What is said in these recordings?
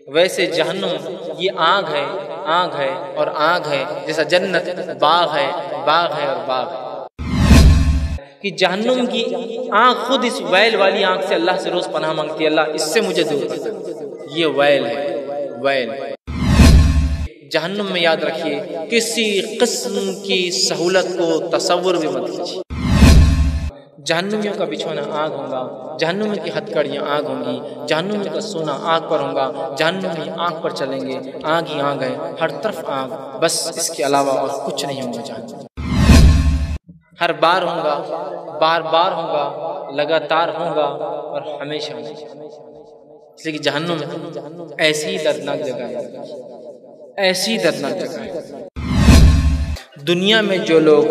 ویسے جہنم یہ آگ ہے اور آگ ہے، جیسا جنت باغ ہے اور باغ ہے، کہ جہنم کی آنکھ خود اس ویل والی آنکھ سے اللہ سے روز پناہ مانگتی ہے، اللہ اس سے مجھے دور کر۔ یہ ویل ہے، ویل۔ جہنم میں یاد رکھیے کسی قسم کی سہولت کو تصور بھی مت کیجیے۔ جہنمیوں کا بچھونا آگ ہوگا، جہنم کی ہتھکڑیاں آگ ہوں گی، جہنم کا سونا آگ پر ہوگا، جہنمی آگ پر چلیں گے، آگ ہی آگ ہے، ہر طرف آگ، بس اس کے علاوہ اور کچھ نہیں ہوگا جہنم۔ ہر بار ہوگا، بار بار ہوگا، لگاتار ہوگا اور ہمیشہ ہوگا، اس لیے کہ جہنم ایسی دردناک جگہ ہے، ایسی دردناک جگہ ہے۔ دنیا میں جو لوگ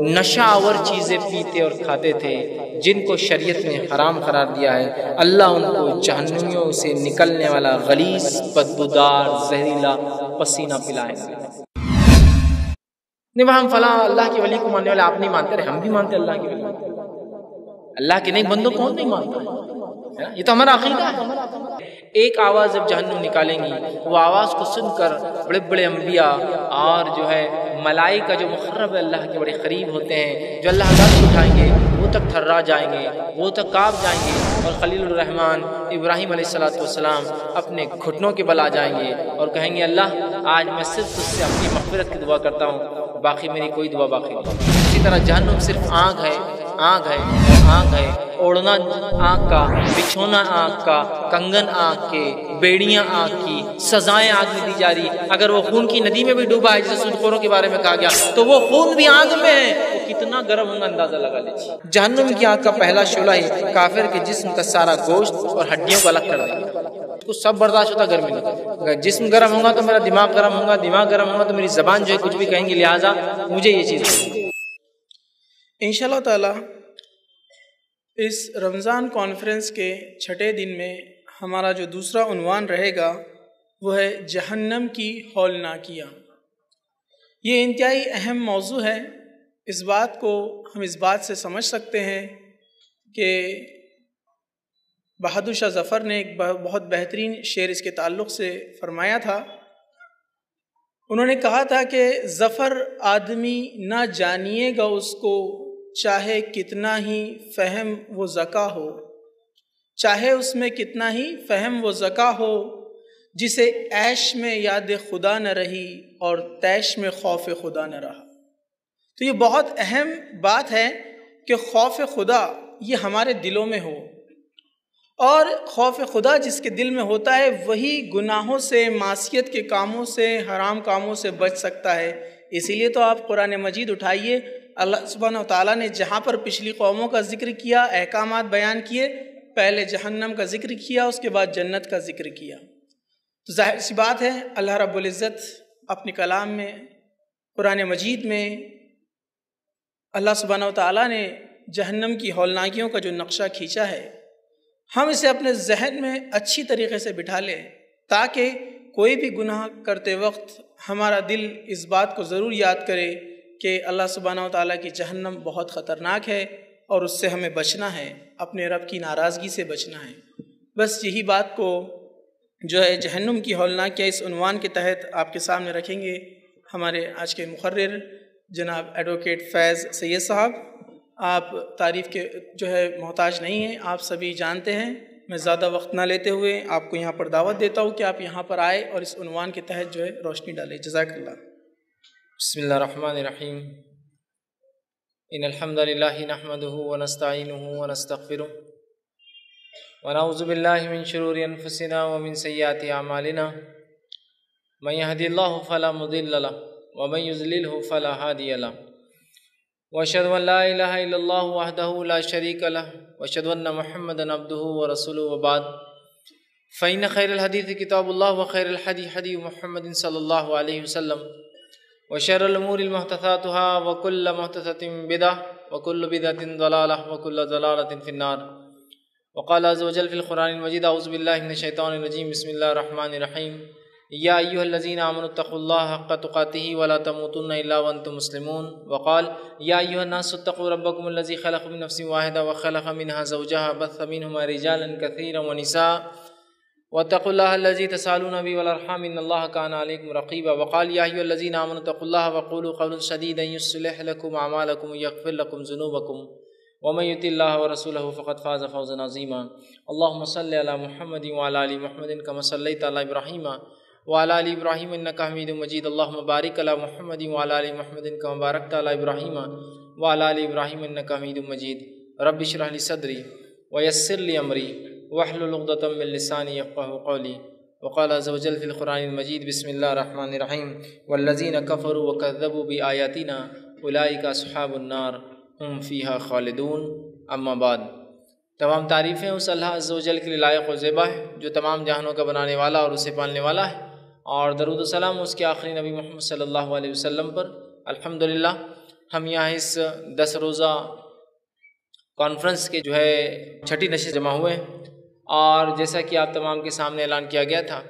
نشہ آور چیزیں پیتے اور کھاتے تھے، جن کو شریعت نے حرام قرار دیا ہے، اللہ ان کو جہنمیوں سے نکلنے والا غلیظ بدبودار زہریلا پسینہ پلائے گا۔ نہیں ہم فلاں اللہ کے ولی کو ماننے والے، آپ نہیں مانتے رہے، ہم بھی مانتے اللہ کے ولی، اللہ کے نیک بندوں کون نہیں مانتا، یہ تو ہمارا عقیدہ ہے۔ ایک آواز جب جہنم نکالیں گی، وہ آواز کو سن کر بڑے بڑے انبیاء اور جو ہے ملائکہ جو مقرب اللہ کے بڑے قریب ہوتے ہیں، جو اللہ کا عرش اٹھائیں گے، وہ تک تھرا جائیں گے، وہ تک کانپ جائیں گے، اور خلیل الرحمن ابراہیم علیہ السلام اپنے گھٹنوں کے بل آ جائیں گے اور کہیں گے اللہ آج میں صرف تجھ سے اپنی مغفرت کی دعا کرتا ہوں، باقی میری کوئی دعا باقی نہیں۔ اسی طرح جہنم صرف آگ ہے، آگ ہے، آگ ہے، اوڑھنا آگ کا، بچھونا آگ کا، کنگن آگ کے، بیڑیاں آگ کی، سزائیں آگ میں دی جا رہی۔ اگر وہ خون کی ندی میں بھی ڈوبا ہے، جیسے سودخوروں کے بارے میں کہا گیا، تو وہ خون بھی آگ میں ہے، وہ کتنا گرم ہوگا اندازہ لگا لیجیے۔ جہنم کی آگ کا پہلا شعلہ ہی کافر کے جسم کا سارا گوشت اور ہڈیوں کو الگ کر دے گا، اس کو سب برداشت ہوتا گرمی نہیں۔ اگر جسم گرم ہوگا تو میرا دماغ گرم ہوگا، دماغ گرم ہوگا تو میری زبان جو ہے کچھ بھی کہیں گی، لہٰذا مجھے یہ چیز۔ انشاءاللہ تعالی اس رمضان کانفرنس کے چھٹے دن میں ہمارا جو دوسرا عنوان رہے گا وہ ہے جہنم کی ہولناکیاں۔ یہ انتہائی اہم موضوع ہے۔ اس بات کو ہم اس بات سے سمجھ سکتے ہیں کہ بہادر شاہ ظفر نے ایک بہت بہترین شعر اس کے تعلق سے فرمایا تھا۔ انہوں نے کہا تھا کہ ظفر آدمی نہ جانیے گا اس کو، چاہے کتنا ہی فہم و ذکا ہو، چاہے اس میں کتنا ہی فہم و ذکا ہو، جسے عیش میں یاد خدا نہ رہی اور تیش میں خوف خدا نہ رہا۔ تو یہ بہت اہم بات ہے کہ خوف خدا یہ ہمارے دلوں میں ہو، اور خوف خدا جس کے دل میں ہوتا ہے وہی گناہوں سے، معصیت کے کاموں سے، حرام کاموں سے بچ سکتا ہے۔ اسی لیے تو آپ قرآن مجید اٹھائیے، اللہ سبحانہ و تعالیٰ نے جہاں پر پچھلی قوموں کا ذکر کیا، احکامات بیان کیے، پہلے جہنم کا ذکر کیا، اس کے بعد جنت کا ذکر کیا۔ تو ظاہر سی بات ہے اللہ رب العزت اپنے کلام میں، قرآن مجید میں، اللہ سبحانہ و تعالیٰ نے جہنم کی ہولناکیوں کا جو نقشہ کھینچا ہے، ہم اسے اپنے ذہن میں اچھی طریقے سے بٹھا لیں، تاکہ کوئی بھی گناہ کرتے وقت ہمارا دل اس بات کو ضرور یاد کرے کہ اللہ سبحانہ و تعالیٰ کی جہنم بہت خطرناک ہے اور اس سے ہمیں بچنا ہے، اپنے رب کی ناراضگی سے بچنا ہے۔ بس یہی بات کو جو ہے جہنم کی ہولناکیاں اس عنوان کے تحت آپ کے سامنے رکھیں گے ہمارے آج کے مقرر جناب ایڈوکیٹ فیض سید صاحب۔ آپ تعریف کے جو ہے محتاج نہیں ہیں، آپ سبھی جانتے ہیں۔ میں زیادہ وقت نہ لیتے ہوئے آپ کو یہاں پر دعوت دیتا ہوں کہ آپ یہاں پر آئے اور اس عنوان کے تحت جو ہے روشنی ڈالیں۔ جزاک اللہ۔ بسم اللہ الرحمن الرحیم۔ ان الحمد للہ نحمده ونستعینه ونستغفره ونعوذ باللہ من شرور انفسنا ومن سیئات اعمالنا، من يهد الله فلا مضل له ومن يضلل فلا هادي له، واشهد ان لا اله الا الله وحده لا شريك له، واشهد ان محمدا عبده ورسوله، وبعد، فإن خير الحديث كتاب الله وخير الهدي هدي محمد صلى الله عليه وسلم، وشر الأمور محدثاتها وكل محدثة بدعة وكل بدعة ضلالة وكل ضلالة في النار۔ وقال عز وجل في القرآن المجيد: أعوذ بالله من الشيطان الرجيم، بسم الله الرحمن الرحيم، يا أيها الذين آمنوا اتقوا الله حق تقاته ولا تموتن إلا وأنتم مسلمون۔ وقال: يا أيها الناس اتقوا ربكم الذي خلق من نفس واحدة وخلق منها زوجها بث منهما رجالا كثيرا ونساء واتقوا الله الذي تسالون به والارحام ان الله كان عليكم رقيبا وقال يا ايها الذين امنوا اتقوا الله وقولوا قولا سديدا يصلح لكم اعمالكم ويغفر لكم ذنوبكم ومن يطع الله ورسوله فقد فاز فوزا عظيما اللهم صل على محمد وعلى ال محمد كما صليت على ابراهيم وعلى ال ابراهيم انك حميد مجيد اللهم بارك على محمد وعلى ال محمد كما باركت على ابراهيم وعلى ال ابراهيم انك حميد مجيد رب اشرح لي صدري ويسر لي امري واحلل عقدة من لساني يفقهوا قولي وقال عز وجل في القرآن المجيد بسم الله الرحمن الرحيم والذين كفروا وكذبوا بآياتنا أولئك أصحاب النار هم فيها خالدون اما بعد تمام تعریفیں اس اللہ عز وجل کے لیے لائق و زیبا ہے جو تمام جہانوں کا بنانے والا اور اسے پالنے والا ہے، اور درود و سلام اس کے آخری نبی محمد صلی اللہ علیہ وسلم پر۔ الحمدللہ ہم یہاں اس 10 روزہ کانفرنس کے چھٹی نشست جمع ہوئے ہیں، اور جیسا کہ آپ تمام کے سامنے اعلان کیا گیا تھا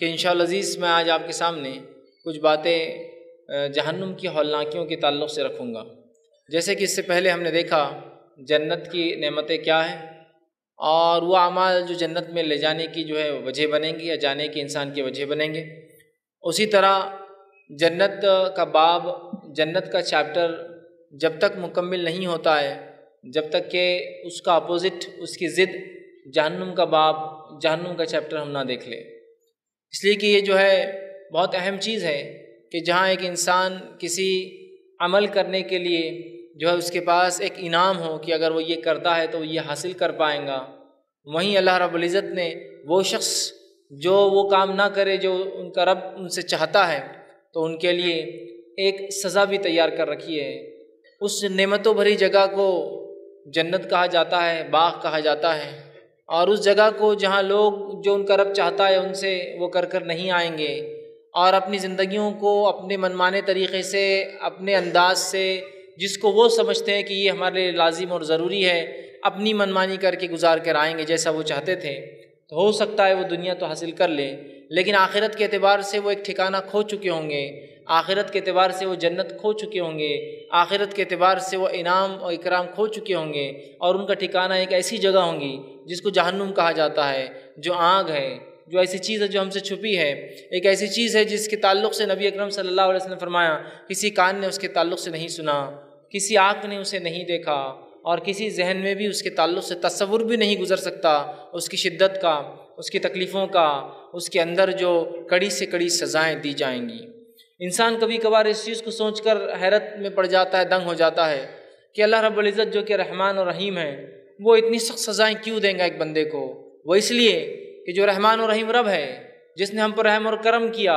کہ انشاءاللہ عزیز میں آج آپ کے سامنے کچھ باتیں جہنم کی ہولناکیوں کے تعلق سے رکھوں گا۔ جیسے کہ اس سے پہلے ہم نے دیکھا جنت کی نعمتیں کیا ہیں اور وہ اعمال جو جنت میں لے جانے کی وجہ بنیں گی یا جانے کی انسان کی وجہ بنیں گے، اسی طرح جنت کا باب، جنت کا چیپٹر جب تک مکمل نہیں ہوتا ہے جب تک کہ اس کا اپوزٹ، اس کی ضد جہنم کا باب، جہنم کا چیپٹر ہم نہ دیکھ لیں۔ اس لیے کہ یہ بہت اہم چیز ہے کہ جہاں ایک انسان کسی عمل کرنے کے لیے اس کے پاس ایک انعام ہو کہ اگر وہ یہ کرتا ہے تو وہ یہ حاصل کر پائیں گا، وہیں اللہ رب العزت نے وہ شخص جو وہ کام نہ کرے جو ان کا رب ان سے چاہتا ہے تو ان کے لیے ایک سزا بھی تیار کر رکھی ہے۔ اس نعمتوں بھری جگہ کو جنت کہا جاتا ہے، باغ کہا جاتا ہے، اور اس جگہ کو جہاں لوگ جو ان کا رب چاہتا ہے ان سے وہ کر نہیں آئیں گے، اور اپنی زندگیوں کو اپنے منمانے طریقے سے، اپنے انداز سے، جس کو وہ سمجھتے ہیں کہ یہ ہمارے لیے لازم اور ضروری ہے، اپنی منمانی کر کے گزار کر آئیں گے جیسا وہ چاہتے تھے۔ تو ہو سکتا ہے وہ دنیا تو حاصل کر لے، لیکن آخرت کے اعتبار سے وہ ایک ٹھکانہ کھو چکے ہوں گے، آخرت کے اعتبار سے وہ جنت کھو چکے ہوں گے، آخرت کے اعتبار سے وہ انعام اور اکرام کھو چکے ہوں گے، اور ان کا ٹھکانہ ایک ایسی جگہ ہوں گی جس کو جہنم کہا جاتا ہے، جو آگ ہے، جو ایسی چیز ہے جو ہم سے چھپی ہے، ایک ایسی چیز ہے جس کے تعلق سے نبی اکرم صلی اللہ علیہ وسلم نے فرمایا کسی کان نے اس کے تعلق سے نہیں سنا، کسی آنکھ نے اسے نہیں دیکھا، اور کسی ذہن میں بھی اس کے تعلق سے تصور بھی نہیں گزر سکتا اس کی شدت کا، اس کی تکلیفوں کا، اس کے اندر جو کڑی سے کڑی سزائیں دی جائیں گی۔ انسان کبھی کبھار اس چیز کو سوچ کر حیرت میں پڑ جاتا ہے، دنگ ہو جاتا ہے کہ اللہ رب العزت جو کہ رحمان اور رحیم ہے وہ اتنی سخت سزائیں کیوں دیں گا ایک بندے کو؟ وہ اس لیے کہ جو رحمان اور رحیم رب ہے، جس نے ہم پر رحم اور کرم کیا،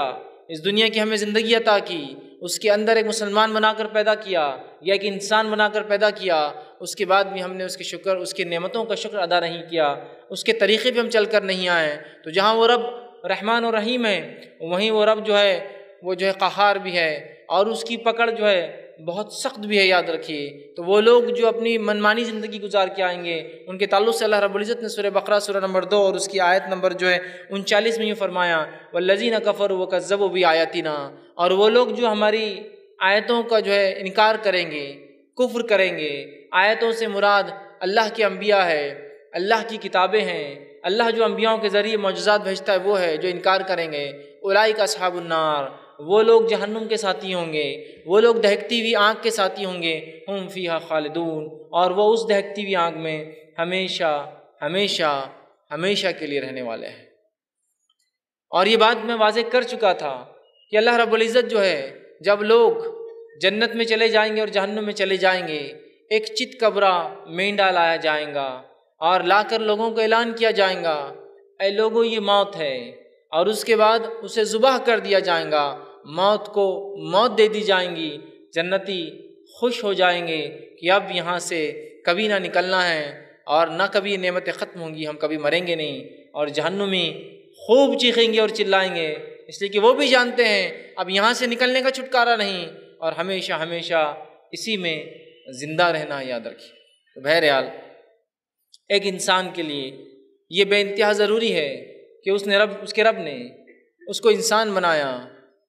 اس دنیا کی ہمیں زندگی عطا کی، اس کے اندر ایک مسلمان بنا کر پیدا کیا یا ایک انسان بنا کر پیدا کیا، اس کے بعد بھی ہم نے اس کے شکر، اس کی نعمتوں کا شکر ادا نہیں کیا، اس کے طریقے پہ ہم چل کر نہیں آئے، تو جہاں وہ رب رحمان اور رحیم ہے وہیں وہ رب وہ قہار بھی ہے، اور اس کی پکڑ بہت سخت بھی ہے، یاد رکھیے۔ تو وہ لوگ جو اپنی منمانی زندگی گزار کے آئیں گے ان کے تعلق سے اللہ رب العزت نے سورہ بقرہ سورہ نمبر 2 اور اس کی آیت نمبر 39 میں یہ فرمایا والذین کفروا وکذبوا بآیاتنا، اور وہ لوگ جو ہماری آیتوں کا انکار کریں گے، کفر کریں گے۔ آیتوں سے مراد اللہ کے انبیاء ہے، اللہ کی کتابیں ہیں، اللہ جو انبیاءوں کے ذریعے معجزات بھیجتا ہے وہ ہے، جو انکار کریں گے اولئک اصحاب النار، وہ لوگ جہنم کے ساتھی ہوں گے، وہ لوگ دہکتی ہوئی آگ کے ساتھی ہوں گے، ہم فیہا خالدون، اور وہ اس دہکتی ہوئی آگ میں ہمیشہ ہمیشہ ہمیشہ کے لیے رہنے والے ہیں۔ اور یہ بات میں واضح کر چکا تھا کہ اللہ رب العزت جب لوگ جنت میں چلے جائیں گے اور جہنم میں چلے جائیں گے، ایک چت کبرا مینڈا لایا جائیں گا اور لا کر لوگوں کو اعلان کیا جائیں گا اے لوگوں یہ موت ہے، اور اس کے بعد اسے ذبح کر دیا جائیں گا، موت کو موت دے دی جائیں گی۔ جنتی خوش ہو جائیں گے کہ اب یہاں سے کبھی نہ نکلنا ہے اور نہ کبھی نعمتیں ختم ہوں گی، ہم کبھی مریں گے نہیں۔ اور جہنمی خوب چیخیں گے اور چلائیں گے، اس لیے کہ وہ بھی جانتے ہیں اب یہاں سے نکلنے کا چھٹکارا نہیں، اور ہمیشہ ہمیشہ اسی میں زندہ رہنا یاد رکھیے۔ تو بہرحال ایک انسان کے لیے یہ بے انتہا ضروری ہے کہ اس کے رب نے اس کو انسان بنایا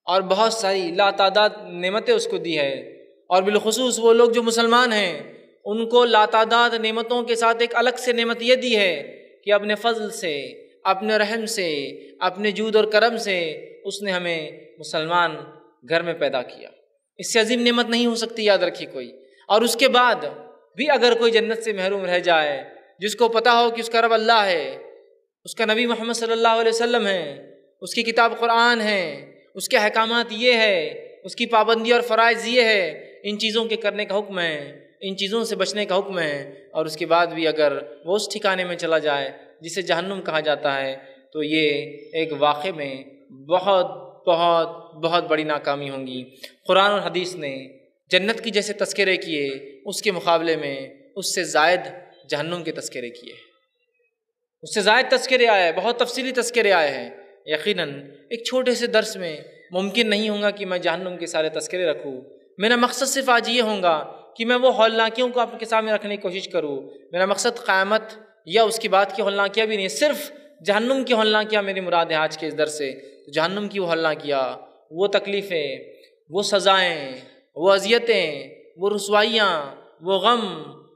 اور بہت ساری لاتعداد نعمتیں اس کو دی ہے، اور بالخصوص وہ لوگ جو مسلمان ہیں ان کو لاتعداد نعمتوں کے ساتھ ایک الگ سے نعمت یہ دی ہے کہ اپنے فضل سے، اپنے رحم سے، اپنے جود اور کرم سے اس نے ہمیں مسلمان گھر میں پیدا کیا۔ اس سے عظیم نعمت نہیں ہو سکتی، یاد رکھیے کوئی۔ اور اس کے بعد بھی اگر کوئی جنت سے محروم رہ جائے، جس کو پتہ ہو کہ اس کا رب اللہ ہے، اس کا نبی محمد صلی اللہ علیہ وسلم ہے، اس کی کتاب قرآن ہے، اس کے احکامات یہ ہے، اس کی پابندی اور فرائض یہ ہے، ان چیزوں کے کرنے کا حکم ہے، ان چیزوں سے بچنے کا حکم ہے، اور اس کے بعد بھی اگر وہ اس ٹھکانے میں چلا جائے جسے جہنم کہا جاتا ہے، تو یہ ایک واقعے میں بہت بہت بہت بڑی ناکامی ہوں گی۔ قرآن اور حدیث نے جنت کی جیسے تذکرے کیے، اس کے مقابلے میں اس سے زائد جہنم کے تذکرے کیے، اس سے زائد تذکرے آئے ہیں، بہت تفصیلی تذکرے آئے ہیں۔ یقیناً ایک چھوٹے سے درس میں ممکن نہیں ہوگا کہ میں جہنم کے سارے تذکرے رکھوں۔ میرا مقصد صرف آج یہ ہوگا کہ میں وہ ہولناکیوں کو آپ کے سامنے رکھنے کی کوشش کروں۔ میرا مقصد قیامت یا اس کی بعد کی ہولناکیاں بھی نہیں، صرف جہنم کی ہولناکیاں میری مراد ہے آج کے اس درس سے۔ جہنم کی وہ ہولناکیاں، وہ تکلیفیں، وہ سزائیں، وہ اذیتیں، وہ رسوائیاں، وہ غم،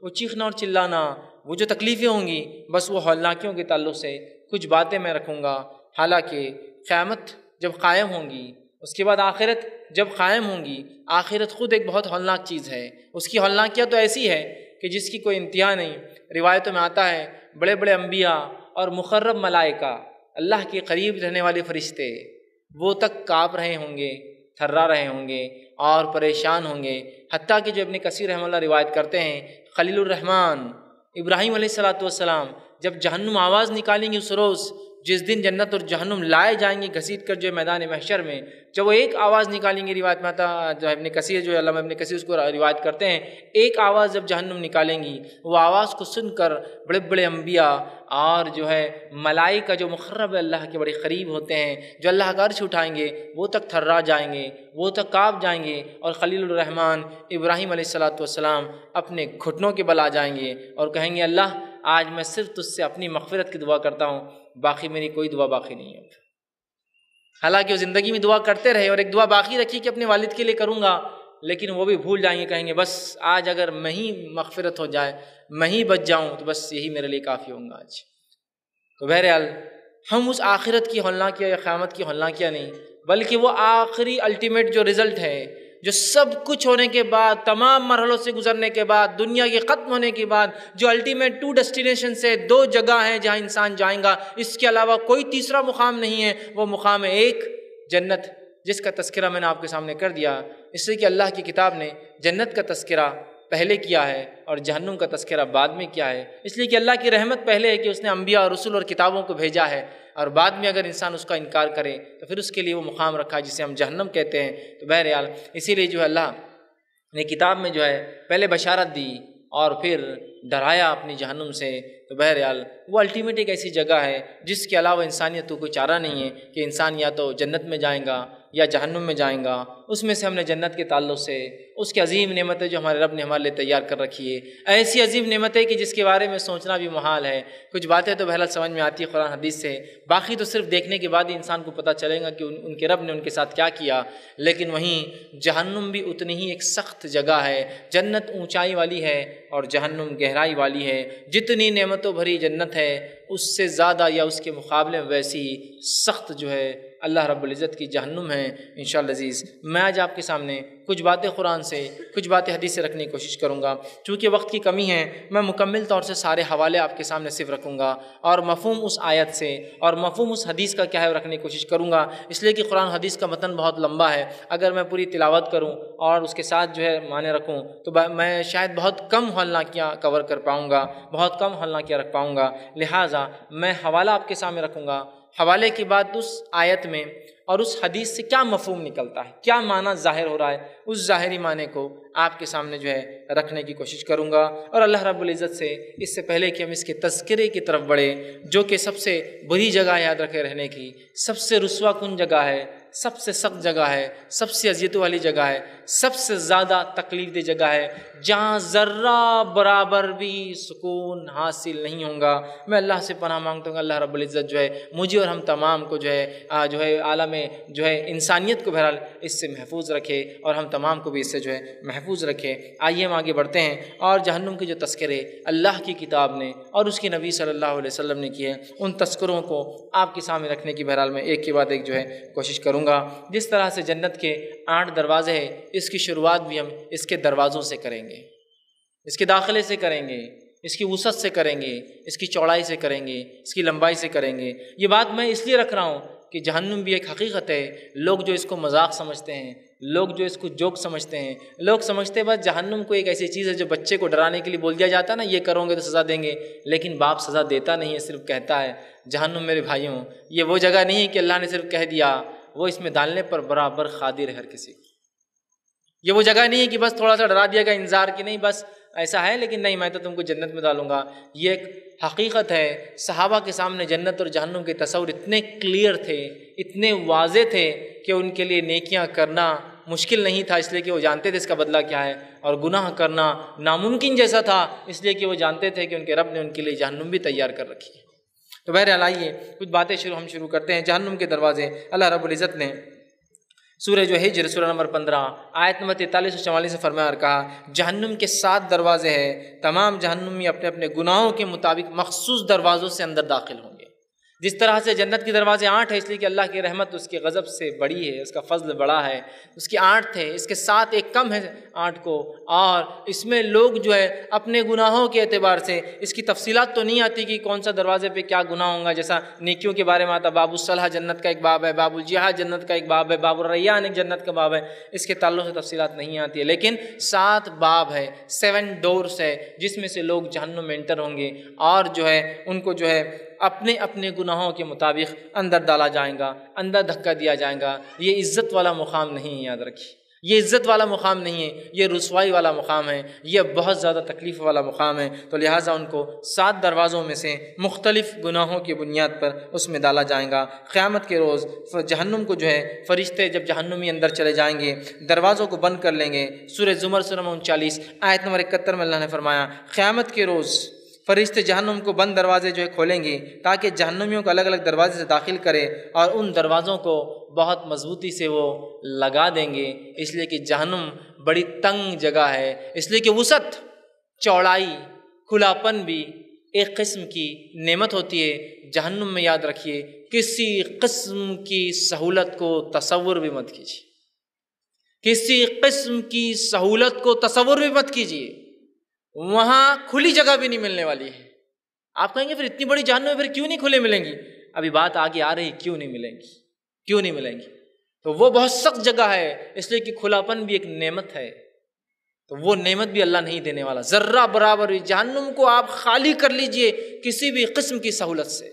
وہ چیخنا اور چلانا، وہ جو تکلیفیں ہوں گی، بس وہ ہولناکیوں کے تعلق سے کچھ باتیں میں رکھوں گا۔ حالانکہ قیامت جب قائم ہوں گی، اس کے بعد آخرت جب قائم ہوں گی، آخرت خود ایک بہت ہولناک چیز ہے۔ اس کی ہولناکیاں تو ایسی ہے کہ جس کی کوئی انتہا نہیں۔ روایتوں میں آتا ہے بڑے بڑے انبیاء اور مقرب ملائکہ، اللہ کے قریب رہنے والے فرشتے، وہ تک کانپ رہے ہوں گے، تھرا رہے ہوں گے اور پریشان ہوں گے۔ حتیٰ کہ جو ابن کثیر رحمہ اللہ روایت کرتے ہیں، خلیل الرحمن ابراہیم علیہ السلام جب جہنم آواز نکالیں گے اس روز، جس دن جنت اور جہنم لائے جائیں گے گھسیٹ کر جو میدان محشر میں، جب وہ ایک آواز نکالیں گے، روایت میں آتا جو ابن کثیر، جو علامہ ابن کثیر اس کو روایت کرتے ہیں، ایک آواز جب جہنم نکالیں گی، وہ آواز کو سن کر بڑے بڑے انبیاء اور جو ہے ملائکہ جو مقرب اللہ کے بڑے قریب ہوتے ہیں، جو اللہ کا عرش اٹھائیں گے، وہ تک تھرا جائیں گے، وہ تک کانپ جائیں گے، اور خلیل الرحمن ابراہیم علیہ السلام اپنے گھٹنوں کے بل آ جائیں گے اور کہیں گے اللہ آج میں صرف تجھ سے اپنی مغفرت کی دعا کرتا ہوں، باقی میری کوئی دعا باقی نہیں ہے۔ حالانکہ وہ زندگی میں دعا کرتے رہے اور ایک دعا باقی رکھی کہ اپنے والد کے لیے کروں گا، لیکن وہ بھی بھول جائیں گے، کہیں گے بس آج اگر میں ہی مغفرت ہو جائے، میں ہی بچ جاؤں تو بس یہی میرے لیے کافی ہوں گا آج۔ تو بہرحال ہم اس آخرت کی ہولناکیاں یا قیامت کی ہولناکیاں نہیں، بلکہ وہ آخری الٹیمیٹ جو رزلٹ ہے، جو سب کچھ ہونے کے بعد، تمام مرحلوں سے گزرنے کے بعد، دنیا کے ختم ہونے کے بعد جو الٹیمیٹ 2 ڈیسٹینیشن سے 2 جگہ ہیں جہاں انسان جائیں گا، اس کے علاوہ کوئی تیسرا مقام نہیں ہے۔ وہ مقام ہے ایک جنت، جس کا تذکرہ میں نے آپ کے سامنے کر دیا، اس لیے کہ اللہ کی کتاب نے جنت کا تذکرہ پہلے کیا ہے اور جہنم کا تذکرہ بعد میں کیا ہے، اس لیے کہ اللہ کی رحمت پہلے ہے کہ اس نے انبیاء اور رسول اور کتابوں کو بھیجا ہے، اور بعد میں اگر انسان اس کا انکار کرے تو پھر اس کے لیے وہ مقام رکھا ہے جسے ہم جہنم کہتے ہیں۔ تو بہرحال اسی لیے جو ہے اللہ نے کتاب میں جو ہے پہلے بشارت دی اور پھر ڈرایا اپنی جہنم سے۔ تو بہرحال وہ الٹیمیٹ ایک ایسی جگہ ہے جس کے علاوہ انسانیت کو کوئی چارہ نہیں ہے کہ انسان یا تو جنت میں جائیں گا یا جہنم میں جائیں گا۔ اس میں سے ہم نے جنت کے تعلق سے اس کی عظیم نعمتیں جو ہمارے رب نے ہمارے لیے تیار کر رکھی ہے، ایسی عظیم نعمتیں کہ جس کے بارے میں سوچنا بھی محال ہے۔ کچھ باتیں تو بہرحال سمجھ میں آتی ہے قرآن حدیث سے، باقی تو صرف دیکھنے کے بعد ہی انسان کو پتہ چلے گا کہ ان کے رب نے ان کے ساتھ کیا کیا۔ لیکن وہیں جہنم بھی اتنی ہی ایک سخت جگہ ہے۔ جنت اونچائی والی ہے اور جہنم گہرائی والی ہے۔ جتنی نعمتوں بھری جنت ہے، اس سے زیادہ یا اس کے مقابلے میں ویسی سخت جو ہے اللہ رب العزت کی جہنم ہے۔ انشاءاللہ عزیز میں آج آپ کے سامنے کچھ باتیں قرآن سے، کچھ باتیں حدیث سے رکھنے کی کوشش کروں گا۔ چونکہ وقت کی کمی ہے، میں مکمل طور سے سارے حوالے آپ کے سامنے صرف رکھوں گا اور مفہوم اس آیت سے اور مفہوم اس حدیث کا کیا ہے رکھنے کی کوشش کروں گا، اس لیے کہ قرآن حدیث کا متن بہت لمبا ہے۔ اگر میں پوری تلاوت کروں اور اس کے ساتھ جو ہے معنی رکھوں تو میں شاید بہت کم ہولناکیاں کور کر پاؤں گا، بہت کم ہولناکیاں رکھ پاؤں گا۔ لہٰذا میں حوالہ آپ کے سامنے رکھوں گا، حوالے کے بعد اس آیت میں اور اس حدیث سے کیا مفہوم نکلتا ہے، کیا معنی ظاہر ہو رہا ہے، اس ظاہری معنی کو آپ کے سامنے جو ہے رکھنے کی کوشش کروں گا۔ اور اللہ رب العزت سے اس سے پہلے کہ ہم اس کے تذکرے کی طرف بڑھیں، جو کہ سب سے بری جگہ یاد رکھے رہنے کی، سب سے رسوا کن جگہ ہے، سب سے سخت جگہ ہے، سب سے اذیتوں والی جگہ ہے، سب سے زیادہ تکلیف دہ جگہ ہے، جہاں ذرہ برابر بھی سکون حاصل نہیں ہوگا۔ میں اللہ سے پناہ مانگتا ہوں کہ اللہ رب العزت جو ہے مجھے اور ہم تمام کو جو ہے عالم میں جو ہے انسانیت کو بہرحال اس سے محفوظ رکھے اور ہم تمام کو بھی اس سے جو ہے محفوظ رکھے۔ آئیے ہم آگے بڑھتے ہیں اور جہنم کے جو تذکرے اللہ کی کتاب نے اور اس کے نبی صلی اللہ علیہ وسلم نے کیے ان تذکروں کو آپ کے سامنے رکھنے کی بہرحال میں ایک کے بعد ایک جو ہے کوشش کروں گا۔ جس طرح سے جنت کے 8 دروازے ہیں، اس کی شروعات بھی ہم اس کے دروازوں سے کریں گے، اس کے داخلے سے کریں گے، اس کی وسعت سے کریں گے، اس کی چوڑائی سے کریں گے، اس کی لمبائی سے کریں گے۔ یہ بات میں اس لیے رکھ رہا ہوں کہ جہنم بھی ایک حقیقت ہے۔ لوگ جو اس کو مذاق سمجھتے ہیں، لوگ جو اس کو جوک سمجھتے ہیں، لوگ سمجھتے ہیں بس جہنم کو ایک ایسی چیز ہے جو بچے کو ڈرانے کے لیے بول دیا جاتا ہے نا، یہ کرو گے تو سزا دیں گے، لیکن باپ سزا دیتا نہیں ہے، صرف کہتا ہے۔ جہنم میرے بھائیوں یہ وہ جگہ نہیں ہے کہ اللہ نے صرف کہہ دیا، وہ اس میں ڈالنے پر برابر قادر ہے ہر کسی کو۔ یہ وہ جگہ نہیں ہے کہ بس تھوڑا سا ڈرا دیا گیا انذار کی، نہیں بس ایسا ہے لیکن نہیں میں تو تم کو جنت میں ڈالوں گا۔ یہ ایک حقیقت ہے۔ صحابہ کے سامنے جنت اور جہنم کے تصور اتنے کلیئر تھے، اتنے واضح تھے کہ ان کے لیے نیکیاں کرنا مشکل نہیں تھا، اس لیے کہ وہ جانتے تھے اس کا بدلہ کیا ہے، اور گناہ کرنا ناممکن جیسا تھا، اس لیے کہ وہ جانتے تھے کہ ان کے رب نے ان کے لیے جہنم بھی تیار کر رکھی ہے۔ تو بہرحال آئیے کچھ باتیں ہم شروع کرتے ہیں۔ جہنم کے دروازے اللہ رب العزت نے سورہ جو ہجر سورہ نمبر 15 آیت نمبر 43 اور 44 سے فرمایا اور کہا جہنم کے 7 دروازے ہیں، تمام جہنمی اپنے اپنے گناہوں کے مطابق مخصوص دروازوں سے اندر داخل ہوں گے۔ جس طرح سے جنت کے دروازے 8 ہیں، اس لیے کہ اللہ کی رحمت اس کے غضب سے بڑی ہے، اس کا فضل بڑا ہے، اس کی 8 تھے، اس کے 7 ایک کم ہے 8 کو، اور اس میں لوگ جو ہے اپنے گناہوں کے اعتبار سے، اس کی تفصیلات تو نہیں آتی کہ کون سا دروازے پہ کیا گناہ ہوگا، جیسا نیکیوں کے بارے میں آتا باب الصلاح جنت کا ایک باب ہے، باب الجہاد جنت کا ایک باب ہے، باب الریان ایک جنت کا باب ہے، اس کے تعلق سے تفصیلات نہیں آتی ہے، لیکن 7 باب ہے، 7 ڈورس ہے، جس میں سے لوگ جہنم میں انٹر ہوں گے اور جو ہے ان کو جو ہے اپنے اپنے گناہوں کے مطابق اندر ڈالا جائے گا، اندر دھکا دیا جائے گا۔ یہ عزت والا مقام نہیں ہے، یاد رکھیے، یہ عزت والا مقام نہیں ہے، یہ رسوائی والا مقام ہے، یہ بہت زیادہ تکلیف والا مقام ہے۔ تو لہٰذا ان کو 7 دروازوں میں سے مختلف گناہوں کی بنیاد پر اس میں ڈالا جائے گا۔ قیامت کے روز جہنم کو جو ہے فرشتے جب جہنمی اندر چلے جائیں گے، دروازوں کو بند کر لیں گے۔ سورہ زمر سورہ 39 آیت نمبر 71 میں اللہ نے فرمایا قیامت کے روز فرشتے جہنم کو بند دروازے جو ہے کھولیں گے تاکہ جہنمیوں کو الگ الگ دروازے سے داخل کرے، اور ان دروازوں کو بہت مضبوطی سے وہ لگا دیں گے، اس لیے کہ جہنم بڑی تنگ جگہ ہے، اس لیے کہ وسعت، چوڑائی، کھلاپن بھی ایک قسم کی نعمت ہوتی ہے۔ جہنم میں یاد رکھیے کسی قسم کی سہولت کو تصور بھی مت کیجیے، کسی قسم کی سہولت کو تصور بھی مت کیجیے، وہاں کھلی جگہ بھی نہیں ملنے والی ہے۔ آپ کہیں گے پھر اتنی بڑی جہنم میں پھر کیوں نہیں کھلے ملیں گی؟ ابھی بات آگے آ رہی، کیوں نہیں ملیں گی، کیوں نہیں ملیں گی؟ تو وہ بہت سخت جگہ ہے، اس لیے کہ کھلاپن بھی ایک نعمت ہے، تو وہ نعمت بھی اللہ نہیں دینے والا ذرہ برابر بھی۔ جہنم کو آپ خالی کر لیجئے کسی بھی قسم کی سہولت سے،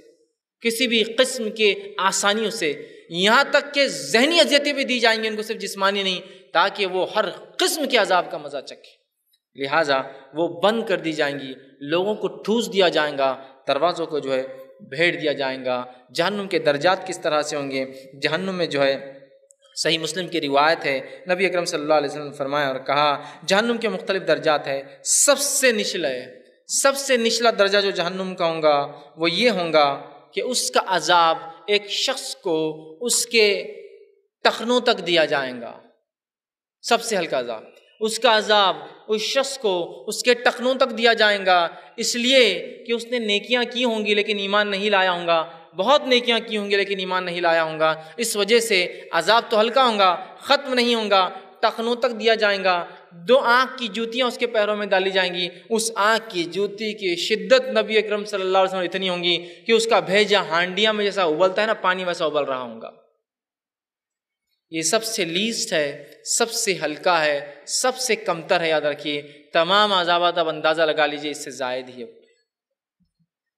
کسی بھی قسم کے آسانیوں سے، یہاں تک کہ ذہنی اذیتیں بھی دی جائیں گی ان کو، صرف جسمانی نہیں، تاکہ وہ ہر قسم کے عذاب کا مزہ چکھے۔ لہٰذا وہ بند کر دی جائیں گی، لوگوں کو ٹھوس دیا جائے گا، دروازوں کو جو ہے بھیڑ دیا جائے گا۔ جہنم کے درجات کس طرح سے ہوں گے؟ جہنم میں جو ہے صحیح مسلم کی روایت ہے، نبی اکرم صلی اللہ علیہ وسلم نے فرمایا اور کہا جہنم کے مختلف درجات ہیں، سب سے نچلا درجہ جو جہنم کا ہوگا وہ یہ ہوگا کہ اس کا عذاب ایک شخص کو اس کے ٹخنوں تک دیا جائے گا۔ سب سے ہلکا عذاب، اس کا عذاب اس شخص کو اس کے ٹخنوں تک دیا جائے گا، اس لیے کہ اس نے نیکیاں کی ہوں گی لیکن ایمان نہیں لایا ہوں گا، بہت نیکیاں کی ہوں گی لیکن ایمان نہیں لایا ہوں گا، اس وجہ سے عذاب تو ہلکا ہوگا، ختم نہیں ہوگا، ٹخنوں تک دیا جائے گا۔ 2 آنکھ کی جوتیاں اس کے پیروں میں ڈالی جائیں گی، اس آنکھ کی جوتی کی شدت نبی اکرم صلی اللہ علیہ وسلم اتنی ہوں گی کہ اس کا بھیجا ہانڈیاں میں جیسا ابلتا ہے نا پانی، ویسا ابل رہا ہوں گا۔ یہ سب سے لیسٹ ہے، سب سے ہلکا ہے، سب سے کمتر ہے، یاد رکھیے۔ تمام عذابات اب اندازہ لگا لیجئے اس سے زائد ہی ہے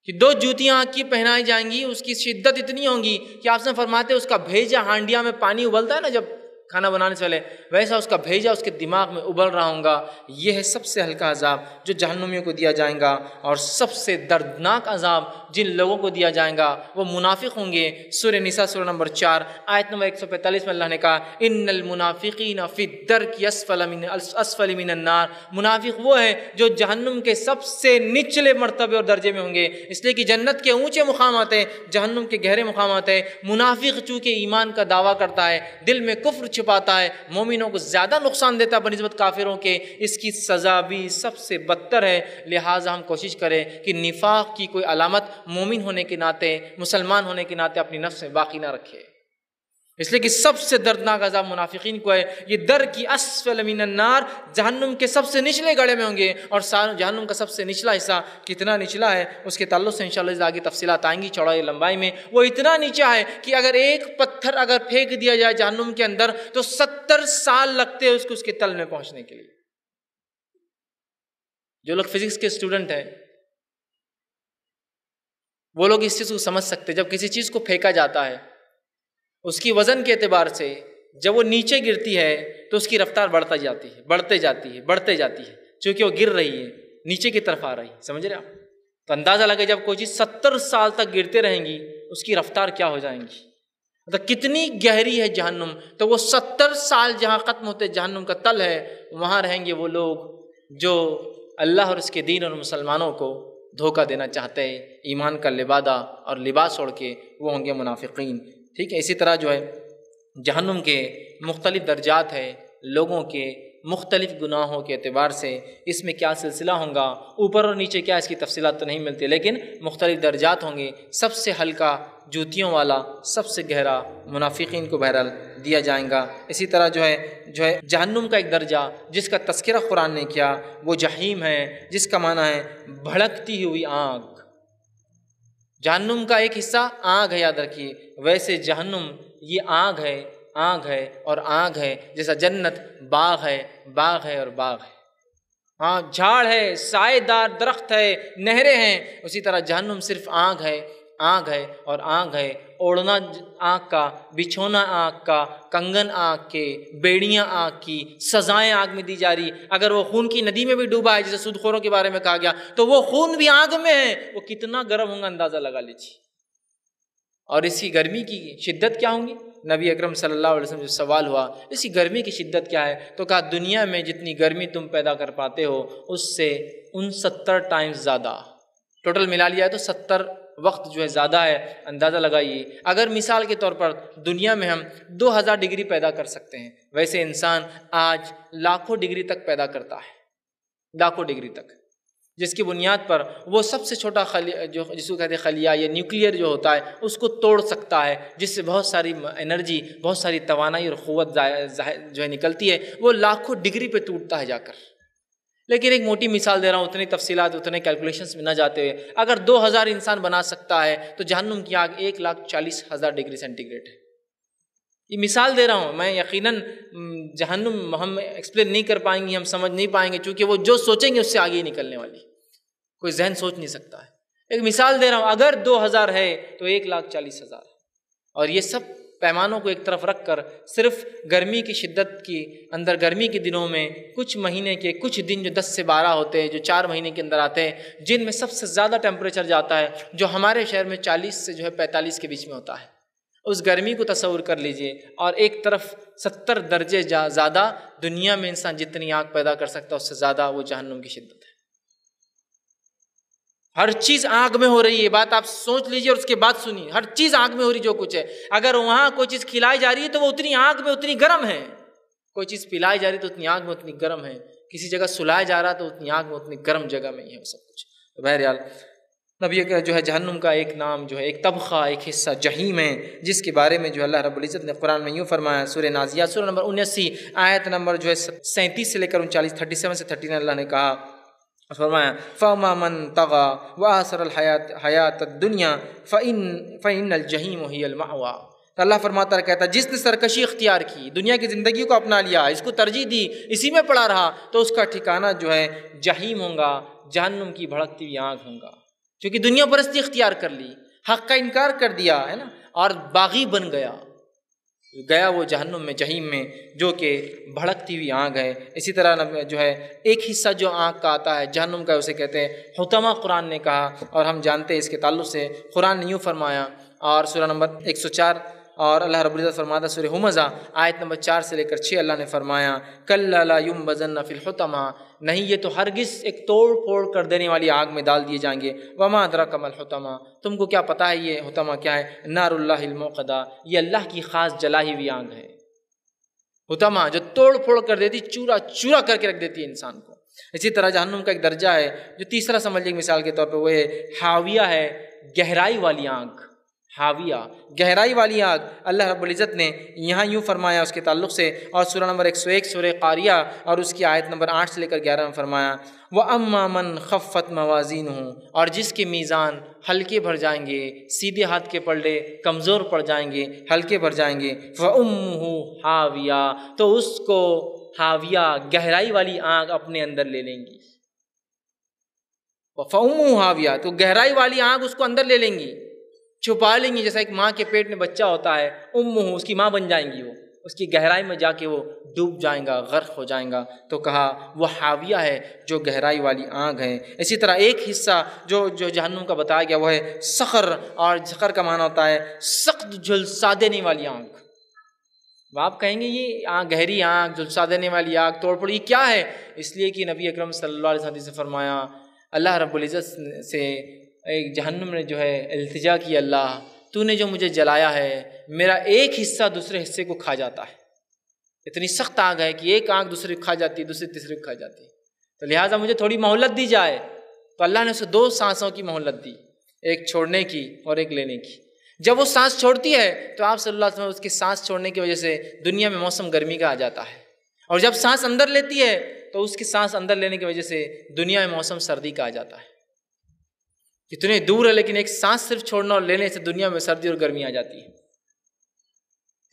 کہ 2 جوتیاں آنکھ کی پہنائی جائیں گی، اس کی شدت اتنی ہوں گی کہ آپ سے فرماتے ہیں اس کا بھیجا ہانڈیاں میں پانی ابلتا ہے نا جب کھانا بنانے سے پہلے، ویسا اس کا بھیجا اس کے دماغ میں ابل رہا ہوں گا۔ یہ ہے سب سے ہلکا عذاب جو جہنمیوں کو دیا جائے گا، اور سب سے دردناک عذاب جن لوگوں کو دیا جائے گا وہ منافق ہوں گے۔ سورہ نساء سورہ نمبر 4 آیت نمبر 145 میں اللہ نے کہا ان المنافقین فی الدرک اسفل من النار، منافق وہ ہے جو جہنم کے سب سے نچلے مرتبے اور درجے میں ہوں گے، اس لیے کہ جنت کے اونچے مقامات ہیں، جہنم کے گہرے مقامات ہیں۔ منافق چونکہ ایمان کا دعویٰ کرتا ہے، دل میں کفر چھپاتا ہے، مومنوں کو زیادہ نقصان دیتا ہے بنسبت کافروں کے، اس کی سزا بھی سب سے بدتر ہے۔ لہٰذا ہم کوشش کریں کہ نفاق کی کوئی علامت مومن ہونے کے ناطے، مسلمان ہونے کے ناطے اپنی نفس میں باقی نہ رکھے، اس لیے کہ سب سے دردناک عذاب منافقین کو ہے۔ یہ در کی اسفل من النار، جہنم کے سب سے نچلے گڑھے میں ہوں گے، اور جہنم کا سب سے نچلا حصہ کتنا نچلا ہے اس کے تعلق سے انشاءاللہ آگے تفصیلات آئیں گی چوڑائی لمبائی میں۔ وہ اتنا نیچا ہے کہ اگر ایک پتھر اگر پھینک دیا جائے جہنم کے اندر تو 70 سال لگتے ہیں اس کے تل میں پہنچنے کے لیے۔ جو لوگ فزکس کے اسٹوڈنٹ ہیں وہ لوگ اس چیز کو سمجھ سکتے ہیں، جب کسی چیز کو پھینکا جاتا ہے اس کی وزن کے اعتبار سے جب وہ نیچے گرتی ہے تو اس کی رفتار بڑھتی جاتی ہے چونکہ وہ گر رہی ہے، نیچے کی طرف آ رہی ہے، سمجھ رہے آپ؟ تو اندازہ لگے جب کوئی چیز 70 سال تک گرتے رہیں گی اس کی رفتار کیا ہو جائیں گی، مطلب کتنی گہری ہے جہنم۔ تو وہ 70 سال جہاں ختم ہوتے جہنم کا تل ہے، وہاں رہیں گے وہ لوگ جو اللہ اور اس کے دین اور مسلمانوں کو دھوکہ دینا چاہتے ہیں، ایمان کا لبادہ اور لباس اوڑھ کے وہ ہوں گے منافقین۔ ٹھیک ہے، اسی طرح جو ہے جہنم کے مختلف درجات ہیں، لوگوں کے مختلف گناہوں کے اعتبار سے اس میں کیا سلسلہ ہوں گا، اوپر اور نیچے کیا، اس کی تفصیلات تو نہیں ملتی، لیکن مختلف درجات ہوں گے۔ سب سے ہلکا جوتیوں والا، سب سے گہرا منافقین کو بہرحال دیا جائیں گا۔ اسی طرح جو ہے جہنم کا ایک درجہ جس کا تذکرہ قرآن نے کیا وہ جہیم ہے، جس کا معنی ہے بھڑکتی ہوئی آگ۔ جہنم کا ایک حصہ آگ ہے، یاد رکھیے، ویسے جہنم یہ آگ ہے اور آگ ہے، جیسا جنت باغ ہے اور باغ ہے، ہاں جھاڑ ہے، سائے دار درخت ہے، نہریں ہیں، اسی طرح جہنم صرف آگ ہے اور آگ ہے۔ اوڑھنا آگ کا، بچھونا آگ کا، کنگن آگ کے، بیڑیاں آگ کی، سزائیں آگ میں دی جا رہی۔ اگر وہ خون کی ندی میں بھی ڈوبا ہے جیسے سود خوروں کے بارے میں کہا گیا تو وہ خون بھی آگ میں ہے، وہ کتنا گرم ہوں گا اندازہ لگا لیجیے۔ اور اس کی گرمی کی شدت کیا ہوں گی؟ نبی اکرم صلی اللہ علیہ وسلم جو سوال ہوا اس کی گرمی کی شدت کیا ہے تو کہا دنیا میں جتنی گرمی تم پیدا کر پاتے ہو اس سے 69 ٹائمز زیادہ، ٹوٹل ملا لیا ہے تو 70 وقت جو ہے زیادہ ہے۔ اندازہ لگائیے، اگر مثال کے طور پر دنیا میں ہم 2000 ڈگری پیدا کر سکتے ہیں، ویسے انسان آج لاکھوں ڈگری تک پیدا کرتا ہے، لاکھوں ڈگری تک، جس کی بنیاد پر وہ سب سے چھوٹا جس کو کہتے ہیں خلیہ یا نیوکلیئر جو ہوتا ہے اس کو توڑ سکتا ہے، جس سے بہت ساری انرجی، بہت ساری توانائی اور قوت جو ہے نکلتی ہے، وہ لاکھوں ڈگری پہ ٹوٹتا ہے جا کر۔ لیکن ایک موٹی مثال دے رہا ہوں، اتنی تفصیلات اتنے کیلکولیشنز میں نہ جاتے ہوئے، اگر 2000 انسان بنا سکتا ہے تو جہنم کی آگ 1,40,000 ڈگری سینٹی گریڈ ہے۔ یہ مثال دے رہا ہوں میں، یقیناً جہنم ہم ایکسپلین نہیں کر پائیں گے، ہم سمجھ نہیں پائیں گے، چونکہ وہ جو سوچیں گے اس سے آگے ہی نکلنے والی، کوئی ذہن سوچ نہیں سکتا ہے۔ ایک مثال دے رہا ہوں، اگر 2000 ہے تو 1,40,000، اور یہ سب پیمانوں کو ایک طرف رکھ کر صرف گرمی کی شدت کی اندر، گرمی کے دنوں میں کچھ مہینے کے کچھ دن جو 10 سے 12 ہوتے ہیں، جو 4 مہینے کے اندر آتے ہیں، جن میں سب سے زیادہ ٹیمپریچر جاتا ہے جو ہمارے شہر میں 40 سے جو ہے 45 کے بیچ میں ہوتا ہے، اس گرمی کو تصور کر لیجئے، اور ایک طرف 70 درجے زیادہ دنیا میں انسان جتنی آگ پیدا کر سکتا ہے اس سے زیادہ وہ جہنم کی شدت ہے۔ ہر چیز آگ میں ہو رہی ہے، بات آپ سوچ لیجئے اور اس کے بعد سنیے، ہر چیز آگ میں ہو رہی جو کچھ ہے۔ اگر وہاں کوئی چیز کھلائی جا رہی ہے تو وہ اتنی آگ میں اتنی گرم ہے، کوئی چیز پلائی جا رہی تو اتنی آگ میں اتنی گرم ہے، کسی جگہ سلایا جا رہا تو اتنی آگ میں اتنی گرم جگہ میں ہی ہے وہ سب کچھ۔ تو بہرحال نبی جو ہے جہنم کا ایک نام جو ہے، ایک طبقہ، ایک حصہ جہیم ہے، جس کے بارے میں جو اللہ رب العزت نے قرآن میں یوں فرمایا، سورہ نازیات سورہ نمبر 79 آیت نمبر جو ہے 37 سے لے کر 39، 37 سے 39 اللہ نے کہا، فرمایا فَأَمَّا مَن طَغَىٰ وَآثَرَ الْحَيَاةَ الدُّنْيَا فَإِنَّ الْجَحِيمَ هِيَ الْمَأْوَىٰ۔ تو اللہ فرماتا ہے، کہتا ہے جس نے سرکشی اختیار کی، دنیا کی زندگی کو اپنا لیا، اس کو ترجیح دی، اسی میں پڑا رہا، تو اس کا ٹھکانہ جو ہے جہیم ہوگا، جہنم کی بھڑکتی ہوئی آگ ہوگا، کیونکہ دنیا پرستی اختیار کر لی، حق کا انکار کر دیا ہے نا، اور باغی بن گیا۔ گیا وہ جہنم میں، جہیم میں، جو کہ بھڑکتی ہوئی آگ ہے۔ اسی طرح جو ہے ایک حصہ جو آگ کا آتا ہے جہنم کا، اسے کہتے ہیں حطمہ، قرآن نے کہا، اور ہم جانتے ہیں اس کے تعلق سے قرآن نے یوں فرمایا، اور سورہ نمبر 104 اور اللہ رب العزت فرماتا سورہ ہمزہ آیت نمبر 4 سے لے کر 6، اللہ نے فرمایا کلا لا ینبذن فی الحطمہ، نہیں یہ تو ہرگز ایک توڑ پھوڑ کر دینے والی آگ میں ڈال دیے جائیں گے۔ وما ادراک ما الحطمہ، تم کو کیا پتہ ہے یہ حطمہ کیا ہے؟ نار اللہ الموقدہ، یہ اللہ کی خاص جلائی ہوئی آگ ہے۔ حطمہ جو توڑ پھوڑ کر دیتی، چورا چورا کر کے رکھ دیتی ہے انسان کو۔ اسی طرح جہنم کا ایک درجہ ہے جو تیسرا سمجھ لیں مثال کے طور پہ، وہ ہے حاویہ ہے، گہرائی والی آگ۔ حاویہ گہرائی والی آگ، اللہ رب العزت نے یہاں یوں فرمایا اس کے تعلق سے، اور سورہ نمبر 101 سورہ قاریہ اور اس کی آیت نمبر 8 سے لے کر 11 میں فرمایا وَأَمَّا مَنْ خَفَّتْ مَوَازِينُهُ، اور جس کے میزان ہلکے بھر جائیں گے، سیدھے ہاتھ کے پلڑے کمزور پڑ جائیں گے، ہلکے بھر جائیں گے، فَأُمُّهُ حَاوِيَةٌ، تو اس کو حاویہ گہرائی والی آگ اپنے اندر لے لیں گی۔ فَأُمُّهُ حَاوِيَةٌ، تو گہرائی والی آگ اس کو اندر لے لیں گی، چھپا لیں گی، جیسا ایک ماں کے پیٹ میں بچہ ہوتا ہے، امہ، اس کی ماں بن جائیں گی، وہ اس کی گہرائی میں جا کے وہ ڈوب جائیں گا، غرق ہو جائیں گا۔ تو کہا وہ حاویہ ہے جو گہرائی والی آگ ہے۔ اسی طرح ایک حصہ جو جہنم کا بتایا گیا وہ ہے سخر، اور سخر کا معنی ہوتا ہے سخت جھلسا دینے والی آگ۔ آپ کہیں گے یہ آگ، گہری آگ، جھلسا دینے والی آگ، توڑ پھوڑ، یہ کیا ہے؟ اس لیے کہ نبی اکرم صلی اللہ علیہ وسلم سے فرمایا، اللہ رب العزت سے ایک جہنم نے جو ہے التجا کی، اللہ تو نے جو مجھے جلایا ہے، میرا ایک حصہ دوسرے حصے کو کھا جاتا ہے۔ اتنی سخت آگ ہے کہ ایک آگ دوسرے کو کھا جاتی ہے، دوسری تیسرے کو کھا جاتی ہے، تو لہٰذا مجھے تھوڑی مہلت دی جائے۔ تو اللہ نے اسے 2 سانسوں کی مہلت دی، ایک چھوڑنے کی اور ایک لینے کی۔ جب وہ سانس چھوڑتی ہے تو آپ صلی اللہ علیہ وسلم اس کی سانس چھوڑنے کی وجہ سے دنیا میں موسم گرمی کا آ جاتا ہے، اور جب سانس اندر لیتی ہے تو اس کی سانس اندر لینے کی وجہ سے دنیا میں موسم سردی کا آ جاتا ہے۔ اتنے دور ہے لیکن ایک سانس صرف چھوڑنا اور لینے سے دنیا میں سردی اور گرمی آ جاتی ہے۔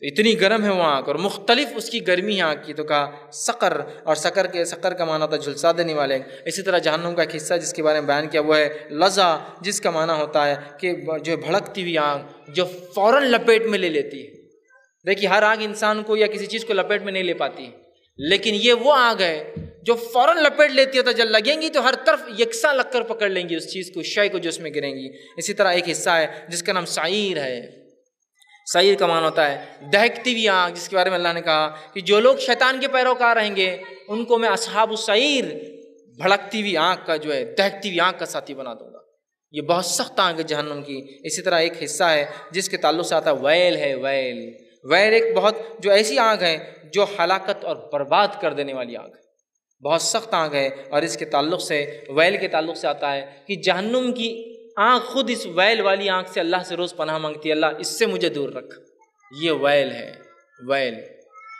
اتنی گرم ہے وہ آگ، اور مختلف اس کی گرمی ہے آگ کی۔ تو کہا سقر، اور سقر کا معنی ہوتا ہے جھلسا دینے والے۔ اسی طرح جہنم کا ایک حصہ جس کے بارے میں بیان کیا وہ ہے لظا، جس کا معنی ہوتا ہے کہ جو بھڑکتی ہوئی آگ جو فوراً لپیٹ میں لے لیتی ہے۔ دیکھیے ہر آگ انسان کو یا کسی چیز کو لپیٹ میں نہیں لے پاتی، لیکن یہ وہ آگ ہے جو فوراً لپیٹ لیتی ہے، تو جب لگیں گی تو ہر طرف یکساں لگ کر پکڑ لیں گی اس چیز کو، شے کو جو اس میں گریں گی۔ اسی طرح ایک حصہ ہے جس کا نام سعیر ہے۔ سعیر کا معنی ہوتا ہے دہکتی ہوئی آگ، جس کے بارے میں اللہ نے کہا کہ جو لوگ شیطان کے پیروکار رہیں گے ان کو میں اصحاب السعیر، بھڑکتی ہوئی آگ کا جو ہے، دہکتی ہوئی آگ کا ساتھی بنا دوں گا۔ یہ بہت سخت آگ ہے جہنم کی۔ اسی طرح ایک حصہ ہے جس کے تعلق سے آتا ہے ویل ہے، ویل۔ ویل ایک بہت جو ایسی آگ ہے جو ہلاکت اور برباد کر دینے والی آگ ہے، بہت سخت آگ ہے۔ اور اس کے تعلق سے، ویل کے تعلق سے آتا ہے کہ جہنم کی آگ خود اس ویل والی آگ سے اللہ سے روز پناہ مانگتی ہے، اللہ اس سے مجھے دور رکھ۔ یہ ویل ہے، ویل۔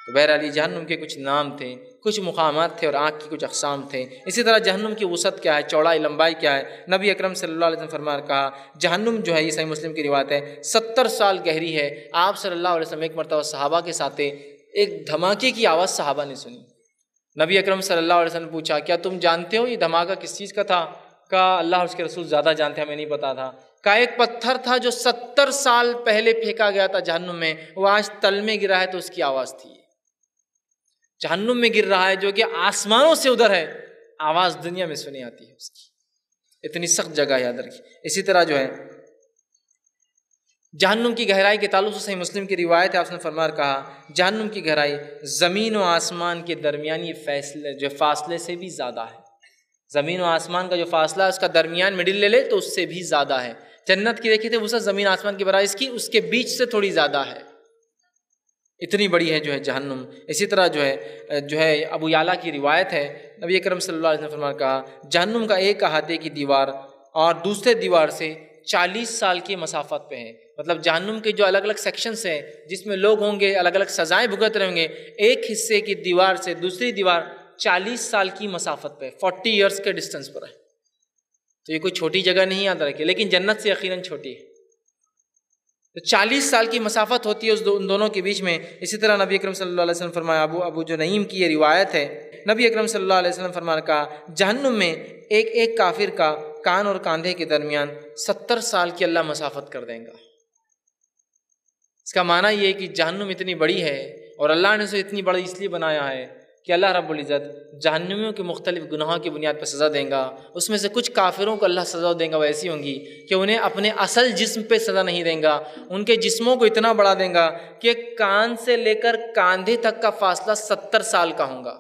تو بہرحال جہنم کے کچھ نام تھے، کچھ مقامات تھے، اور آگ کی کچھ اقسام تھے۔ اسی طرح جہنم کی وسعت کیا ہے، چوڑائی لمبائی کیا ہے؟ نبی اکرم صلی اللہ علیہ وسلم فرمایا، کہا جہنم جو ہے، یہ صحیح مسلم کی روایت ہے، 70 سال گہری ہے۔ آپ صلی اللہ علیہ وسلم ایک مرتبہ صحابہ کے ساتھ ایک دھماکے کی آواز صحابہ نے سنی۔ نبی اکرم صلی اللہ علیہ وسلم نے پوچھا کیا تم جانتے ہو یہ دھماکہ کس چیز کا تھا؟ کہا اللہ اور اس کے رسول زیادہ جانتے ہیں، ہمیں نہیں پتا تھا۔ کہا ایک پتھر تھا جو 70 سال پہلے پھینکا گیا تھا جہنم میں، وہ آج تل میں گرا ہے تو اس کی آواز تھی۔ جہنم میں گر رہا ہے جو کہ آسمانوں سے ادھر ہے، آواز دنیا میں سنی آتی ہے اس کی۔ اتنی سخت جگہ یاد رکھیے۔ اسی طرح جو ہے جہنم کی گہرائی کے تعلق سے صحیح مسلم کی روایت ہے، آپ نے فرمایا، کہا جہنم کی گہرائی زمین و آسمان کے درمیانی فاصلے سے بھی زیادہ ہے۔ زمین و آسمان کا جو فاصلہ ہے اس کا درمیان مڈل لے لے تو اس سے بھی زیادہ ہے۔ جنت کی دیکھیے تھے وسعت زمین آسمان کی برابر، اس کی اس کے بیچ سے تھوڑی زیادہ ہے، اتنی بڑی ہے جو ہے جہنم۔ اسی طرح جو ہے ابو یعلا کی روایت ہے، نبی اکرم صلی اللہ علیہ وسلم نے فرمایا، کہا جہنم کا ایک احاطے کی دیوار اور دوسرے دیوار سے 40 سال کی مسافت پہ ہے۔ مطلب جہنم کے جو الگ الگ سیکشنز ہیں جس میں لوگ ہوں گے، الگ الگ سزائیں بھگت رہیں گے، ایک حصے کی دیوار سے دوسری دیوار 40 سال کی مسافت پہ، 40 ایئرس کے ڈسٹنس پر ہے۔ تو یہ کوئی چھوٹی جگہ نہیں یاد رکھے، لیکن جنت سے یقیناً چھوٹی ہے۔ تو 40 سال کی مسافت ہوتی ہے ان دونوں کے بیچ میں۔ اسی طرح نبی اکرم صلی اللہ علیہ وسلم فرمایا، ابو جو نعیم کی یہ روایت ہے، نبی اکرم صلی اللہ علیہ وسلم فرمایا، کہا جہنم میں ایک کافر کا کان اور کاندھے کے درمیان 70 سال کی اللہ مسافت کر دیں گا۔ اس کا معنی یہ ہے کہ جہنم اتنی بڑی ہے اور اللہ نے اسے اتنی بڑی اس لیے بنایا ہے کہ اللہ رب العزت جہنمیوں کے مختلف گناہوں کی بنیاد پر سزا دیں گا۔ اس میں سے کچھ کافروں کو اللہ سزا دیں گا وہ ایسی ہوں گی کہ انہیں اپنے اصل جسم پہ سزا نہیں دیں گا، ان کے جسموں کو اتنا بڑا دیں گا کہ کان سے لے کر کاندھے تک کا فاصلہ 70 سال کا ہوگا،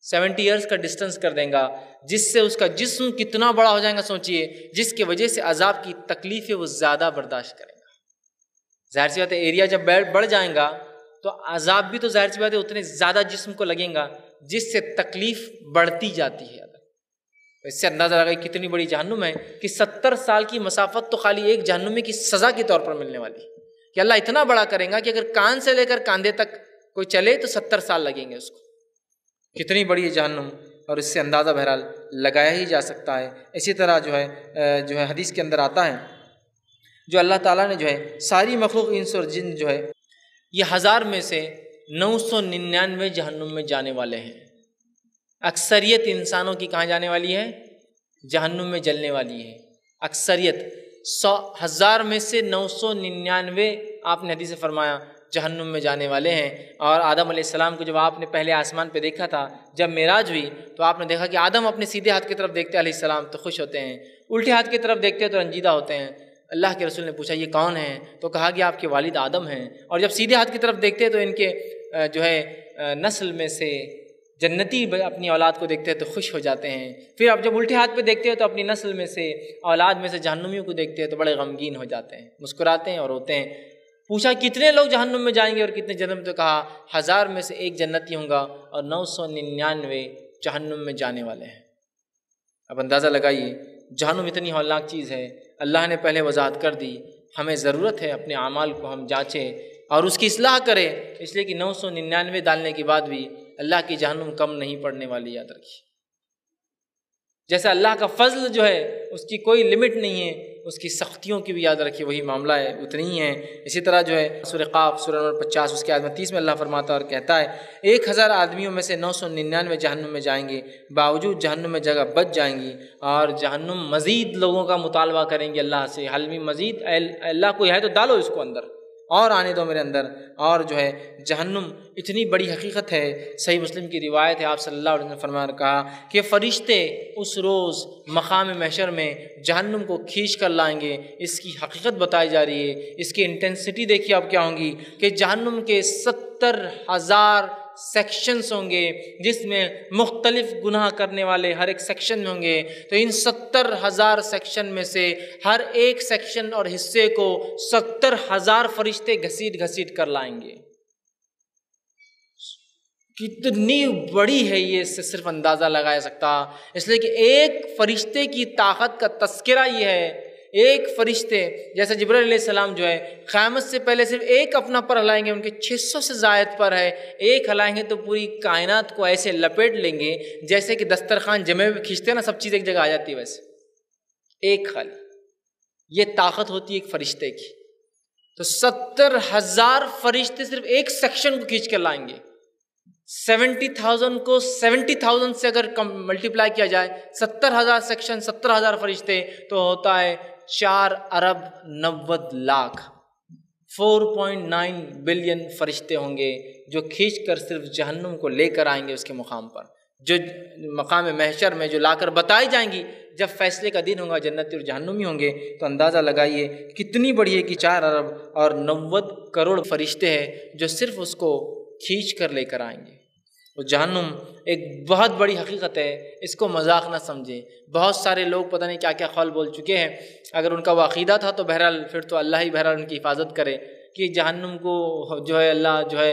70 ایئرس کا ڈسٹنس کر دیں گا، جس سے اس کا جسم کتنا بڑا ہو جائے گا سوچئے، جس کی وجہ سے عذاب کی تکلیف ہے وہ زیادہ برداشت کریں گا۔ ظاہر سی بات ہے ایریا جب بڑھ جائیں گا تو عذاب بھی تو ظاہر سی بات ہے اتنے زیادہ جسم کو لگیں گا، جس سے تکلیف بڑھتی جاتی ہے۔ اس سے اندازہ لگائے کتنی بڑی جہنم ہے کہ 70 سال کی مسافت تو خالی ایک جہنمی کی سزا کے طور پر ملنے والی کہ اللہ اتنا بڑا کریں گا کہ اگر کان سے لے کر کاندھے تک کوئی چلے تو 70 سال لگیں گے اس کو۔ کتنی بڑی ہے جہنم، اور اس سے اندازہ بہرحال لگایا ہی جا سکتا ہے۔ اسی طرح جو ہے حدیث کے اندر آتا ہے جو اللہ تعالیٰ نے جو ہے ساری مخلوق انس اور جن جو ہے یہ 1000 میں سے 999 جہنم میں جانے والے ہیں۔ اکثریت انسانوں کی کہاں جانے والی ہے؟ جہنم میں جلنے والی ہے۔ اکثریت 1000 میں سے 999 آپ نے حدیث سے فرمایا جہنم میں جانے والے ہیں۔ اور آدم علیہ السلام کو جب آپ نے پہلے آسمان پہ دیکھا تھا، جب معراج ہوئی تو آپ نے دیکھا کہ آدم اپنے سیدھے ہاتھ کی طرف دیکھتے علیہ السلام تو خوش ہوتے ہیں، الٹے ہاتھ کی طرف دیکھتے تو رنجیدہ ہوتے ہیں۔ اللہ کے رسول نے پوچھا یہ کون ہیں؟ تو کہا کہ آپ کے والد آدم ہیں۔ اور جب سیدھے ہاتھ کی طرف دیکھتے تو ان کے جو ہے نسل میں سے جنتی اپنی اولاد کو دیکھتے ہیں تو خوش ہو جاتے ہیں۔ پھر اب جب الٹے ہاتھ پہ دیکھتے ہیں تو اپنی نسل میں سے اولاد میں سے جہنمیوں کو دیکھتے ہیں تو بڑے غمگین ہو جاتے ہیں، مسکراتے ہیں اور روتے ہیں۔ پوچھا کتنے لوگ جہنم میں جائیں گے اور کتنے جنم؟ تو کہا 1000 میں سے 1 جنتی ہوں گا اور 999 جہنم میں جانے والے ہیں۔ اب اندازہ لگائیے جہنم اتنی ہولناک چیز ہے، اللہ نے پہلے وضاحت کر دی، ہمیں ضرورت ہے اپنے اعمال کو ہم جانچیں اور اس کی اصلاح کریں، اس لیے کہ 999 ڈالنے کے بعد بھی اللہ کی جہنم کم نہیں پڑنے والی، یاد رکھیے۔ جیسا اللہ کا فضل جو ہے اس کی کوئی لمٹ نہیں ہے، اس کی سختیوں کی بھی یاد رکھیے وہی معاملہ ہے، اتنی ہی ہے۔ اسی طرح جو ہے سورہ قاف سورہ نمبر 50 اس کے آیت 30 میں اللہ فرماتا ہے اور کہتا ہے 1000 آدمیوں میں سے 999 جہنم میں جائیں گے، باوجود جہنم میں جگہ بچ جائیں گی، اور جہنم مزید لوگوں کا مطالبہ کریں گے اللہ سے، حل میں مزید، اللہ کوئی ہے تو ڈالو اس کو اندر اور آنے دو میرے اندر۔ اور جو ہے جہنم اتنی بڑی حقیقت ہے، صحیح مسلم کی روایت ہے، آپ صلی اللہ علیہ وسلم نے فرمایا کہا کہ فرشتے اس روز مقام محشر میں جہنم کو کھینچ کر لائیں گے۔ اس کی حقیقت بتائی جا رہی ہے، اس کی انٹینسٹی دیکھیے اب کیا ہوں گی کہ جہنم کے 70,000 سیکشنز ہوں گے، جس میں مختلف گناہ کرنے والے ہر ایک سیکشن میں ہوں گے۔ تو ان 70,000 سیکشن میں سے ہر ایک سیکشن اور حصے کو 70,000 فرشتے گھسیٹ گھسیٹ کر لائیں گے۔ کتنی بڑی ہے یہ، اس سے صرف اندازہ لگایا سکتا، اس لیے کہ ایک فرشتے کی طاقت کا تذکرہ یہ ہے، ایک فرشتے جیسے جبرائیل علیہ السلام جو ہے قیامت سے پہلے صرف ایک اپنا پر ہلائیں گے، ان کے 600 سے زائد پر ہے، ایک ہلائیں گے تو پوری کائنات کو ایسے لپیٹ لیں گے جیسے کہ دسترخوان جمے ہوئے کھینچتے ہیں نا، سب چیز ایک جگہ آ جاتی ہے، ویسے ایک خالی یہ طاقت ہوتی ہے ایک فرشتے کی۔ تو 70,000 فرشتے صرف ایک سیکشن کو کھینچ کر لائیں گے۔ 70,000 کو 70,000 سے اگر ملٹیپلائی کیا جائے، 70,000 سیکشن، 70,000 فرشتے، تو ہوتا ہے 4 ارب 90 لاکھ، 4.9 بلین فرشتے ہوں گے جو کھینچ کر صرف جہنم کو لے کر آئیں گے اس کے مقام پر، جو مقام محشر میں جو لا کر بتائی جائیں گی۔ جب فیصلے کا دن ہوگا جنتی اور جہنمی ہوں گے، تو اندازہ لگائیے کتنی بڑی ہے کہ 4 ارب اور 90 کروڑ فرشتے ہیں جو صرف اس کو کھینچ کر لے کر آئیں گے۔ وہ جہنم ایک بہت بڑی حقیقت ہے، اس کو مذاق نہ سمجھیں۔ بہت سارے لوگ پتہ نہیں کیا کیا قول بول چکے ہیں، اگر ان کا وہ عقیدہ تھا تو بہرحال پھر تو اللہ ہی بہرحال ان کی حفاظت کرے کہ جہنم کو جو ہے اللہ جو ہے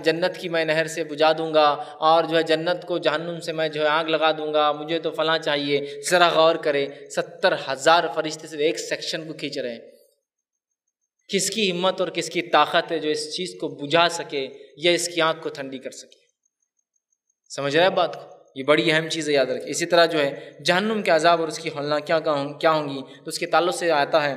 جنت کی میں نہر سے بجھا دوں گا، اور جو ہے جنت کو جہنم سے میں جو ہے آگ لگا دوں گا، مجھے تو فلاں چاہیے۔ ذرا غور کرے 70,000 فرشتے صرف ایک سیکشن کو کھینچ رہے ہیں، کس کی ہمت اور کس کی طاقت ہے جو اس چیز کو بجھا سکے یا اس کی آنکھ کو ٹھنڈی کر سکے؟ سمجھ رہے ہیں بات کو؟ یہ بڑی اہم چیز ہے، یاد رکھیں۔ اسی طرح جو ہے جہنم کے عذاب اور اس کی ہولناک کیا ہوں گی، تو اس کے تعلق سے آتا ہے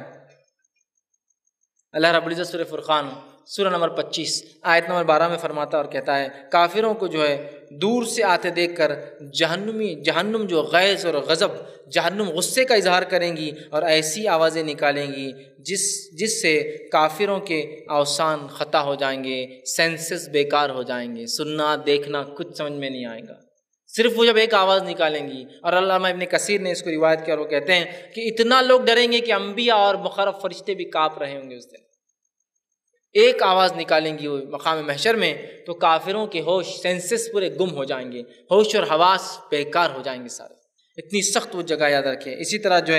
اللہ رب العزت سورہ فرقان سورہ نمبر 25 آیت نمبر 12 میں فرماتا اور کہتا ہے کافروں کو جو ہے دور سے آتے دیکھ کر جہنم جو غیظ اور غضب، جہنم غصے کا اظہار کریں گی اور ایسی آوازیں نکالیں گی جس سے کافروں کے اوسان خطا ہو جائیں گے، سینسز بیکار ہو جائیں گے، سننا دیکھنا کچھ سمجھ میں نہیں آئے گا، صرف وہ جب ایک آواز نکالیں گی۔ اور علامہ ابن کثیر نے اس کو روایت کیا اور وہ کہتے ہیں کہ اتنا لوگ ڈریں گے کہ انبیاء اور مقرب فرشتے بھی کانپ رہے ہوں گے اس دن۔ ایک آواز نکالیں گی وہ مقام محشر میں تو کافروں کے ہوش سینسز پورے گم ہو جائیں گے، ہوش اور حواس بیکار ہو جائیں گے سارے، اتنی سخت وہ جگہ یاد رکھیں۔ اسی طرح جو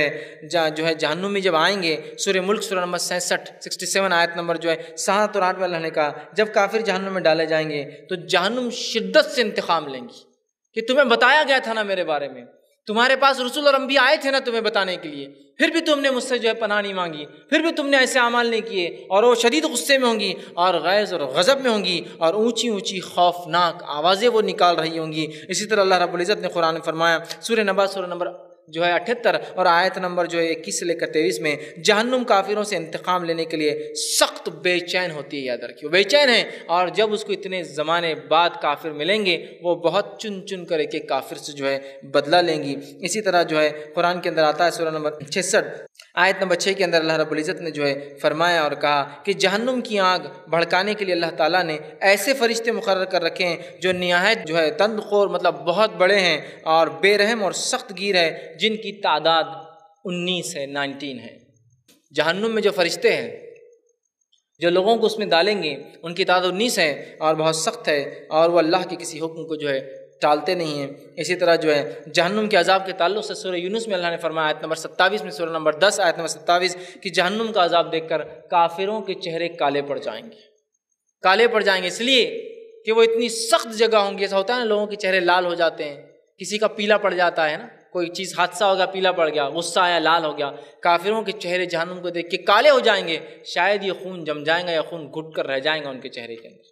ہے جہنم میں جب آئیں گے، سورہ ملک سورہ نمبر 67 آیت نمبر 7 اور 8 میں اللہ نے کہا جب کافر جہنم میں ڈالے جائیں گے تو جہنم شدت سے انتقام لیں گی کہ تمہیں بتایا گیا تھا نا میرے بارے میں، تمہارے پاس رسول اور انبیاء آئے تھے نا تمہیں بتانے کے لیے، پھر بھی تم نے مجھ سے پناہ نہیں مانگی، پھر بھی تم نے ایسے اعمال نہیں کیے، اور وہ شدید غصے میں ہوں گی اور غیظ اور غضب میں ہوں گی اور اونچی اونچی خوفناک آوازیں وہ نکال رہی ہوں گی۔ اسی طرح اللہ رب العزت نے قرآن میں فرمایا سورہ نبا سورہ نمبر 78 اور آیت نمبر 21 سے لے کر 23 میں جہنم کافروں سے انتقام لینے کے لیے سخت بے چین ہوتی ہے، یاد رکھیے وہ بے چین ہے، اور جب اس کو اتنے زمانے بعد کافر ملیں گے وہ بہت چن کر ایک کافر سے بدلہ لیں گی۔ اسی طرح قرآن کے اندر آتا ہے سورہ نمبر 66 آیت نمبر 6 کے اندر اللہ رب العزت نے فرمایا اور کہا کہ جہنم کی آگ بھڑکانے کے لیے اللہ تعالیٰ نے ایسے فرشتے مقرر کر رکھے ہیں جو نہایت تند خور مطلب بہت بڑے ہیں اور بے رحم اور سخت گیر ہے، جن کی تعداد 19 ہے۔ جہنم میں جو فرشتے ہیں جو لوگوں کو اس میں ڈالیں گے ان کی تعداد 19 ہے اور بہت سخت ہے، اور وہ اللہ کے کسی حکم کو ٹالتے نہیں ہیں۔ اسی طرح جہنم کے عذاب کے تعلق سے سورہ یونس میں اللہ نے فرمایا آیت نمبر 27 میں، سورہ نمبر 10 آیت نمبر 27 کہ جہنم کا عذاب دیکھ کر کافروں کے چہرے کالے پڑ جائیں گے، کالے پڑ جائیں گے اس لیے کہ وہ اتنی سخت جگہ ہوں گی۔ ایسا ہوتا ہے نا لوگوں کے چہرے لال ہو جاتے ہیں، کسی کا پیلا پڑ جاتا ہے نا، کوئی چیز حادثہ ہو گیا پیلا پڑ گیا، غصہ آیا لال ہو گیا، کافروں کے چہرے جہنم کو دیکھ کے کالے ہو جائیں گے، شاید یہ خون جم جائیں گا یا خون گھٹ کر رہ جائیں گا ان کے چہرے کے اندر،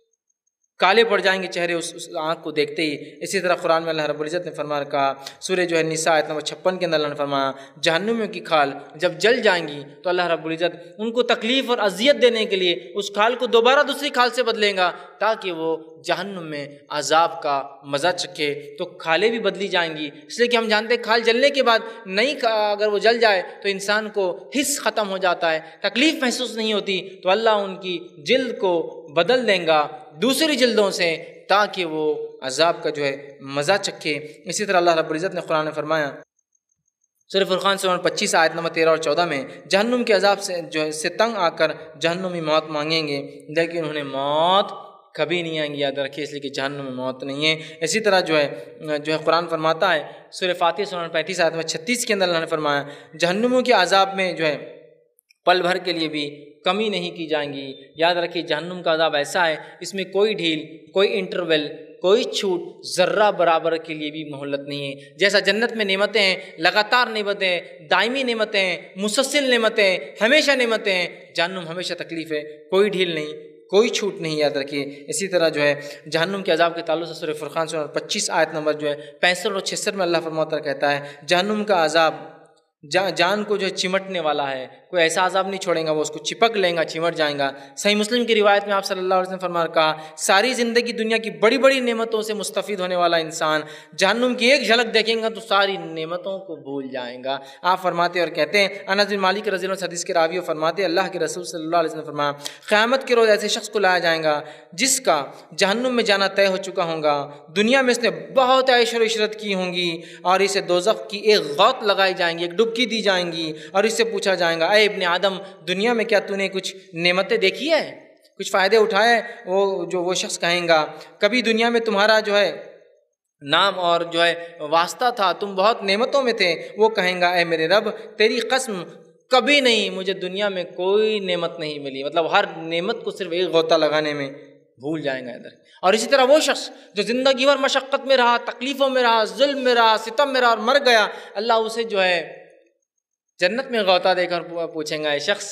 کالے پڑ جائیں گے چہرے اس آنکھ کو دیکھتے ہی۔ اسی طرح قرآن میں اللہ رب العزت نے فرمایا کہا سورہ نساء آیت نمبر 56 کے اندر اللہ نے فرمایا جہنمیوں کی کھال جب جل جائیں گی تو اللہ رب العزت ان کو تکلیف اور اذیت دینے کے لیے اس کھال کو دوبارہ دوسری کھال سے بدلیں گا تاکہ وہ جہنم میں عذاب کا مزہ چکھے۔ تو کھالیں بھی بدلی جائیں گی، اس لیے کہ ہم جانتے ہیں کھال جلنے کے بعد نئی اگر وہ جل جائے تو انسان کو حس ختم ہو جاتا ہے، تکلیف محسوس نہیں ہوتی، تو اللہ ان کی جلد کو بدل دیں گا دوسری جلدوں سے تاکہ وہ عذاب کا مزہ چکھے۔ اسی طرح اللہ رب العزت نے قرآن میں فرمایا سورہ فرقان سورہ 25 آیت نمبر 13 اور 14 میں جہنم کے عذاب سے تنگ آ کر جہنمی موت مانگیں گے لیکن انہیں موت کبھی نہیں آئیں گی، یاد رکھیے، اس لیے کہ جہنم میں موت نہیں ہے۔ اسی طرح قرآن فرماتا ہے سورہ فاتر سورہ 35 آیت نمبر 36 کے اندر اللہ نے فرمایا جہنموں کے عذاب میں پل بھر کے لیے بھی کمی نہیں کی جائیں گی۔ یاد رکھیے جہنم کا عذاب ایسا ہے اس میں کوئی ڈھیل، کوئی انٹرول، کوئی چھوٹ ذرہ برابر کے لیے بھی مہلت نہیں ہے۔ جیسا جنت میں نعمتیں ہیں، لگاتار نعمتیں ہیں، دائمی نعمتیں ہیں، مسلسل نعمتیں ہیں، ہمیشہ نعمتیں ہیں، جہنم ہمیشہ تکلیف ہے، کوئی ڈھیل نہیں، کوئی چھوٹ نہیں، یاد رکھیے۔ اسی طرح جہنم کے عذاب کے تعلق سے سورہ فرقان سورہ 25 آیت نمبر 65 اور 66 میں اللہ فرماتا کہتا ہے جہنم کا عذاب جان کو چمٹنے والا ہے، کوئی ایسا عذاب نہیں چھوڑیں گا، وہ اس کو چپک لیں گا، چمٹ جائیں گا۔ صحیح مسلم کی روایت میں آپ صلی اللہ علیہ وسلم فرمایا کہا ساری زندگی دنیا کی بڑی بڑی نعمتوں سے مستفید ہونے والا انسان جہنم کی ایک جھلک دیکھیں گا تو ساری نعمتوں کو بھول جائیں گا۔ آپ فرماتے اور کہتے ہیں انس بن مالک رضی اللہ عنہ حدیث کے راوی فرماتے اللہ کے رسول صلی اللہ علیہ وسلم فرمایا قیامت کے روز ایسے شخص کو لایا جائے گا جس کا جہنم میں جانا طے ہو چکا ہوگا، دنیا میں اس نے بہت عیش و عشرت کی ہوں گی اور اسے دوزخ کی ایک غوط لگائی جائیں گی، ایک ڈبکی دی جائیں گی اور اس سے پوچھا جائے گا اے ابن آدم دنیا میں کیا تو نے کچھ نعمتیں دیکھی ہے، کچھ فائدے اٹھائے؟ وہ شخص کہیں گا کبھی دنیا میں تمہارا نام اور واسطہ تھا، تم بہت نعمتوں میں تھے۔ وہ کہیں گا اے میرے رب تیری قسم کبھی نہیں، مجھے دنیا میں کوئی نعمت نہیں ملی، مطلب ہر نعمت کو صرف ایک غوطہ لگانے میں بھول جائیں گا ادھر۔ اور اسی طرح وہ شخص جو زندگی بھر مشقت میں رہا، تکلیفوں میں رہا، ظلم میں رہا، ستم میں رہا اور مر گیا، اللہ اسے جنت میں غوطہ دے کر پوچھیں گا اے شخص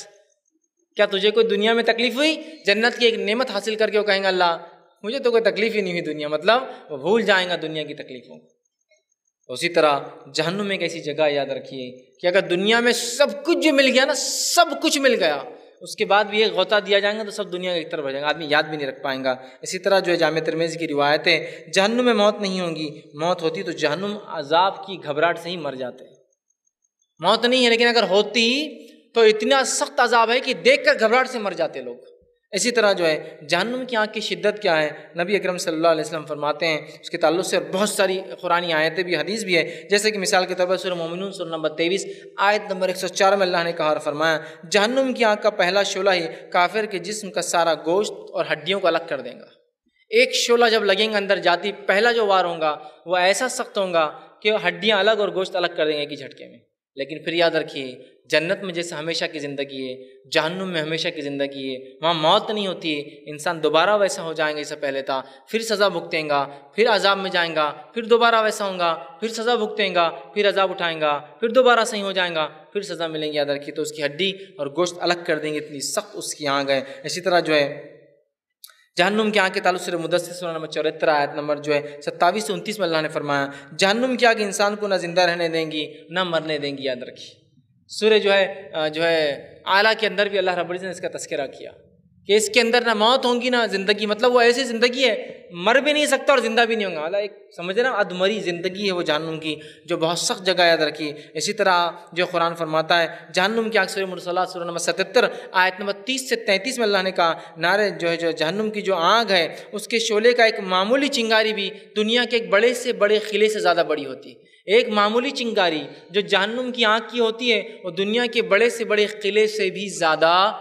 کیا تجھے کوئی دنیا میں تکلیف ہوئی؟ جنت کی ایک نعمت حاصل کر کے وہ کہیں گا اللہ مجھے تو کوئی تکلیف ہی نہیں ہوئی دنیا، مطلب وہ بھول جائیں گا دنیا کی تکلیفوں کو۔ اسی طرح جہنم میں ایک ایسی جگہ یاد رکھیے کہ اگر دنیا میں سب کچھ جو مل گیا نا، سب کچھ مل گیا، اس کے بعد بھی ایک غوطہ دیا جائے گا تو سب دنیا کا ایک طرف ہو جائے گا، آدمی یاد بھی نہیں رکھ پائیں گا۔ اسی طرح جو ہے جامع ترمذی کی روایت ہے، جہنم میں موت نہیں ہوگی، موت ہوتی تو جہنم عذاب کی گھبراہٹ سے ہی مر جاتے ہیں۔ موت نہیں ہے، لیکن اگر ہوتی تو اتنا سخت عذاب ہے کہ دیکھ کر گھبراہٹ سے مر جاتے لوگ۔ اسی طرح جو ہے جہنم کی آگ کی شدت کیا ہے، نبی اکرم صلی اللہ علیہ وسلم فرماتے ہیں اس کے تعلق سے، اور بہت ساری قرآنی آیتیں بھی، حدیث بھی ہے، جیسے کہ مثال کے طور پر سورہ مومنون سورہ نمبر 23 آیت نمبر 104 میں اللہ نے کہا اور فرمایا، جہنم کی آگ کا پہلا شعلہ ہی کافر کے جسم کا سارا گوشت اور ہڈیوں کو الگ کر دے گا۔ ایک شعلہ جب لگیں گا اندر جاتی، پہلا جو وار ہوگا وہ ایسا سخت ہوگا کہ ہڈیاں الگ اور گوشت الگ کر دیں گے ایک ہی جھٹکے میں۔ لیکن پھر یاد رکھیے، جنت میں جیسے ہمیشہ کی زندگی ہے، جہنم میں ہمیشہ کی زندگی ہے، وہاں موت نہیں ہوتی ہے، انسان دوبارہ ویسا ہو جائیں گا جیسا پہلے تھا، پھر سزا بھگتیں گا، پھر عذاب میں جائیں گا، پھر دوبارہ ویسا ہوں گا، پھر سزا بھگتیں گا، پھر عذاب اٹھائیں گا، پھر دوبارہ صحیح ہو جائیں گا، پھر سزا ملیں گی۔ یاد رکھیے، تو اس کی ہڈی اور گوشت الگ کر دیں گے، اتنی سخت اس کی آگ ہے۔ اسی طرح جو ہے جہنم کی آگ کے تعلق سے مدثر سورہ نمبر 74 آیت نمبر جو ہے 27 سے 29 میں اللہ نے فرمایا، جہنم کی آگ انسان کو نہ زندہ رہنے دیں گی نہ مرنے دیں گی۔ یاد رکھیے، سورہ جو ہے اعلیٰ کے اندر بھی اللہ رب العزت نے اس کا تذکرہ کیا کہ اس کے اندر نہ موت ہوگی نہ زندگی، مطلب وہ ایسی زندگی ہے مر بھی نہیں سکتا اور زندہ بھی نہیں ہوگا، ایک سمجھ رہے نا، ادمری زندگی ہے وہ جہنم کی، جو بہت سخت جگہ۔ یاد رکھیے، اسی طرح جو قرآن فرماتا ہے جہنم کی آگ، سورہ مرسلات سورہ نمبر 77 آیت نمبر 30 سے 33 میں اللہ نے کہا، نارے جو جہنم کی جو آگ ہے اس کے شعلے کا ایک معمولی چنگاری بھی دنیا کے ایک بڑے سے بڑے قلعے سے زیادہ بڑی ہوتی ہے۔ ایک معمولی چنگاری جو جہنم کی آگ کی ہوتی ہے وہ دنیا کے بڑے سے بڑے قلعے سے بھی زیادہ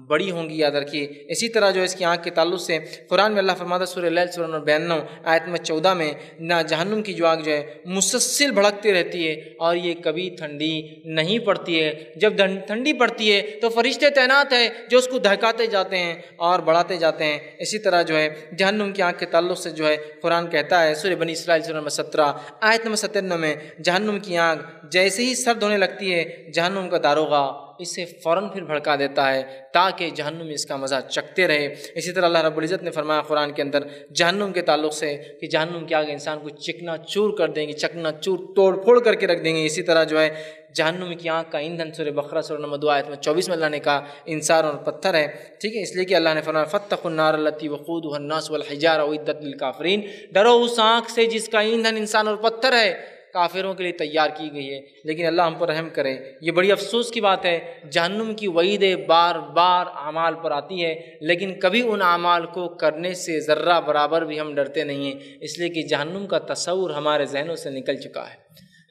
بڑی ہوں گی۔ یاد رکھیے، اسی طرح جو اس کی آگ کے تعلق سے قرآن میں اللہ فرماتا ہے سورہ لیل سورہ نمبر 92 آیت نمبر 14 میں، نہ جہنم کی جو آگ جو ہے مسلسل بھڑکتی رہتی ہے اور یہ کبھی ٹھنڈی نہیں پڑتی ہے۔ جب ٹھنڈی پڑتی ہے تو فرشتے تعینات ہیں جو اس کو دہکاتے جاتے ہیں اور بڑھاتے جاتے ہیں۔ اسی طرح جو ہے جہنم کی آگ کے تعلق سے جو ہے قرآن کہتا ہے سورہ بنی اسرائیل سورہ نمبر 17 آیت نمبر 97 میں، جہنم کی آگ جیسے ہی سرد ہونے لگتی ہے جہنم کا داروغہ اسے فوراً پھر بھڑکا دیتا ہے تاکہ جہنم اس کا مزہ چکھتے رہے۔ اسی طرح اللہ رب العزت نے فرمایا قرآن کے اندر جہنم کے تعلق سے کہ جہنم کی آگ انسان کو چکنا چور کر دیں گی، چکنا چور توڑ پھوڑ کر کے رکھ دیں گے۔ اسی طرح جو ہے جہنم کی آگ کا ایندھن سورہ بقرہ سورہ نمبر 2 آیت میں 24 میں اللہ نے کہا انسان اور پتھر ہے، ٹھیک ہے، اس لیے کہ اللہ نے فرمایا فاتقوا النار التی وقودها الناس والحجارہ اعدت للکافرین، ڈرو اس آگ سے جس کا ایندھن انسان اور پتھر ہے، کافروں کے لیے تیار کی گئی ہے۔ لیکن اللہ ہم پر رحم کرے، یہ بڑی افسوس کی بات ہے، جہنم کی وعیدیں بار بار اعمال پر آتی ہے لیکن کبھی ان اعمال کو کرنے سے ذرہ برابر بھی ہم ڈرتے نہیں ہیں، اس لیے کہ جہنم کا تصور ہمارے ذہنوں سے نکل چکا ہے۔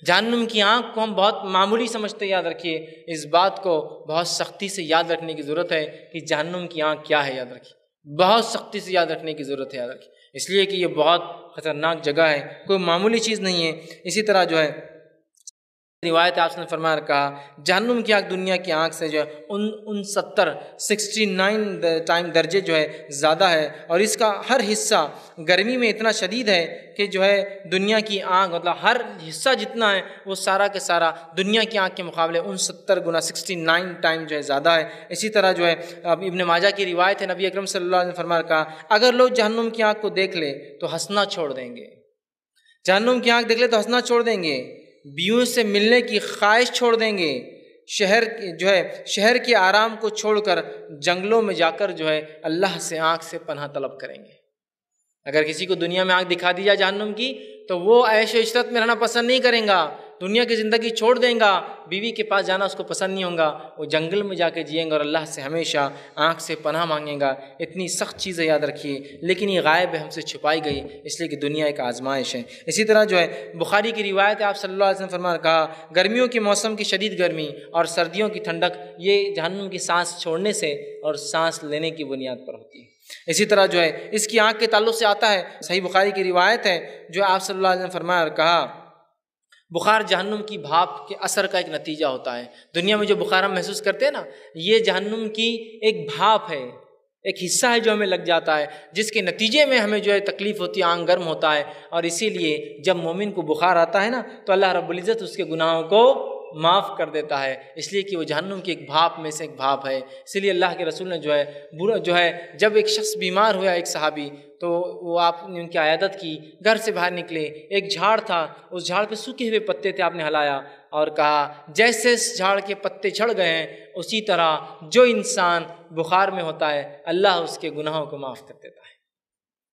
جہنم کی آنکھ کو ہم بہت معمولی سمجھتے، یاد رکھیے اس بات کو بہت سختی سے یاد رکھنے کی ضرورت ہے کہ جہنم کی آنکھ کیا ہے، یاد رکھیے بہت سختی سے یاد رکھنے کی ضرورت ہے، یاد رکھیے، اس لیے کہ یہ بہت خطرناک جگہ ہے، کوئی معمولی چیز نہیں ہے۔ اسی طرح جو ہے روایت آپ نے فرمایا کہا جہنم کی آگ دنیا کی آگ سے جو ہے 69 ٹائم درجے جو ہے زیادہ ہے، اور اس کا ہر حصہ گرمی میں اتنا شدید ہے کہ جو ہے دنیا کی آگ، مطلب ہر حصہ جتنا ہے وہ سارا کے سارا دنیا کی آگ کے مقابلے 69 گنا 69 ٹائم جو ہے زیادہ ہے۔ اسی طرح جو ہے ابن ماجہ کی روایت ہے، نبی اکرم صلی اللہ علیہ وسلم فرمایا کہا اگر لوگ جہنم کی آگ کو دیکھ لے تو ہنسنا چھوڑ دیں گے، جہنم کی آگ دیکھ لے تو ہنسنا چھوڑ دیں گے، بیویوں سے ملنے کی خواہش چھوڑ دیں گے، شہر کے آرام کو چھوڑ کر جنگلوں میں جا کر جو ہے اللہ سے آگ سے پناہ طلب کریں گے۔ اگر کسی کو دنیا میں آگ دکھا دی جائے جہنم کی تو وہ عیش و عشرت میں رہنا پسند نہیں کریں گا، دنیا کی زندگی چھوڑ دیں گا، بیوی کے پاس جانا اس کو پسند نہیں ہوگا، وہ جنگل میں جا کے جئیں گے اور اللہ سے ہمیشہ آنکھ سے پناہ مانگیں گا۔ اتنی سخت چیزیں یاد رکھیے، لیکن یہ غائب ہے، ہم سے چھپائی گئی، اس لیے کہ دنیا ایک آزمائش ہے۔ اسی طرح جو ہے بخاری کی روایت ہے، آپ صلی اللہ علیہ وسلم فرمایا کہا گرمیوں کے موسم کی شدید گرمی اور سردیوں کی ٹھنڈک یہ جہنم کی سانس چھوڑنے سے اور سانس لینے کی بنیاد پر ہوتی ہے۔ اسی طرح جو ہے اس کی آنکھ کے تعلق سے آتا ہے، صحیح بخاری کی روایت ہے جو آپ صلی اللہ علیہ وسلم فرمایا اور کہا بخار جہنم کی بھاپ کے اثر کا ایک نتیجہ ہوتا ہے۔ دنیا میں جو بخار ہم محسوس کرتے ہیں نا، یہ جہنم کی ایک بھاپ ہے، ایک حصہ ہے جو ہمیں لگ جاتا ہے، جس کے نتیجے میں ہمیں جو ہے تکلیف ہوتی ہے، آنگ گرم ہوتا ہے، اور اسی لیے جب مومن کو بخار آتا ہے نا تو اللہ رب العزت اس کے گناہوں کو معاف کر دیتا ہے، اس لیے کہ وہ جہنم کی ایک بھاپ میں سے ایک بھاپ ہے۔ اسی لیے اللہ کے رسول نے جو ہے جب ایک شخص بیمار ہوا، ایک صحابی، تو وہ آپ نے ان کی عیادت کی، گھر سے باہر نکلے، ایک جھاڑ تھا، اس جھاڑ پہ سوکھے ہوئے پتے تھے، آپ نے ہلایا اور کہا جیسے اس جھاڑ کے پتے جھڑ گئے ہیں اسی طرح جو انسان بخار میں ہوتا ہے اللہ اس کے گناہوں کو معاف کر دیتا ہے،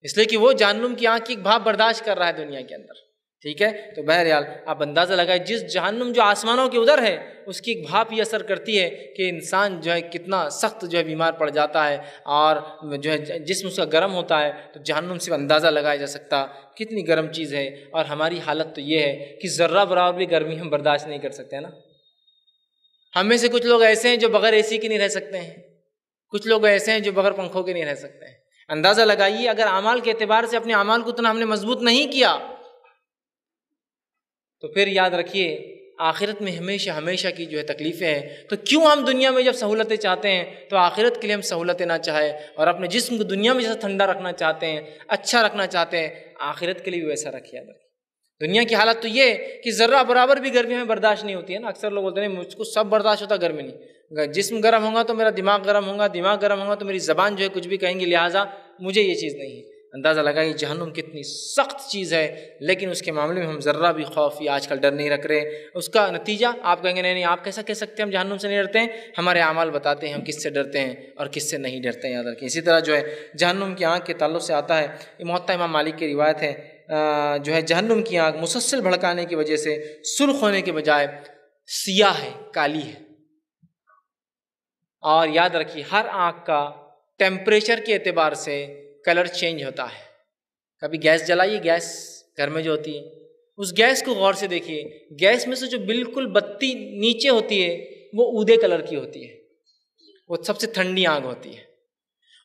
اس لیے کہ وہ جہنم کی آنکھ کی ایک بھاپ برداشت کر رہا ہے دنیا کے اندر، ٹھیک ہے۔ تو بہرحال آپ اندازہ لگائیں جس جہنم جو آسمانوں کے ادھر ہے اس کی ایک بھاپ یہ اثر کرتی ہے کہ انسان جو ہے کتنا سخت جو ہے بیمار پڑ جاتا ہے اور جو ہے جسم اس کا گرم ہوتا ہے، تو جہنم سے اندازہ لگایا جا سکتا کتنی گرم چیز ہے۔ اور ہماری حالت تو یہ ہے کہ ذرہ برابر بھی گرمی ہم برداشت نہیں کر سکتے ہیں نا۔ ہم میں سے کچھ لوگ ایسے ہیں جو بغیر اے سی کے نہیں رہ سکتے ہیں، کچھ لوگ ایسے ہیں جو بغیر پنکھوں کے نہیں رہ سکتے ہیں۔ اندازہ لگائیے اگر اعمال کے اعتبار سے اپنے اعمال کو اتنا ہم نے مضبوط نہیں کیا تو پھر یاد رکھیے آخرت میں ہمیشہ ہمیشہ کی جو ہے تکلیفیں ہیں۔ تو کیوں ہم دنیا میں جب سہولتیں چاہتے ہیں تو آخرت کے لیے ہم سہولتیں نہ چاہے اور اپنے جسم کو دنیا میں جیسا ٹھنڈا رکھنا چاہتے ہیں، اچھا رکھنا چاہتے ہیں، آخرت کے لیے بھی ویسا رکھیے۔ دنیا کی حالت تو یہ کہ ذرہ برابر بھی گرمی ہمیں برداشت نہیں ہوتی ہے نا۔ اکثر لوگ بولتے ہیں مجھ کو سب برداشت ہوتا، گرمی نہیں۔ جسم گرم ہوگا تو میرا دماغ گرم ہوگا، دماغ گرم ہوگا تو میری زبان جو ہے کچھ بھی کہیں گی، لہٰذا مجھے یہ چیز نہیں ہے۔ اندازہ لگائیے جہنم کتنی سخت چیز ہے، لیکن اس کے معاملے میں ہم ذرہ بھی خوف یا آج کل ڈر نہیں رکھ رہے۔ اس کا نتیجہ آپ کہیں گے نہیں آپ کیسا کہہ سکتے ہیں ہم جہنم سے نہیں ڈرتے ہیں؟ ہمارے اعمال بتاتے ہیں ہم کس سے ڈرتے ہیں اور کس سے نہیں ڈرتے ہیں، یاد رکھیں۔ اسی طرح جو ہے جہنم کی آنکھ کے تعلق سے آتا ہے، یہ موطا امام مالک کی روایت ہے، جو ہے جہنم کی آنکھ مسلسل بھڑکانے کی وجہ سے سرخ ہونے کے بجائے سیاہ ہے، کالی ہے۔ اور یاد رکھیے ہر آنکھ کا ٹیمپریچر کے اعتبار سے کلر چینج ہوتا ہے۔ کبھی گیس جلائیے، گیس گھر میں جو ہوتی ہے اس گیس کو غور سے دیکھیے، گیس میں سے جو بالکل بتی نیچے ہوتی ہے وہ اودے کلر کی ہوتی ہے، وہ سب سے ٹھنڈی آگ ہوتی ہے۔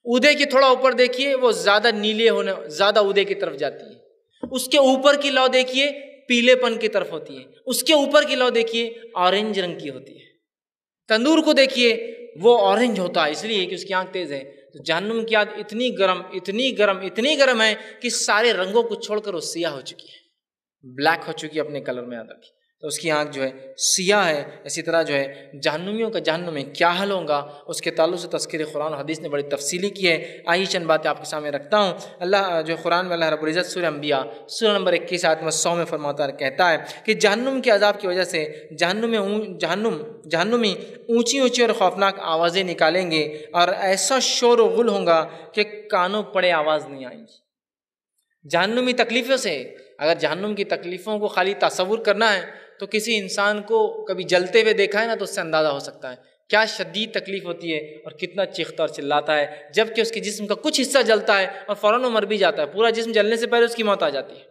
اودے کے تھوڑا اوپر دیکھیے وہ زیادہ نیلے ہونے، زیادہ اودے کی طرف جاتی ہے۔ اس کے اوپر کی لو دیکھیے پیلے پن کی طرف ہوتی ہے، اس کے اوپر کی لو دیکھیے آرنج رنگ کی ہوتی ہے۔ تندور کو دیکھیے وہ آرنج ہوتا ہے اس لیے کہ اس کی آنکھ تیز ہے۔ تو جہنم کی آگ اتنی گرم اتنی گرم اتنی گرم ہے کہ سارے رنگوں کو چھوڑ کر وہ سیاہ ہو چکی ہے، بلیک ہو چکی ہے اپنے کلر میں، یاد رکھیے۔ تو اس کی آنکھ جو ہے سیاہ ہے۔ اسی طرح جو ہے جہنمیوں کا جہنم میں کیا حل ہوگا اس کے تعلق سے تذکیر قرآن و حدیث نے بڑی تفصیلی کی ہے۔ آئیے چند باتیں آپ کے سامنے رکھتا ہوں۔ اللہ جو قرآن میں اللہ رب العزت سورہ انبیاء سورہ نمبر 21 آیت نمبر 100 میں فرماتا ہے، کہتا ہے کہ جہنم کے عذاب کی وجہ سے جہنمی اونچی اونچی اور خوفناک آوازیں نکالیں گے اور ایسا شور و غل ہوگا کہ کانوں پڑے آواز نہیں آئیں گی۔ جہنمی تکلیفوں سے، اگر جہنم کی تکلیفوں کو خالی تصور کرنا ہے تو کسی انسان کو کبھی جلتے ہوئے دیکھا ہے نا تو اس سے اندازہ ہو سکتا ہے کیا شدید تکلیف ہوتی ہے اور کتنا چیختا اور چلاتا ہے، جبکہ اس کے جسم کا کچھ حصہ جلتا ہے اور فوراً وہ مر بھی جاتا ہے، پورا جسم جلنے سے پہلے اس کی موت آ جاتی ہے۔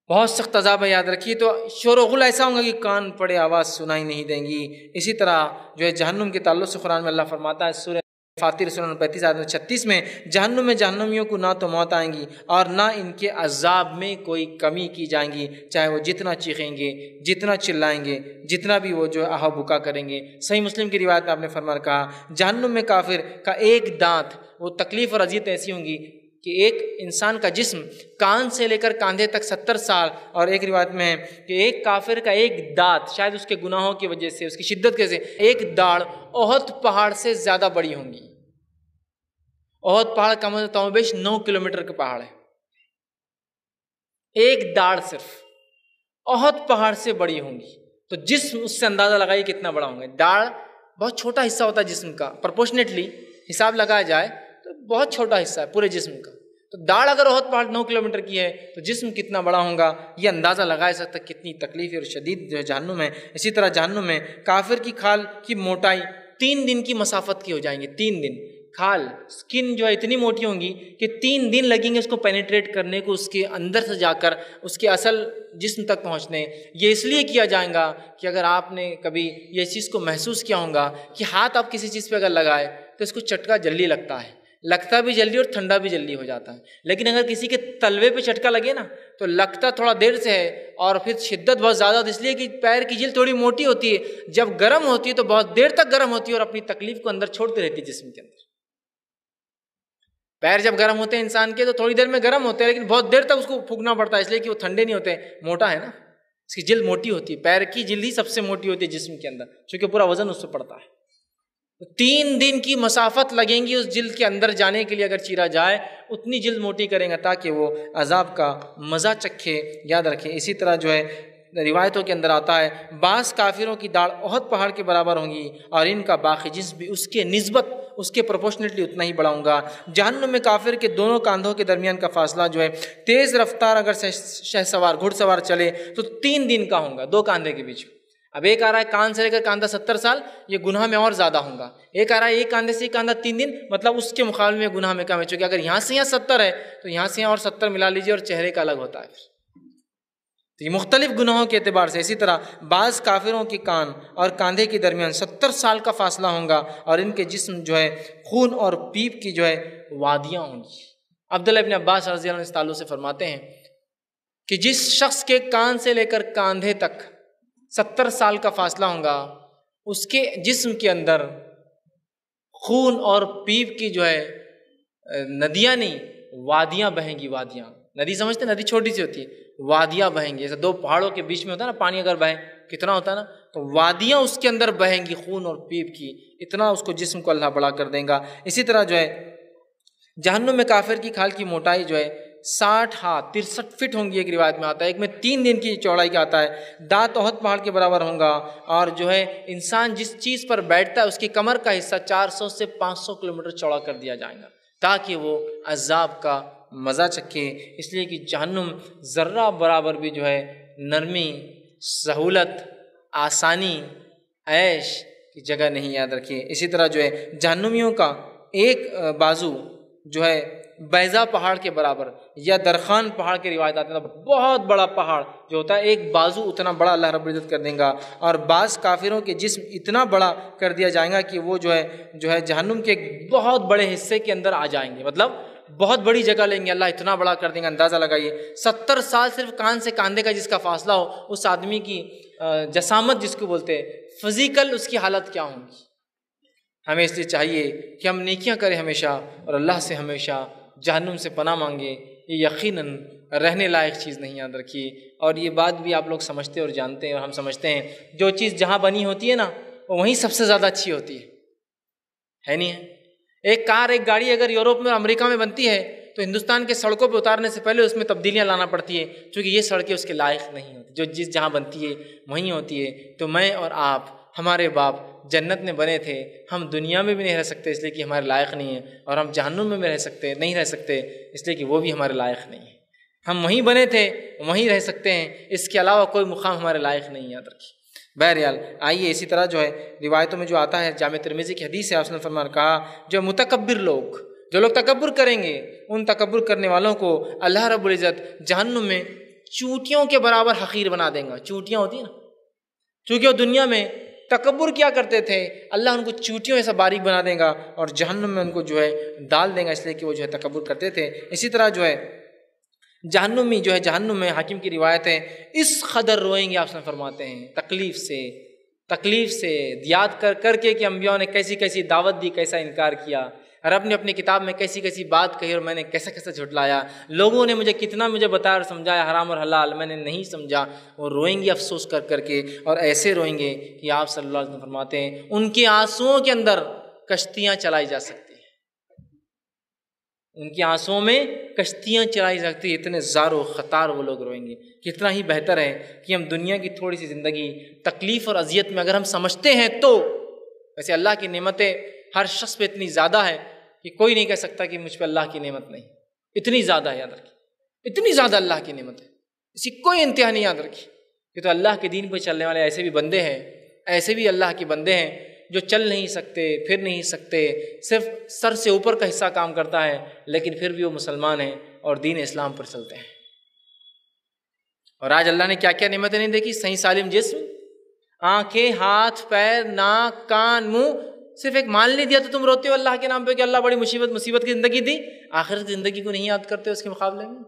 بہت سخت عذاب ہے، یاد رکھیے۔ تو شور و غل ایسا ہوگا کہ کان پڑے آواز سنائی نہیں دیں گی۔ اسی طرح جو ہے جہنم کے تعلق سے قرآن میں اللہ فرماتا ہے سورہ فاطر سورہ 35 آیت 36 میں جہنمیوں کو نہ تو موت آئیں گی اور نہ ان کے عذاب میں کوئی کمی کی جائیں گی، چاہے وہ جتنا چیخیں گے، جتنا چلائیں گے، جتنا بھی وہ جو آہا بکا کریں گے۔ صحیح مسلم کی روایت میں آپ نے فرمایا کہا جہنم میں کافر کا ایک دانت، وہ تکلیف اور اذیت ایسی ہوں گی کہ ایک انسان کا جسم کان سے لے کر کاندھے تک 70 سال، اور ایک روایت میں ہے کہ ایک کافر کا ایک دانت شاید اس کے گناہوں کی وجہ سے، اس کی شدت کے سے، ایک داڑھ احد پہاڑ سے زیادہ بڑی ہوں گی۔ احد پہاڑ کم از کم 9 کلومیٹر کا پہاڑ ہے، ایک داڑھ صرف احد پہاڑ سے بڑی ہوں گی۔ تو جسم اس سے اندازہ لگائیے کتنا بڑا ہوں گا۔ داڑھ بہت چھوٹا حصہ ہوتا ہے جسم کا، پرپورشنیٹلی حساب لگایا جائے تو بہت چھوٹا حصہ ہے پورے جسم کا۔ تو داڑھ اگر احد پہاڑ 9 کلومیٹر کی ہے تو جسم کتنا بڑا ہوگا، یہ اندازہ لگایا سکتا ہے کتنی تکلیف اور شدید جو ہے جہنم ہے۔ اسی طرح جہنم میں کافر کی کھال کی موٹائی 3 دن کی مسافت کی ہو جائیں گے۔ 3 دن کھال، سکن جو ہے اتنی موٹی ہوں گی کہ 3 دن لگیں گے اس کو پینیٹریٹ کرنے کو، اس کے اندر سے جا کر اس کے اصل جسم تک پہنچنے۔ یہ اس لیے کیا جائے گا کہ اگر آپ نے کبھی یہ چیز کو محسوس کیا ہوگا کہ ہاتھ آپ کسی چیز پہ اگر لگائے تو اس کو چٹکا جلدی لگتا ہے، لگتا بھی جلدی اور ٹھنڈا بھی جلدی ہو جاتا ہے، لیکن اگر کسی کے تلوے پہ چٹکا لگے نا تو لگتا تھوڑا دیر سے ہے اور پھر شدت بہت زیادہ ہوتی ہے، اس لیے کہ پیر کی جلد تھوڑی موٹی ہوتی ہے، جب گرم ہوتی ہے تو بہت دیر تک گرم ہوتی ہے اور اپنی تکلیف کو اندر چھوڑتی رہتی ہے جسم کے اندر۔ پیر جب گرم ہوتے ہیں انسان کے تو تھوڑی دیر میں گرم ہوتے ہیں، لیکن بہت دیر تک اس کو پھونکنا پڑتا ہے، اس لیے کہ وہ ٹھنڈے نہیں ہوتے، موٹا ہے نا، اس کی جلد موٹی ہوتی ہے، پیر کی جلد ہی سب سے موٹی ہوتی ہے جسم کے اندر، چونکہ پورا وزن اس پہ پڑتا ہے۔ 3 دن کی مسافت لگیں گی اس جلد کے اندر جانے کے لیے، اگر چیرا جائے اتنی جلد موٹی کریں گا تاکہ وہ عذاب کا مزہ چکھے، یاد رکھیں۔ اسی طرح جو ہے روایتوں کے اندر آتا ہے بعض کافروں کی داڑھ احد پہاڑ کے برابر ہوں گی اور ان کا باقی جسم بھی اس کے نسبت، اس کے پروپورشنیٹلی اتنا ہی بڑا ہوگا۔ جہنم میں کافر کے دونوں کاندھوں کے درمیان کا فاصلہ جو ہے تیز رفتار اگر شہ سوار گھڑ سوار چلے تو 3 دن کا ہوگا، 2 کاندھے کے بیچ میں۔ اب ایک آ رہا ہے کان سے لے کر کاندھا 70 سال، یہ گناہ میں اور زیادہ ہوگا۔ ایک آ رہا ہے ایک کاندھے سے کاندھا 3 دن، مطلب اس کے مقابلے میں گناہ میں کم ہے، چونکہ اگر یہاں سے یہاں 70 ہے تو یہاں سے یہاں اور 70 ملا لیجیے اور چہرے کا الگ ہوتا ہے۔ تو یہ مختلف گناہوں کے اعتبار سے۔ اسی طرح بعض کافروں کے کان اور کاندھے کے درمیان 70 سال کا فاصلہ ہوگا اور ان کے جسم جو ہے خون اور پیپ کی جو ہے وادیاں ہوں گی۔ عبداللہ ابن عباس رضی اللہ عنہ اس تعلق سے فرماتے ہیں کہ جس شخص کے کان سے لے کر کاندھے تک 70 سال کا فاصلہ ہوگا، اس کے جسم کے اندر خون اور پیپ کی جو ہے ندیاں نہیں، وادیاں بہیں گی۔ وادیاں، ندی سمجھتے ہیں، ندی چھوٹی سی ہوتی ہے، وادیاں بہیں گی۔ جیسے 2 پہاڑوں کے بیچ میں ہوتا ہے نا پانی، اگر بہے کتنا ہوتا ہے نا، تو وادیاں اس کے اندر بہیں گی خون اور پیپ کی، اتنا اس کو جسم کو اللہ بڑا کر دے گا۔ اسی طرح جو ہے جہنم میں کافر کی کھال کی موٹائی جو ہے 60 ہاتھ 63 فٹ ہوں گی، ایک روایت میں آتا ہے، ایک میں 3 دن کی چوڑائی کا آتا ہے۔ دانت احد پہاڑ کے برابر ہوں گا اور جو ہے انسان جس چیز پر بیٹھتا ہے اس کی کمر کا حصہ 400 سے 500 کلومیٹر چوڑا کر دیا جائے گا تاکہ وہ عذاب کا مزہ چکھے۔ اس لیے کہ جہنم ذرہ برابر بھی جو ہے نرمی، سہولت، آسانی، عیش کی جگہ نہیں، یاد رکھیے۔ اسی طرح جو ہے جہنمیوں کا ایک بازو جو ہے بیضا پہاڑ کے برابر یا درخان پہاڑ کے روایت آتے ہیں، بہت بڑا پہاڑ جو ہوتا ہے ایک بازو اتنا بڑا اللہ رب العزت کر دیں گا۔ اور بعض کافروں کے جسم اتنا بڑا کر دیا جائے گا کہ وہ جو ہے جہنم کے ایک بہت بڑے حصے کے اندر آ جائیں گے، مطلب بہت بڑی جگہ لیں گے، اللہ اتنا بڑا کر دیں گا۔ اندازہ لگائیے 70 سال صرف کان سے کاندھے کا جس کا فاصلہ ہو، اس آدمی کی جسامت جس کو بولتے ہیں، فزیکل اس کی حالت کیا ہوں گی۔ ہمیں اس لیے چاہیے کہ ہم نیکیاں کریں ہمیشہ اور اللہ سے ہمیشہ جہنم سے پناہ مانگے۔ یہ یقیناً رہنے لائق چیز نہیں، یاد رکھیے۔ اور یہ بات بھی آپ لوگ سمجھتے اور جانتے ہیں، اور ہم سمجھتے ہیں جو چیز جہاں بنی ہوتی ہے نا وہ وہیں سب سے زیادہ اچھی ہوتی ہے نہیں ہے؟ ایک کار، ایک گاڑی اگر یورپ میں امریکہ میں بنتی ہے تو ہندوستان کے سڑکوں پہ اتارنے سے پہلے اس میں تبدیلیاں لانا پڑتی ہے، چونکہ یہ سڑکیں اس کے لائق نہیں ہوتی۔ جو چیز جہاں بنتی ہے وہیں ہوتی ہے۔ تو میں اور آپ، ہمارے باپ جنت میں بنے تھے، ہم دنیا میں بھی نہیں رہ سکتے اس لیے کہ ہمارے لائق نہیں ہے، اور ہم جہنم میں بھی نہیں رہ سکتے اس لیے کہ وہ بھی ہمارے لائق نہیں ہے۔ ہم وہیں بنے تھے، وہیں رہ سکتے ہیں، اس کے علاوہ کوئی مقام ہمارے لائق نہیں، یاد رکھیے۔ بہرحال آئیے اسی طرح جو ہے روایتوں میں جو آتا ہے، جامع ترمذی کی حدیث ہے، آپ نے فرمایا کہا جو متکبر لوگ، جو لوگ تکبر کریں گے، ان تکبر کرنے والوں کو اللہ رب العزت جہنم میں چونٹیوں کے برابر حقیر بنا دیں گا۔ چونٹیاں ہوتی ہیں نا، چونکہ وہ دنیا میں تکبر کیا کرتے تھے، اللہ ان کو چونٹیوں ایسا باریک بنا دے گا اور جہنم میں ان کو جو ہے ڈال دیں گا، اس لیے کہ وہ جو ہے تکبر کرتے تھے۔ اسی طرح جو ہے جہنم میں حاکم کی روایت ہے، اس قدر روئیں گے، آپ سے فرماتے ہیں تکلیف سے یاد کر کے کہ انبیاء نے کیسی کیسی دعوت دی، کیسا انکار کیا، رب نے اپنی کتاب میں کیسی کیسی بات کہی اور میں نے کیسا کیسا جھٹلایا، لوگوں نے مجھے کتنا بتایا اور سمجھایا حرام اور حلال، میں نے نہیں سمجھا۔ اور روئیں گے افسوس کر کے، اور ایسے روئیں گے کہ آپ صلی اللہ علیہ وسلم فرماتے ہیں ان کے آنسوؤں کے اندر کشتیاں چلائی جا سکتی ہیں، ان کے آنسوؤں میں کشتیاں چلائی جا سکتی ہیں، اتنے زار و خطار وہ لوگ روئیں گے۔ کتنا ہی بہتر ہے کہ ہم دنیا کی تھوڑی سی زندگی تکلیف اور اذیت میں اگر ہم سمجھتے ہیں تو، ویسے اللہ کی نعمتیں ہر شخص پہ اتنی زیادہ ہے کہ کوئی نہیں کہہ سکتا کہ مجھ پہ اللہ کی نعمت نہیں، اتنی زیادہ ہے، یاد رکھیے، اتنی زیادہ اللہ کی نعمت ہے، اس کی کوئی انتہا نہیں، یاد رکھیے۔ کہ تو اللہ کے دین پہ چلنے والے ایسے بھی بندے ہیں، ایسے بھی اللہ کے بندے ہیں جو چل نہیں سکتے، پھر نہیں سکتے، صرف سر سے اوپر کا حصہ کام کرتا ہے، لیکن پھر بھی وہ مسلمان ہیں اور دین اسلام پر چلتے ہیں۔ اور آج اللہ نے کیا کیا نعمتیں نہیں دیکھی، صحیح سالم جسم، آنکھیں، ہاتھ، پیر، ناک، کان، منہ، صرف ایک مال نہیں دیا تو تم روتے ہو اللہ کے نام پہ کہ اللہ بڑی مصیبت کی زندگی دی، آخرت کی زندگی کو نہیں یاد کرتے اس کے مقابلے میں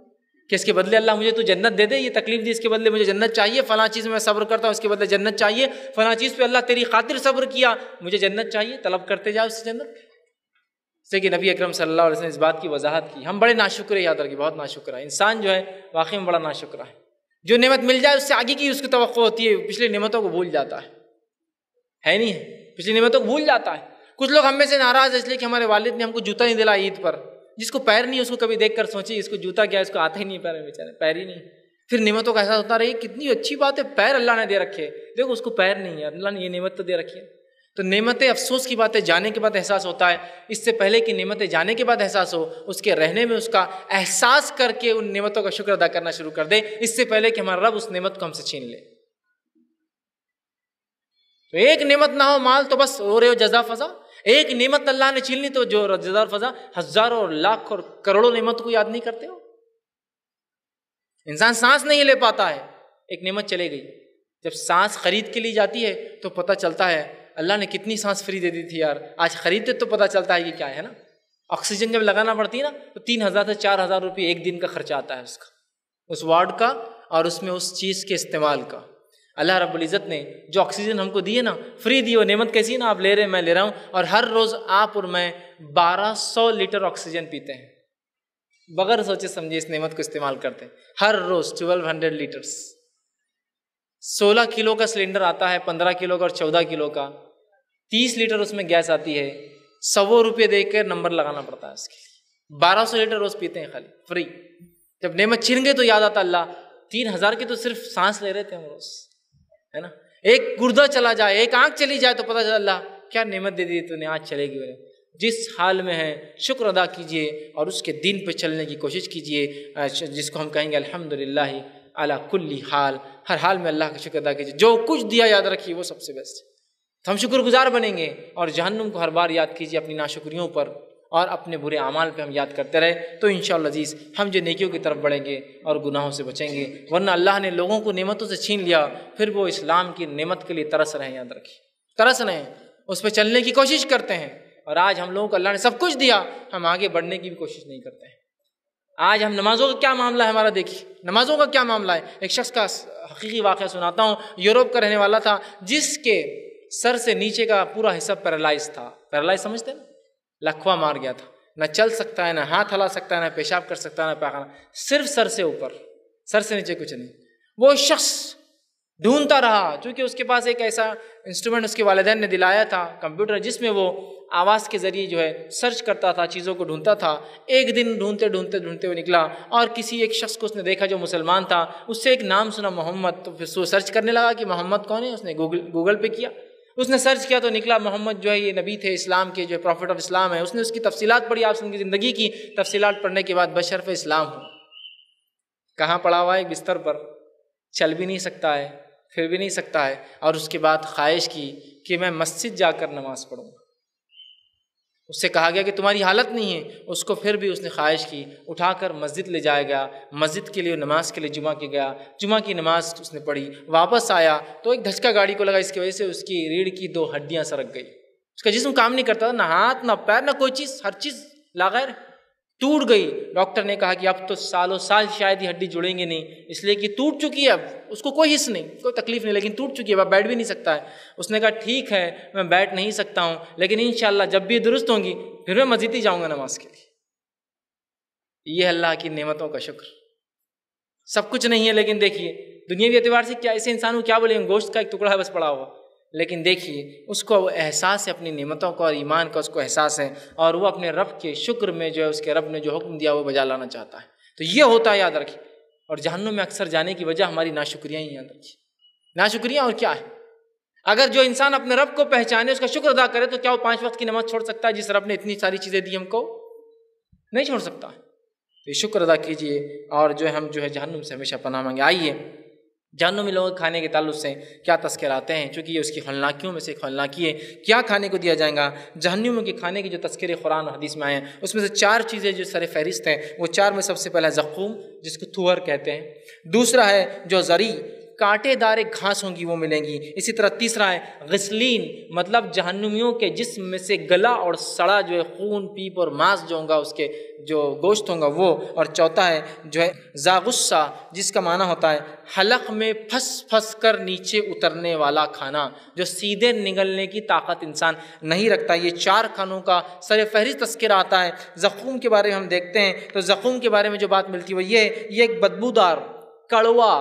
کہ اس کے بدلے اللہ مجھے تو جنت دے دے، یہ تکلیف دی اس کے بدلے مجھے جنت چاہیے، فلاں چیز میں صبر کرتا ہوں اس کے بدلے جنت چاہیے، فلاں چیز پہ اللہ تیری خاطر صبر کیا مجھے جنت چاہیے، طلب کرتے جاؤ اس سے جنت۔ جیسے کہ نبی اکرم صلی اللہ علیہ وسلم نے اس بات کی وضاحت کی، ہم بڑے ناشکر ہیں، یاد رکھیے، بہت ناشکر ہے انسان، جو ہے واقعی میں بڑا ناشکر ہے جو نعمت مل جائے اس سے آگے کی اس کی توقع ہوتی ہے، پچھلی نعمتوں کو بھول جاتا ہے نہیں ہے، پچھلی نعمتوں کو بھول جاتا ہے۔ کچھ لوگ ہم میں سے ناراض ہے اس لیے کہ ہمارے والد نے ہم کو جوتا نہیں دلا عید پر۔ جس کو پیر نہیں ہے اس کو کبھی دیکھ کر سوچے اس کو جوتا کیا، اس کو آتا ہی نہیں پیر میں، بیچارے پیر ہی نہیں، پھر نعمتوں کا احساس ہوتا رہے کتنی اچھی بات ہے، پیر اللہ نے دے رکھے، دیکھو اس کو پیر نہیں ہے، اللہ نے یہ نعمت تو دے رکھی ہے۔ تو نعمتیں افسوس کی بات ہے، جانے کے بعد احساس ہوتا ہے، اس سے پہلے کہ نعمتیں جانے کے بعد احساس ہو، اس کے رہنے میں اس کا احساس کر کے ان نعمتوں کا شکر ادا کرنا شروع کر دے، اس سے پہلے کہ ہمارا رب اس نعمت کو ہم سے چھین لے۔ تو ایک نعمت نہ ہو مال تو بس رو رہے ہو جزا فضا، ایک نعمت اللہ نے چھین لی تو جو جزا فضا، ہزاروں اور لاکھ اور کروڑوں نعمت کو یاد نہیں کرتے ہو۔ انسان سانس نہیں لے پاتا ہے، ایک نعمت چلے گئی، جب سانس خرید کے لی جاتی ہے تو پتہ چلتا ہے اللہ نے کتنی سانس فری دے دی تھی یار، آج خریدتے تو پتہ چلتا ہے کہ کیا ہے نا۔ آکسیجن جب لگانا پڑتی ہے نا تو 3000 سے 4000 روپے ایک دن کا خرچہ آتا ہے اس کا، اس وارڈ کا اور اس میں اس چیز کے استعمال کا۔ اللہ رب العزت نے جو آکسیجن ہم کو دی ہے نا، فری دی، وہ نعمت کیسی ہے نا، آپ لے رہے ہیں میں لے رہا ہوں، اور ہر روز آپ اور میں 1200 لیٹر آکسیجن پیتے ہیں، بغیر سوچے سمجھے اس نعمت کو استعمال کرتے ہیں ہر روز 1200 لیٹرز۔ 16 کلو کا سلنڈر آتا ہے، 15 کلو کا اور 14 کلو کا، 30 لیٹر اس میں گیس آتی ہے، 100 روپے دے کر نمبر لگانا پڑتا ہے اس کے لیے، 1200 لیٹر روز پیتے ہیں خالی فری۔ جب نعمت چھن گئی تو یاد آتا اللہ 3000 کی تو صرف سانس لے رہے تھے ہم روز، ہے نا۔ ایک گردہ چلا جائے، ایک آنکھ چلی جائے تو پتہ چلا اللہ کیا نعمت دے دی تو نے، آج چلے گی۔ جس حال میں ہے شکر ادا کیجئے اور اس کے دین پہ چلنے کی کوشش کیجئے، جس کو ہم کہیں گے الحمدللہ علی کل حال، ہر حال میں اللہ کا شکر ادا کیجئے، جو کچھ دیا یاد رکھیے وہ سب سے بیسٹ ہے، تو ہم شکر گزار بنیں گے۔ اور جہنم کو ہر بار یاد کیجئے اپنی ناشکریوں پر اور اپنے برے اعمال پہ ہم یاد کرتے رہے تو انشاءاللہ عزیز ہم جو نیکیوں کی طرف بڑھیں گے اور گناہوں سے بچیں گے، ورنہ اللہ نے لوگوں کو نعمتوں سے چھین لیا، پھر وہ اسلام کی نعمت کے لیے ترس رہے ہیں، یاد رکھیے ترس رہے ہیں، اس پہ چلنے کی کوشش کرتے ہیں، اور آج ہم لوگوں کو اللہ نے سب کچھ دیا، ہم آگے بڑھنے کی بھی کوشش نہیں کرتے ہیں۔ آج ہم نمازوں کا کیا معاملہ ہے ہمارا، دیکھیے نمازوں کا کیا معاملہ ہے۔ ایک شخص کا حقیقی واقعہ سناتا ہوں، یوروپ کا رہنے والا تھا، جس کے سر سے نیچے کا پورا حصہ پیرالائز تھا، پیرالائز سمجھتے ہیں نا، لکھوا مار گیا تھا، نہ چل سکتا ہے، نہ ہاتھ ہلا سکتا ہے، نہ پیشاب کر سکتا ہے، نہ پاخانہ، صرف سر سے اوپر، سر سے نیچے کچھ نہیں۔ وہ شخص ڈھونڈتا رہا، چونکہ اس کے پاس ایک ایسا انسٹرومنٹ اس کے والدین نے دلایا تھا، کمپیوٹر، جس میں وہ آواز کے ذریعے جو ہے سرچ کرتا تھا، چیزوں کو ڈھونڈتا تھا۔ ایک دن ڈھونڈتے ہوئے نکلا اور کسی ایک شخص کو اس نے دیکھا جو مسلمان تھا، اس سے ایک نام سنا محمد، تو پھر وہ سرچ کرنے لگا کہ محمد کون ہے، اس نے گوگل پہ کیا، اس نے سرچ کیا تو نکلا محمد جو ہے یہ نبی تھے، اسلام کے جو ہے پروفٹ آف اسلام ہے۔ اس نے اس کی تفصیلات پڑھی، آپ ان کی زندگی کی تفصیلات پڑھنے کے بعد بشرف اسلام ہو، کہاں پڑا ہوا ہے، ایک بستر پر، چل بھی نہیں سکتا ہے، پھر بھی نہیں سکتا ہے، اور اس کے بعد خواہش کی کہ میں مسجد جا کر نماز پڑھوں۔ اس سے کہا گیا کہ تمہاری حالت نہیں ہے، اس کو پھر بھی اس نے خواہش کی، اٹھا کر مسجد لے جایا گیا، مسجد کے لیے نماز کے لیے جمعہ کے گیا، جمعہ کی نماز اس نے پڑھی، واپس آیا تو ایک دھچکا گاڑی کو لگا، اس کی وجہ سے اس کی ریڑھ کی 2 ہڈیاں سرک گئی، اس کا جسم کام نہیں کرتا تھا، نہ ہاتھ نہ پیر نہ کوئی چیز، ہر چیز لاغیر ٹوٹ گئی۔ ڈاکٹر نے کہا کہ اب تو سالوں سال شاید یہ ہڈی جڑیں گے نہیں، اس لیے کہ ٹوٹ چکی ہے، اب اس کو کوئی حص نہیں، کوئی تکلیف نہیں، لیکن ٹوٹ چکی ہے، اب بیٹھ بھی نہیں سکتا ہے۔ اس نے کہا ٹھیک ہے میں بیٹھ نہیں سکتا ہوں، لیکن انشاءاللہ جب بھی درست ہوں گی پھر میں مسجد ہی جاؤں گا نماز کے لیے۔ یہ اللہ کی نعمتوں کا شکر، سب کچھ نہیں ہے لیکن دیکھیے دنیاوی اعتبار سے کیا، اسے انسان کو کیا بولیں، گوشت کا ایک ٹکڑا ہے بس پڑا ہوا، لیکن دیکھیے اس کو احساس ہے اپنی نعمتوں کا اور ایمان کا، اس کو احساس ہے، اور وہ اپنے رب کے شکر میں جو ہے اس کے رب نے جو حکم دیا وہ بجا لانا چاہتا ہے، تو یہ ہوتا ہے، یاد رکھیے۔ اور جہنم میں اکثر جانے کی وجہ ہماری ناشکریاں ہی، یاد رکھیے ناشکریاں، اور کیا ہے۔ اگر جو انسان اپنے رب کو پہچانے، اس کا شکر ادا کرے، تو کیا وہ 5 وقت کی نماز چھوڑ سکتا ہے؟ جس رب نے اتنی ساری چیزیں دی ہم کو، نہیں چھوڑ سکتا۔ تو یہ شکر ادا کیجئے، اور جو ہے ہم جو ہے جہنم سے ہمیشہ پناہ مانگے۔ آئیے جہنمی لوگوں کے کھانے کے تعلق سے کیا تذکرے آتے ہیں، چونکہ یہ اس کی خلناکیوں میں سے ایک خلناکی ہے، کیا کھانے کو دیا جائے گا۔ جہنمیوں کے کھانے کے جو تذکرے قرآن اور حدیث میں آئے ہیں، اس میں سے 4 چیزیں جو سر فہرست ہیں، وہ 4 میں سب سے پہلا زقوم، جس کو تھور کہتے ہیں، دوسرا ہے جو زری، کانٹے دار گھاس ہوں گی وہ ملیں گی، اسی طرح تیسرا ہے غسلین، مطلب جہنمیوں کے جسم میں سے گلا اور سڑا جو ہے خون پیپ اور ماس جو ہوگا، اس کے جو گوشت ہوگا وہ، اور چوتھا ہے جو ہے ذاغصہ، جس کا معنی ہوتا ہے حلق میں پھنس پھنس کر نیچے اترنے والا کھانا، جو سیدھے نگلنے کی طاقت انسان نہیں رکھتا۔ یہ 4 کھانوں کا سر فہرست تذکرہ آتا ہے۔ زقوم کے بارے میں ہم دیکھتے ہیں تو زقوم کے بارے میں جو بات ملتی ہے وہ یہ ایک بدبودار، کڑوا،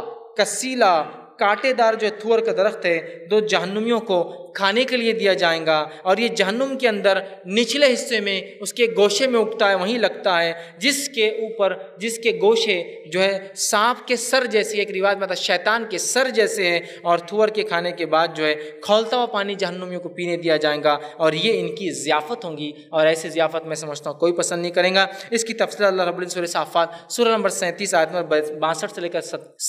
کسیلا کانٹے دار جو تھور کا درخت ہے دو جہنمیوں کو کھانے کے لیے دیا جائے گا، اور یہ جہنم کے اندر نچلے حصے میں اس کے گوشے میں اگتا ہے، وہیں لگتا ہے، جس کے اوپر جس کے گوشے جو ہے سانپ کے سر جیسے، ایک روایت میں تھا شیطان کے سر جیسے ہیں، اور تھور کے کھانے کے بعد جو ہے کھولتا ہوا پانی جہنمیوں کو پینے دیا جائے گا، اور یہ ان کی ضیافت ہوں گی، اور ایسی ضیافت میں سمجھتا ہوں کوئی پسند نہیں کرے گا۔ اس کی تفصیل اللہ رب العزت سورہ صافات سورہ نمبر 37 آیت نمبر 62 سے لے کر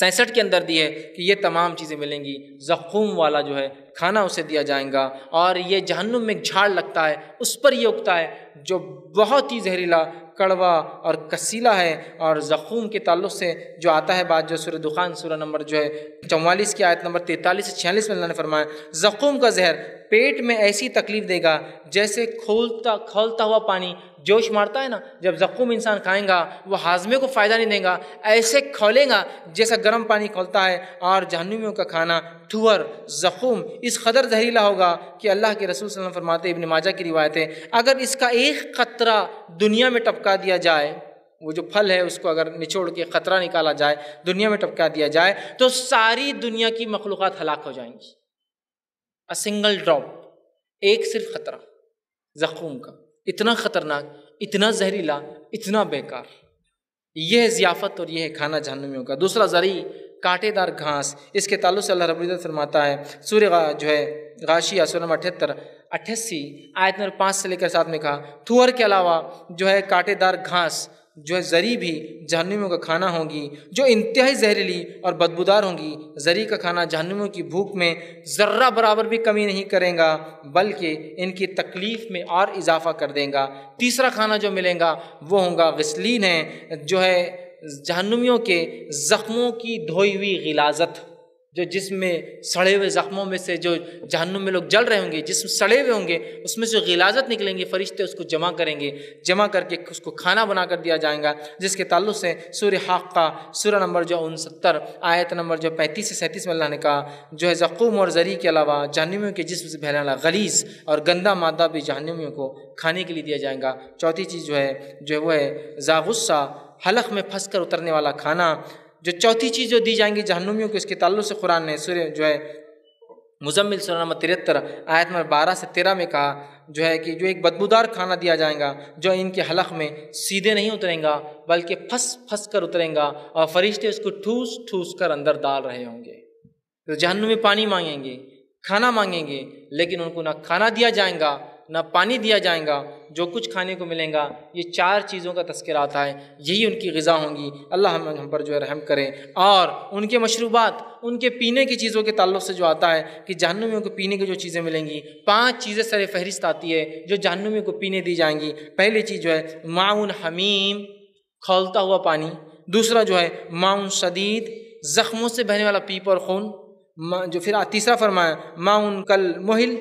67 کے اندر دی ہے کہ یہ تمام چیزیں ملیں گی۔ زقوم والا جو ہے کھانا اسے دیا جائے گا، اور یہ جہنم میں ایک جھاڑ لگتا ہے، اس پر یہ اگتا ہے جو بہت ہی زہریلا، کڑوا اور کسیلا ہے۔ اور زقوم کے تعلق سے جو آتا ہے بات، جو سورہ دخان سورہ نمبر جو ہے 44 کی آیت نمبر 43 سے 46 میں اللہ نے فرمایا، زقوم کا زہر پیٹ میں ایسی تکلیف دے گا جیسے کھولتا ہوا پانی جوش مارتا ہے نا، جب زقوم انسان کھائیں گا وہ ہاضمے کو فائدہ نہیں دے گا، ایسے کھولے گا جیسا گرم پانی کھولتا ہے۔ اور جہنمیوں کا کھانا تھور، زقوم اس قدر زہریلا ہوگا کہ اللہ کے رسول صلی اللہ علیہ وسلم فرماتے، ابن ماجہ کی روایت ہے، اگر اس کا ایک قطرہ دنیا میں ٹپکا دیا جائے، وہ جو پھل ہے اس کو اگر نچوڑ کے قطرہ نکالا جائے، دنیا میں ٹپکا دیا جائے، تو ساری دنیا کی مخلوقات ہلاک ہو جائیں گی۔ سنگل ڈراپ، ایک صرف قطرہ زقوم کا، اتنا خطرناک، اتنا زہریلا، اتنا بیکار۔ یہ ہے ضیافت اور یہ ہے کھانا جہنمیوں کا۔ دوسرا زرعی کانٹے دار گھاس، اس کے تعلق سے اللہ رب العزت فرماتا ہے سورہ جو ہے غاشیہ سورہ نمبر 88 آیت نمبر 5 سے لے کر 7 میں کہا، تھور کے علاوہ جو ہے کانٹے دار گھاس جو ہے زری بھی جہنمیوں کا کھانا ہوگی، جو انتہائی زہریلی اور بدبودار ہوں گی۔ زری کا کھانا جہنمیوں کی بھوک میں ذرہ برابر بھی کمی نہیں کرے گا، بلکہ ان کی تکلیف میں اور اضافہ کر دے گا۔ تیسرا کھانا جو ملے گا وہ ہوگا غسلین ہے، جو ہے جہنمیوں کے زخموں کی دھوئی ہوئی غلاظت، جو جسم میں سڑے ہوئے زخموں میں سے جو جہنم میں لوگ جل رہے ہوں گے، جسم سڑے ہوئے ہوں گے، اس میں سے غلاظت نکلیں گے، فرشتے اس کو جمع کریں گے، جمع کر کے اس کو کھانا بنا کر دیا جائے گا، جس کے تعلق سے سورہ حاقہ سورہ نمبر جو 69 آیت نمبر جو 35 سے 37 میں اللہ نے کہا، جو ہے زقوم اور زری کے علاوہ جہنمیوں کے جسم سے بہنے والا غلیظ اور گندا مادہ بھی جہنمیوں کو کھانے کے لیے دیا جائے گا۔ چوتھی چیز جو ہے وہ ہے ذاغصہ، حلق میں پھنس کر اترنے والا کھانا۔ جو چوتھی چیز جو دی جائیں گی جہنمیوں کو، اس کے تعلق سے قرآن نے سورہ جو ہے مزمل سورہ نمبر 73 آیت نمبر 12 سے 13 میں کہا، جو ہے کہ جو ایک بدبودار کھانا دیا جائے گا، جو ان کے حلق میں سیدھے نہیں اتریں گا بلکہ پھنس کر اتریں گا، اور فرشتے اس کو ٹھوس کر اندر ڈال رہے ہوں گے۔ تو جہنم میں پانی مانگیں گے، کھانا مانگیں گے، لیکن ان کو نہ کھانا دیا جائے گا نہ پانی دیا جائے گا۔ جو کچھ کھانے کو ملیں گا، یہ 4 چیزوں کا تذکرہ آتا ہے، یہی ان کی غذا ہوں گی۔ اللہ ہم پر جو ہے رحم کرے۔ اور ان کے مشروبات، ان کے پینے کی چیزوں کے تعلق سے جو آتا ہے کہ جہنمیوں کو پینے کی جو چیزیں ملیں گی، 5 چیزیں سر فہرست آتی ہے جو جہنمیوں کو پینے دی جائیں گی۔ پہلی چیز جو ہے معون حمیم، کھولتا ہوا پانی۔ دوسرا جو ہے معون شدید، زخموں سے بہنے والا پیپ اور خون۔ جو پھر تیسرا فرمایا معون کل محل،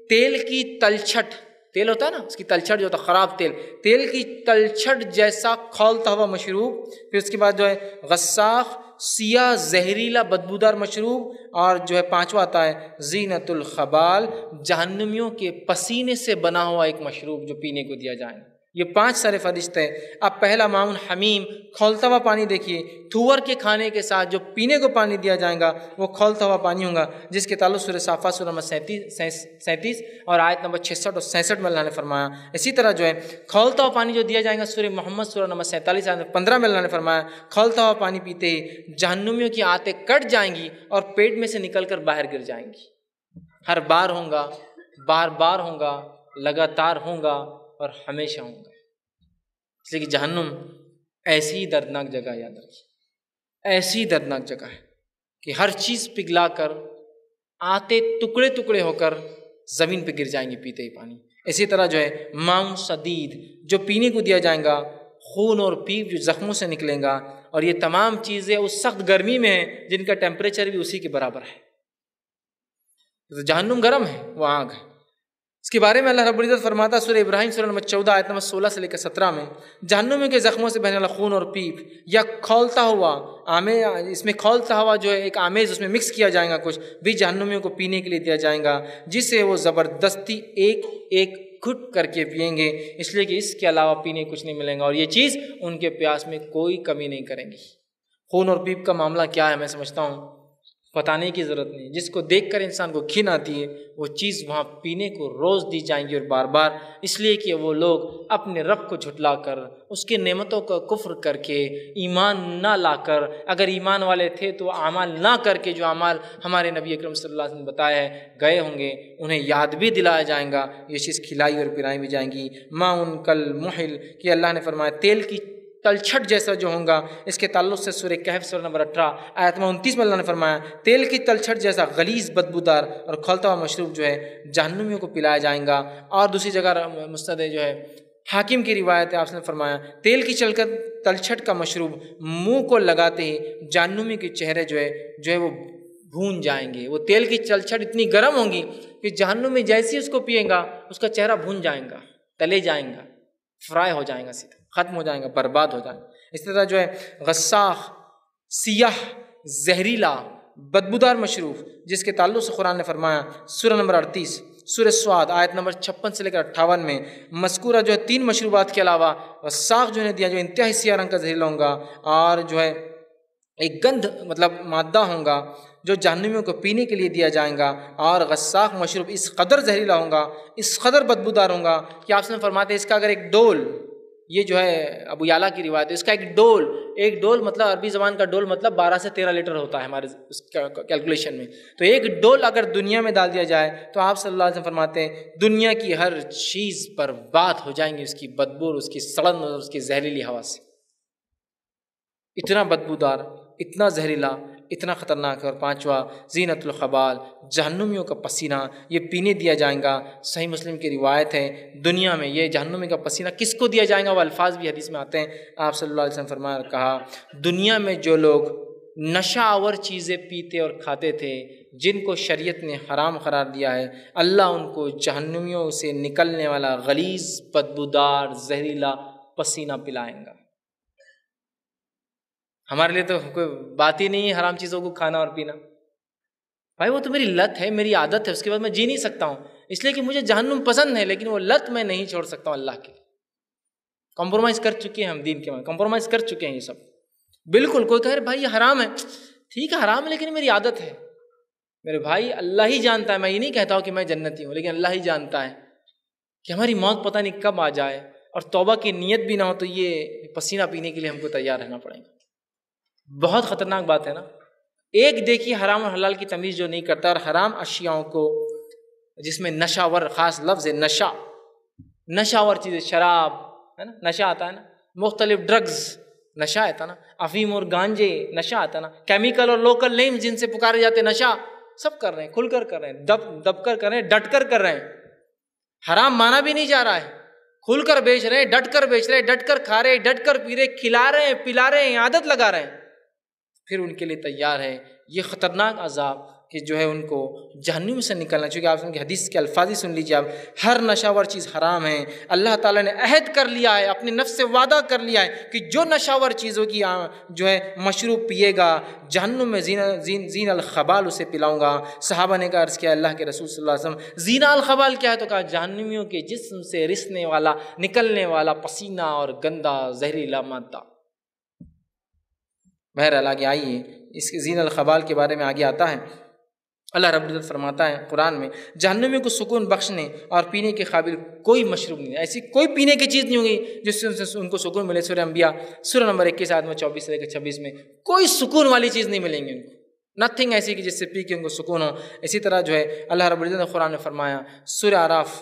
تیل کی تلچھٹ، تیل ہوتا ہے نا، اس کی تلچھٹ جو ہوتا ہے خراب تیل کی تلچھٹ جیسا کھولتا ہوا مشروب۔ پھر اس کے بعد جو ہے غساخ، سیاہ زہریلا بدبودار مشروب۔ اور جو ہے 5واں آتا ہے زینت الخبال، جہنمیوں کے پسینے سے بنا ہوا ایک مشروب جو پینے کو دیا جائے۔ یہ 5 سر فہرست ہے۔ اب پہلا معون حمیم، کھولتا ہوا پانی دیکھیے، تھور کے کھانے کے ساتھ جو پینے کو پانی دیا جائے گا وہ کھولتا ہوا پانی ہوگا، جس کے تعلق سورہ صافات سورہ نمبر 37 اور آیت نمبر 66 اور 66 میں اللہ نے فرمایا۔ اسی طرح جو ہے کھولتا ہوا پانی جو دیا جائے گا سورہ محمد سورہ نمبر 47 آیت 15 میں اللہ نے فرمایا، کھولتا ہوا پانی پیتے ہی جہنمیوں کی آنتیں کٹ جائیں گی اور پیٹ میں سے نکل کر باہر گر جائیں گی۔ ہر بار ہوں گا، بار ہوں گا، لگاتار ہوں گا اور ہمیشہ ہوں گا۔ اس لیے کہ جہنم ایسی دردناک جگہ، یاد رکھیے ایسی دردناک جگہ ہے کہ ہر چیز پگھلا کر آتے ٹکڑے ٹکڑے ہو کر زمین پہ گر جائیں گے پیتے ہی پانی۔ اسی طرح جو ہے معون شدید، جو پینے کو دیا جائے گا، خون اور پیپ جو زخموں سے نکلیں گا، اور یہ تمام چیزیں اس سخت گرمی میں ہیں جن کا ٹیمپریچر بھی اسی کے برابر ہے۔ تو جہنم گرم ہے، وہ آگ ہے۔ اس کے بارے میں اللہ رب العزت فرماتا ہے سورہ ابراہیم سورہ نمبر 14 آیت نمبر 16 سے لے کر 17 میں، جہنمیوں کے زخموں سے بہنے والا خون اور پیپ یا کھولتا ہوا اس میں کھولتا ہوا جو ہے ایک آمیز اس میں مکس کیا جائے گا، کچھ بھی جہنمیوں کو پینے کے لیے دیا جائے گا، جسے وہ زبردستی ایک ایک گھٹ کر کے پئیں گے، اس لیے کہ اس کے علاوہ پینے کچھ نہیں ملیں گا، اور یہ چیز ان کے پیاس میں کوئی کمی نہیں کریں گی۔ خون اور پیپ کا معاملہ کیا ہے میں سمجھتا ہوں بتانے کی ضرورت نہیں. جس کو دیکھ کر انسان کو گھن آتی ہے وہ چیز وہاں پینے کو روز دی جائیں گی اور بار بار، اس لیے کہ وہ لوگ اپنے رب کو جھٹلا کر، اس کی نعمتوں کا کفر کر کے، ایمان نہ لا کر، اگر ایمان والے تھے تو اعمال نہ کر کے جو اعمال ہمارے نبی اکرم صلی اللہ علیہ وسلم نے بتایا ہے گئے ہوں گے، انہیں یاد بھی دلایا جائیں گا، یہ چیز کھلائی اور پلائی بھی جائیں گی. ماؤن کل محل کہ اللہ نے فرمایا تیل کی تلچھٹ جیسا جو ہوں گا. اس کے تعلق سے سورہ کہف سورہ نمبر 18 آیت 29 میں اللہ نے فرمایا تیل کی تلچھٹ جیسا غلیظ بدبودار اور کھولتا ہوا مشروب جو ہے جہنمیوں کو پلایا جائیں گا. اور دوسری جگہ مستند جو ہے حاکم کی روایت ہے، آپ نے فرمایا تیل کی تلچھٹ کا مشروب منہ کو لگاتے ہی جہنمی کے چہرے جو ہے وہ بھون جائیں گے. وہ تیل کی تلچھٹ اتنی گرم ہوں گی کہ جہنمی جیسی اس کو پیے گا اس کا چہرہ بھون جائیں گا، تلے جائیں گا، فرائی ہو جائیں گا، سیدھا ختم ہو جائیں گا، برباد ہو جائیں گا. اس طرح جو ہے غساخ سیاہ زہریلا بدبودار مشروب جس کے تعلق سے قرآن نے فرمایا سورہ نمبر 38 سورہ سواد آیت نمبر 56 سے لے کر 58 میں مذکورہ جو ہے 3 مشروبات کے علاوہ غساخ جو نے دیا جو انتہائی سیاہ رنگ کا زہریلا ہوں گا اور جو ہے ایک گندھ مادہ ہوں گا جو جہنمیوں کو پینے کے لیے دیا جائیں گا. اور غساخ مشروب اس قدر زہریلا ہوں گا، اس قدر بدبودار ہوں گا کہ آپ سے فرماتے ہیں اس کا اگر ایک ڈول، یہ جو ہے ابو یعلا کی روایت ہے، اس کا ایک ڈول مطلب عربی زبان کا ڈول مطلب 12 سے 13 لیٹر ہوتا ہے ہمارے اس کیلکولیشن میں. تو ایک ڈول اگر دنیا میں ڈال دیا جائے تو آپ صلی اللہ علیہ وسلم فرماتے ہیں دنیا کی ہر چیز برباد ہو جائیں گی اس کی بدبو اور اس کی سڑن اور اس کی زہریلی ہوا سے. اتنا بدبودار، اتنا زہریلا، اتنا خطرناک. اور 5واں زینت الخبال جہنمیوں کا پسینہ یہ پینے دیا جائیں گا. صحیح مسلم کی روایت ہے دنیا میں یہ جہنمی کا پسینہ کس کو دیا جائے گا وہ الفاظ بھی حدیث میں آتے ہیں. آپ صلی اللہ علیہ وسلم فرمایا کہا دنیا میں جو لوگ نشہ آور چیزیں پیتے اور کھاتے تھے جن کو شریعت نے حرام قرار دیا ہے اللہ ان کو جہنمیوں سے نکلنے والا غلیظ بدبودار زہریلا پسینہ پلائیں گا. ہمارے لیے تو کوئی بات ہی نہیں ہے حرام چیزوں کو کھانا اور پینا. بھائی وہ تو میری لت ہے، میری عادت ہے، اس کے بعد میں جی نہیں سکتا ہوں اس لیے کہ مجھے جہنم پسند ہے، لیکن وہ لت میں نہیں چھوڑ سکتا ہوں اللہ کے لیے. کمپرومائز کر چکے ہیں ہم دین کے بعد، کمپرومائز کر چکے ہیں یہ سب. بالکل کوئی کہے بھائی یہ حرام ہے، ٹھیک ہے حرام ہے لیکن میری عادت ہے. میرے بھائی اللہ ہی جانتا ہے، میں یہ نہیں کہتا ہوں کہ میں جنتی ہوں، لیکن اللہ ہی جانتا ہے کہ ہماری موت پتہ نہیں کب آ جائے اور توبہ کی نیت بھی نہ ہو تو یہ پسینہ پینے کے لیے ہم کو تیار رہنا پڑے گا. بہت خطرناک بات ہے نا. ایک دیکھیے حرام اور حلال کی تمیز جو نہیں کرتا اور حرام اشیاؤں کو جس میں نشہ ور خاص لفظ ہے نشہ ور چیزیں، شراب ہے نا نشہ آتا ہے نا، مختلف ڈرگز نشہ آتا نا، افیم اور گانجے نشہ آتا نا، کیمیکل اور لوکل نیم جن سے پکارے جاتے نشہ سب کر رہے ہیں، کھل کر کر رہے ہیں، دب کر کر رہے ہیں، ڈٹ کر رہے ہیں. حرام مانا بھی نہیں جا رہا ہے، کھل کر بیچ رہے ہیں، ڈٹ کر بیچ رہے ہیں، ڈٹ کر کھا رہے ہیں، ڈٹ کر پی رہے، کھلا رہے ہیں، پلا رہے ہیں، عادت لگا رہے ہیں. پھر ان کے لیے تیار ہے یہ خطرناک عذاب کہ جو ہے ان کو جہنم سے نکلنا. چونکہ آپ ان کی حدیث کے الفاظ ہی سن لیجیے، آپ ہر نشہ ور چیز حرام ہے. اللہ تعالیٰ نے عہد کر لیا ہے، اپنے نفس سے وعدہ کر لیا ہے کہ جو نشہ ور چیزوں کی جو ہے مشروب پیے گا جہنم میں زین الخبال اسے پلاؤں گا. صحابہ نے کہا عرض کیا اللہ کے رسول صلی اللہ علیہ وسلم زین الخبال کیا ہے؟ تو کہا جہنمیوں کے جسم سے رسنے والا نکلنے والا پسینہ اور گندا زہریلا مادہ. بہرحال آگے آئیے اس کے زین الخبال کے بارے میں آگے آتا ہے. اللہ رب العزت فرماتا ہے قرآن میں جہنمیوں کو سکون بخشنے اور پینے کے قابل کوئی مشروب نہیں ہے، ایسی کوئی پینے کی چیز نہیں ہوگی جس سے ان کو سکون ملے. سورہ انبیاء سورہ نمبر 21 آیت میں 24 سے لے کر 26 میں کوئی سکون والی چیز نہیں ملیں گی ان کو، نتھنگ ایسی کہ جس سے پی کے ان کو سکون ہو. اسی طرح جو ہے اللہ رب العزت نے قرآن میں فرمایا سورہ اعراف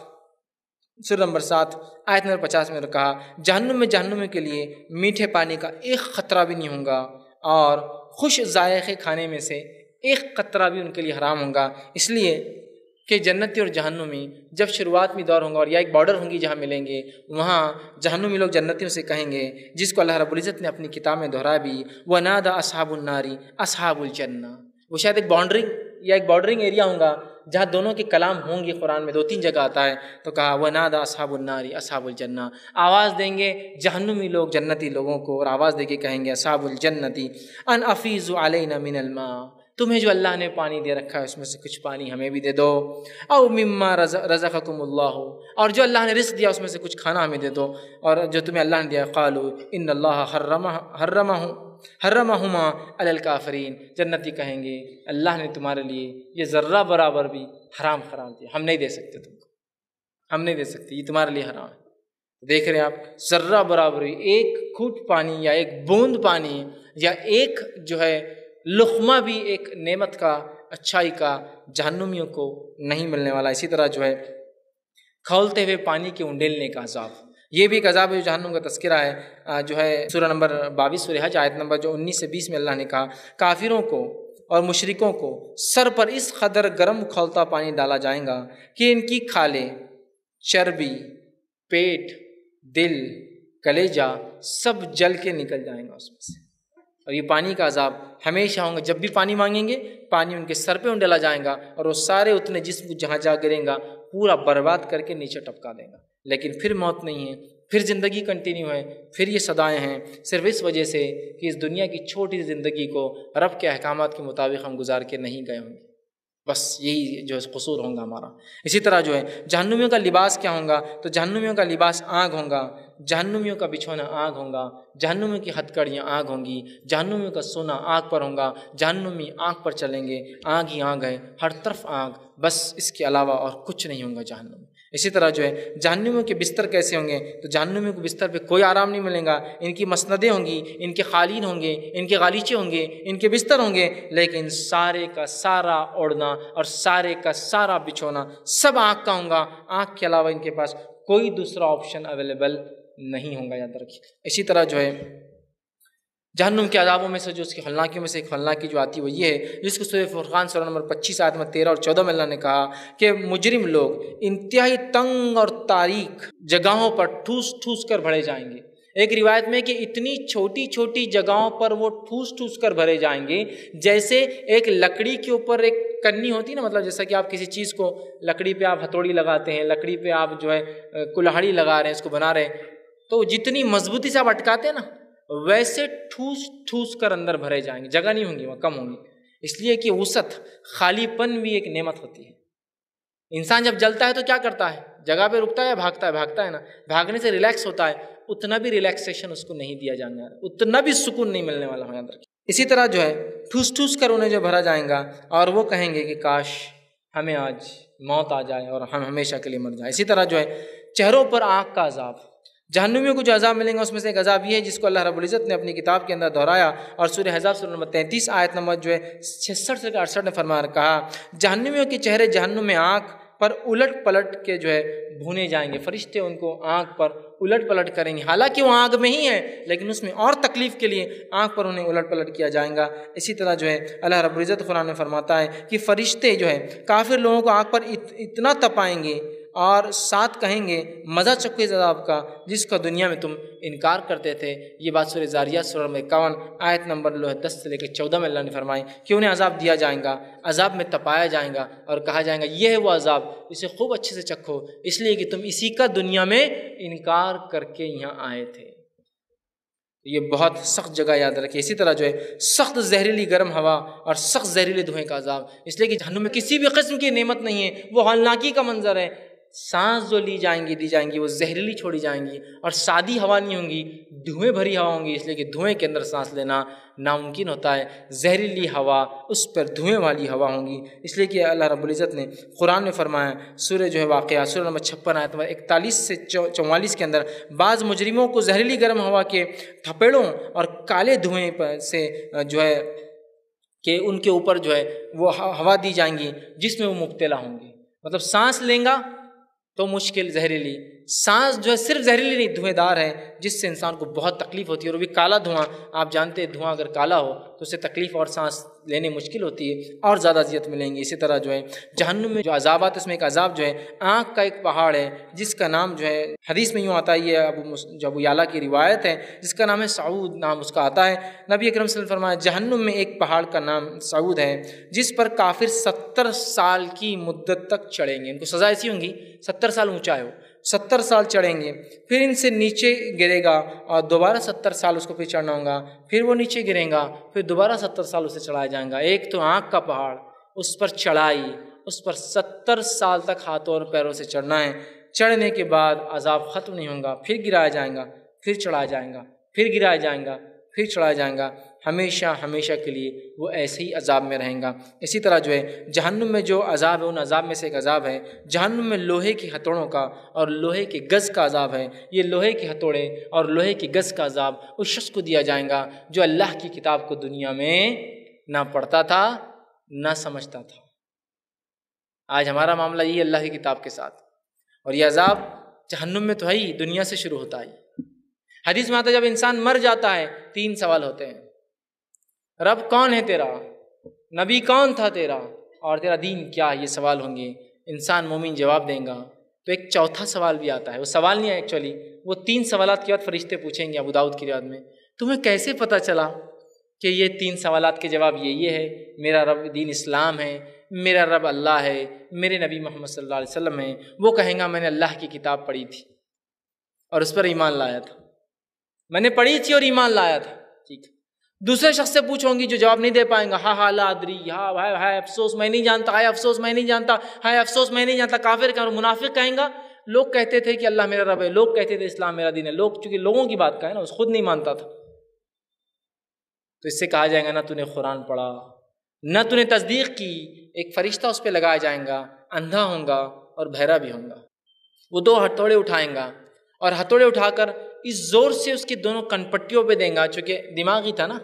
سورہ نمبر 7 آیت نمبر 50 میں کہا جہنمیوں کے لیے میٹھے پانی کا ایک خطرہ بھی نہیں ہوگا اور خوش ذائقے کھانے میں سے ایک قطرہ بھی ان کے لیے حرام ہوگا. اس لیے کہ جنتی اور جہنمی جب شروعات میں دور ہوں گا اور یا ایک بارڈر ہوں گی جہاں ملیں گے، وہاں جہنمی لوگ جنتیوں سے کہیں گے جس کو اللہ رب العزت نے اپنی کتاب میں دہرایا بھی وَنَادَى أَصْحَابُ النَّارِ أَصْحَابُ الْجَنَّةِ. وہ شاید ایک بارڈرنگ ایریا ہوگا جہاں دونوں کے کلام ہوں گے. قرآن میں 2-3 جگہ آتا ہے. تو کہا وَنَادَى أَصْحَابُ النَّارِ أَصْحَابُ الْجَنَّةِ، آواز دیں گے جہنمی لوگ جنتی لوگوں کو اور آواز دے کے کہیں گے أَصْحَابُ الْجَنَّةِ أَنْ أَفِيضُ عَلَيْنَا مِنَ الْمَاءِ، تمہیں جو اللہ نے پانی دے رکھا ہے اس میں سے کچھ پانی ہمیں بھی دے دو. او مما رزقکم اللہ، اور جو اللہ نے رزق دیا اس میں سے کچھ کھانا ہمیں دے دو. اور جو تمہیں اللہ نے دیا قالوا ان اللہ حرمہ، حرمہما علی الکافرین، جنتی کہیں گے اللہ نے تمہارے لیے یہ ذرہ برابر بھی حرام قرار دیا، ہم نہیں دے سکتے تم کو، ہم نہیں دے سکتے، یہ تمہارے لیے حرام ہے۔ دیکھ رہے ہیں آپ، ذرہ برابر ایک گھونٹ پانی یا ایک بوند پانی یا ایک جو ہے لقمہ بھی ایک نعمت کا، اچھائی کا جہنمیوں کو نہیں ملنے والا۔ اسی طرح جو ہے کھولتے ہوئے پانی کے انڈیلنے کا عذاب، یہ بھی ایک عذاب ہے جو جہنم کا تذکرہ ہے، جو ہے سورہ نمبر 22 سورہ حج آیت نمبر جو 19 سے 20 میں اللہ نے کہا کافروں کو اور مشرکوں کو سر پر اس قدر گرم کھولتا پانی ڈالا جائے گا کہ ان کی کھالیں، چربی، پیٹ، دل، کلیجہ سب جل کے نکل جائیں گا اس میں سے۔ اور یہ پانی کا عذاب ہمیشہ ہوں گا، جب بھی پانی مانگیں گے پانی ان کے سر پہ ڈالا جائے گا اور وہ سارے اتنے جسم کو جہاں جا گریں گا پورا برباد کر کے نیچے ٹپکا دیں گا، لیکن پھر موت نہیں ہے، پھر زندگی کنٹینیو ہے، پھر یہ صدائیں ہیں، صرف اس وجہ سے کہ اس دنیا کی چھوٹی سی زندگی کو رب کے احکامات کے مطابق ہم گزار کے نہیں گئے ہوں گے، بس یہی جو ہے قصور ہوں گا ہمارا۔ اسی طرح جو ہے جہنمیوں کا لباس کیا ہوں گا، تو جہنمیوں کا لباس آگ ہوں گا، جہنمیوں کا بچھونا آگ ہوں گا، جہنمیوں کی ہتکڑیاں آگ ہوں گی، جہنمیوں کا سونا آگ پر ہوں گا، جہنمی آگ پر چلیں گے، آگ ہی آگ ہے، ہر طرف آگ، بس اس کے علاوہ اور کچھ نہیں ہوں گا جہنم میں۔ اسی طرح جو ہے جہنمیوں کے بستر کیسے ہوں گے، تو جہنمیوں کو بستر پہ کوئی آرام نہیں ملے گا، ان کی مسندیں ہوں گی، ان کے قالین ہوں گے، ان کے غالیچے ہوں گے، ان کے بستر ہوں گے، لیکن سارے کا سارا اوڑھنا اور سارے کا سارا بچھونا سب آگ کا ہوں گا، آگ کے علاوہ ان کے پاس کوئی دوسرا آپشن اویلیبل نہیں ہوں گا، یاد رکھیے۔ اسی طرح جو ہے جہنم کے عذابوں میں سے جو اس کی ہولناکیوں میں سے ایک ہولناکی جو آتی ہے وہ یہ ہے، جس کو سورہ فرقان سورہ نمبر 25 آیت نمبر 13 اور 14 میں اللہ نے کہا کہ مجرم لوگ انتہائی تنگ اور تاریک جگہوں پر ٹھوس ٹھوس کر بھرے جائیں گے۔ ایک روایت میں کہ اتنی چھوٹی چھوٹی جگہوں پر وہ ٹھوس ٹھوس کر بھرے جائیں گے جیسے ایک لکڑی کے اوپر ایک کنی ہوتی ہے نا، مطلب جیسا کہ آپ کسی چیز کو لکڑی پہ آپ ہتھوڑی لگاتے ہیں، لکڑی پہ آپ جو ہے کلہاڑی لگا رہے ہیں، اس کو بنا رہے ہیں، تو جتنی مضبوطی سے آپ اٹکاتے ہیں نا ویسے ٹھوس ٹھوس کر اندر بھرے جائیں گے، جگہ نہیں ہوں گی، وہاں کم ہوں گی، اس لیے کہ وسعت، خالی پن بھی ایک نعمت ہوتی ہے۔ انسان جب جلتا ہے تو کیا کرتا ہے، جگہ پہ رکتا ہے، بھاگتا ہے نا، بھاگنے سے ریلیکس ہوتا ہے، اتنا بھی ریلیکسیشن اس کو نہیں دیا جائے گا، اتنا بھی سکون نہیں ملنے والا ہے اندر۔ اسی طرح جو ہے ٹھوس ٹھوس کر انہیں جو بھرا جائیں گا اور وہ کہیں گے کہ کاش ہمیں آج موت آ جائے اور ہم ہمیشہ کے لیے مر جائیں۔ اسی طرح جو ہے چہروں پر آگ کا عذاب، جہنمیوں کو جو عذاب ملیں گا اس میں سے ایک عذاب یہ ہے جس کو اللہ رب العزت نے اپنی کتاب کے اندر دہرایا، اور سورہ احزاب سورہ نمبر 33 آیت نمبر جو ہے 66 سے 68 میں فرمایا کہا جہنمیوں کے چہرے جہنم میں آگ پر الٹ پلٹ کے جو ہے بھونے جائیں گے، فرشتے ان کو آگ پر الٹ پلٹ کریں گے، حالانکہ وہ آگ میں ہی ہے لیکن اس میں اور تکلیف کے لیے آگ پر انہیں الٹ پلٹ کیا جائے گا۔ اسی طرح جو ہے اللہ رب العزت قرآن میں فرماتا ہے کہ فرشتے جو ہے کافر لوگوں کو آگ پر اتنا تپائیں گے اور ساتھ کہیں گے مزہ چکو اس عذاب کا جس کا دنیا میں تم انکار کرتے تھے۔ یہ بات سورہ زاریات سورہ 51 آیت نمبر 10 سے لے کے 14 میں اللہ نے فرمائی کہ انہیں عذاب دیا جائے گا، عذاب میں تپایا جائے گا اور کہا جائے گا یہ ہے وہ عذاب، اسے خوب اچھے سے چکھو، اس لیے کہ تم اسی کا دنیا میں انکار کر کے یہاں آئے تھے۔ یہ بہت سخت جگہ یاد رکھیے۔ اسی طرح جو ہے سخت زہریلی گرم ہوا اور سخت زہریلے دھوئیں کا عذاب، اس لیے کہ جہنم میں کسی بھی قسم کی نعمت نہیں ہے، وہ ہولناکی کا منظر ہے، سانس جو لی جائیں گی وہ زہریلی چھوڑی جائیں گی اور سادی ہوا نہیں ہوں گی، دھوئیں بھری ہوا ہوں گی، اس لیے کہ دھوئیں کے اندر سانس لینا ناممکن ہوتا ہے، زہریلی ہوا اس پر دھوئیں والی ہوا ہوں گی، اس لیے کہ اللہ رب العزت نے قرآن میں فرمایا سورہ جو ہے واقعہ سورہ نمبر 56 آیت نمبر 41 سے 44 کے اندر بعض مجرموں کو زہریلی گرم ہوا کے تھپیڑوں اور کالے دھوئیں پر سے جو ہے کہ ان کے اوپر جو ہے وہ ہوا دی جائیں گی جس میں وہ مبتلا ہوں گے، مطلب سانس لیں گا تو مشکل، زہریلی سانس جو ہے صرف زہریلی نہیں دھوئیں دار ہے جس سے انسان کو بہت تکلیف ہوتی ہے، اور وہ بھی کالا دھواں، آپ جانتے ہیں دھواں اگر کالا ہو تو اس سے تکلیف اور سانس لینے مشکل ہوتی ہے اور زیادہ اذیت ملیں گی۔ اسی طرح جو ہے جہنم میں جو عذابات، اس میں ایک عذاب جو ہے آنکھ کا ایک پہاڑ ہے جس کا نام جو ہے حدیث میں یوں آتا ہے، یہ ابو یعلا کی روایت ہے، جس کا نام ہے سعود، نام اس کا آتا ہے۔ نبی اکرم صلی اللہ علیہ وسلم فرمایا جہنم میں ایک پہاڑ کا نام سعود ہے جس پر کافر 70 سال کی مدت تک چڑھیں گے، ان کو سزا ایسی ہوں گی 70 سال اونچا ہے، 70 سال چڑھیں گے، پھر ان سے نیچے گرے گا اور دوبارہ 70 سال اس کو پھر چڑھنا ہوگا، پھر وہ نیچے گریں گا، پھر دوبارہ 70 سال اسے چڑھایا جائے گا۔ ایک تو آنکھ کا پہاڑ، اس پر چڑھائی، اس پر 70 سال تک ہاتھوں اور پیروں سے چڑھنا ہے، چڑھنے کے بعد عذاب ختم نہیں ہوگا، پھر گرایا جائے گا، پھر چڑھایا جائے گا، پھر گرایا جائے گا، پھر چڑھایا جائے گا، ہمیشہ ہمیشہ کے لیے وہ ایسے ہی عذاب میں رہیں گا۔ اسی طرح جو ہے جہنم میں جو عذاب ہے، ان عذاب میں سے ایک عذاب ہے جہنم میں لوہے کی ہتھوڑوں کا اور لوہے کے گز کا عذاب ہے۔ یہ لوہے کے ہتھوڑے اور لوہے کے گز کا عذاب اس شخص کو دیا جائے گا جو اللہ کی کتاب کو دنیا میں نہ پڑھتا تھا نہ سمجھتا تھا۔ آج ہمارا معاملہ یہ اللہ کی کتاب کے ساتھ، اور یہ عذاب جہنم میں تو ہے ہی، دنیا سے شروع ہوتا ہے۔ حدیث میں آتا ہے جب انسان مر جاتا ہے 3 سوال ہوتے ہیں: رب کون ہے تیرا، نبی کون تھا تیرا، اور تیرا دین کیا ہے؟ یہ سوال ہوں گے۔ انسان مومن جواب دیں گا تو ایک چوتھا سوال بھی آتا ہے، وہ سوال نہیں ہے ایکچولی، وہ 3 سوالات کے بعد فرشتے پوچھیں گے ابو داؤد کی روایت میں، تمہیں کیسے پتہ چلا کہ یہ 3 سوالات کے جواب یہ ہے؟ میرا رب دین اسلام ہے، میرا رب اللہ ہے، میرے نبی محمد صلی اللہ علیہ وسلم ہیں۔ وہ کہیں گا میں نے اللہ کی کتاب پڑھی تھی اور اس پر ایمان لایا تھا، میں نے پڑھی تھی اور ایمان لایا تھا، ٹھیک ہے۔ دوسرے شخص سے پوچھوں گی جو جواب نہیں دے پائیں گا، ہاں لا ادری، ہائے افسوس میں نہیں جانتا، ہائے افسوس میں نہیں جانتا، ہائے افسوس میں نہیں جانتا۔ کافر کا اور منافق کہیں گا لوگ کہتے تھے کہ اللہ میرا رب ہے، لوگ کہتے تھے اسلام میرا دین ہے، لوگ چونکہ لوگوں کی بات کا ہے نا، اس خود نہیں مانتا تھا، تو اس سے کہا جائے گا نہ تو نے قرآن پڑھا نہ تو نے تصدیق کی۔ ایک فرشتہ اس پہ لگایا جائیں گا، اندھا ہوں گا اور بہرا بھی ہوں گا۔ وہ 2 ہتھوڑے اٹھائیں گا اور ہتھوڑے اٹھا کر اس زور سے اس کی دونوں کنپٹیوں پہ دیں گا، چونکہ دماغی تھا نا،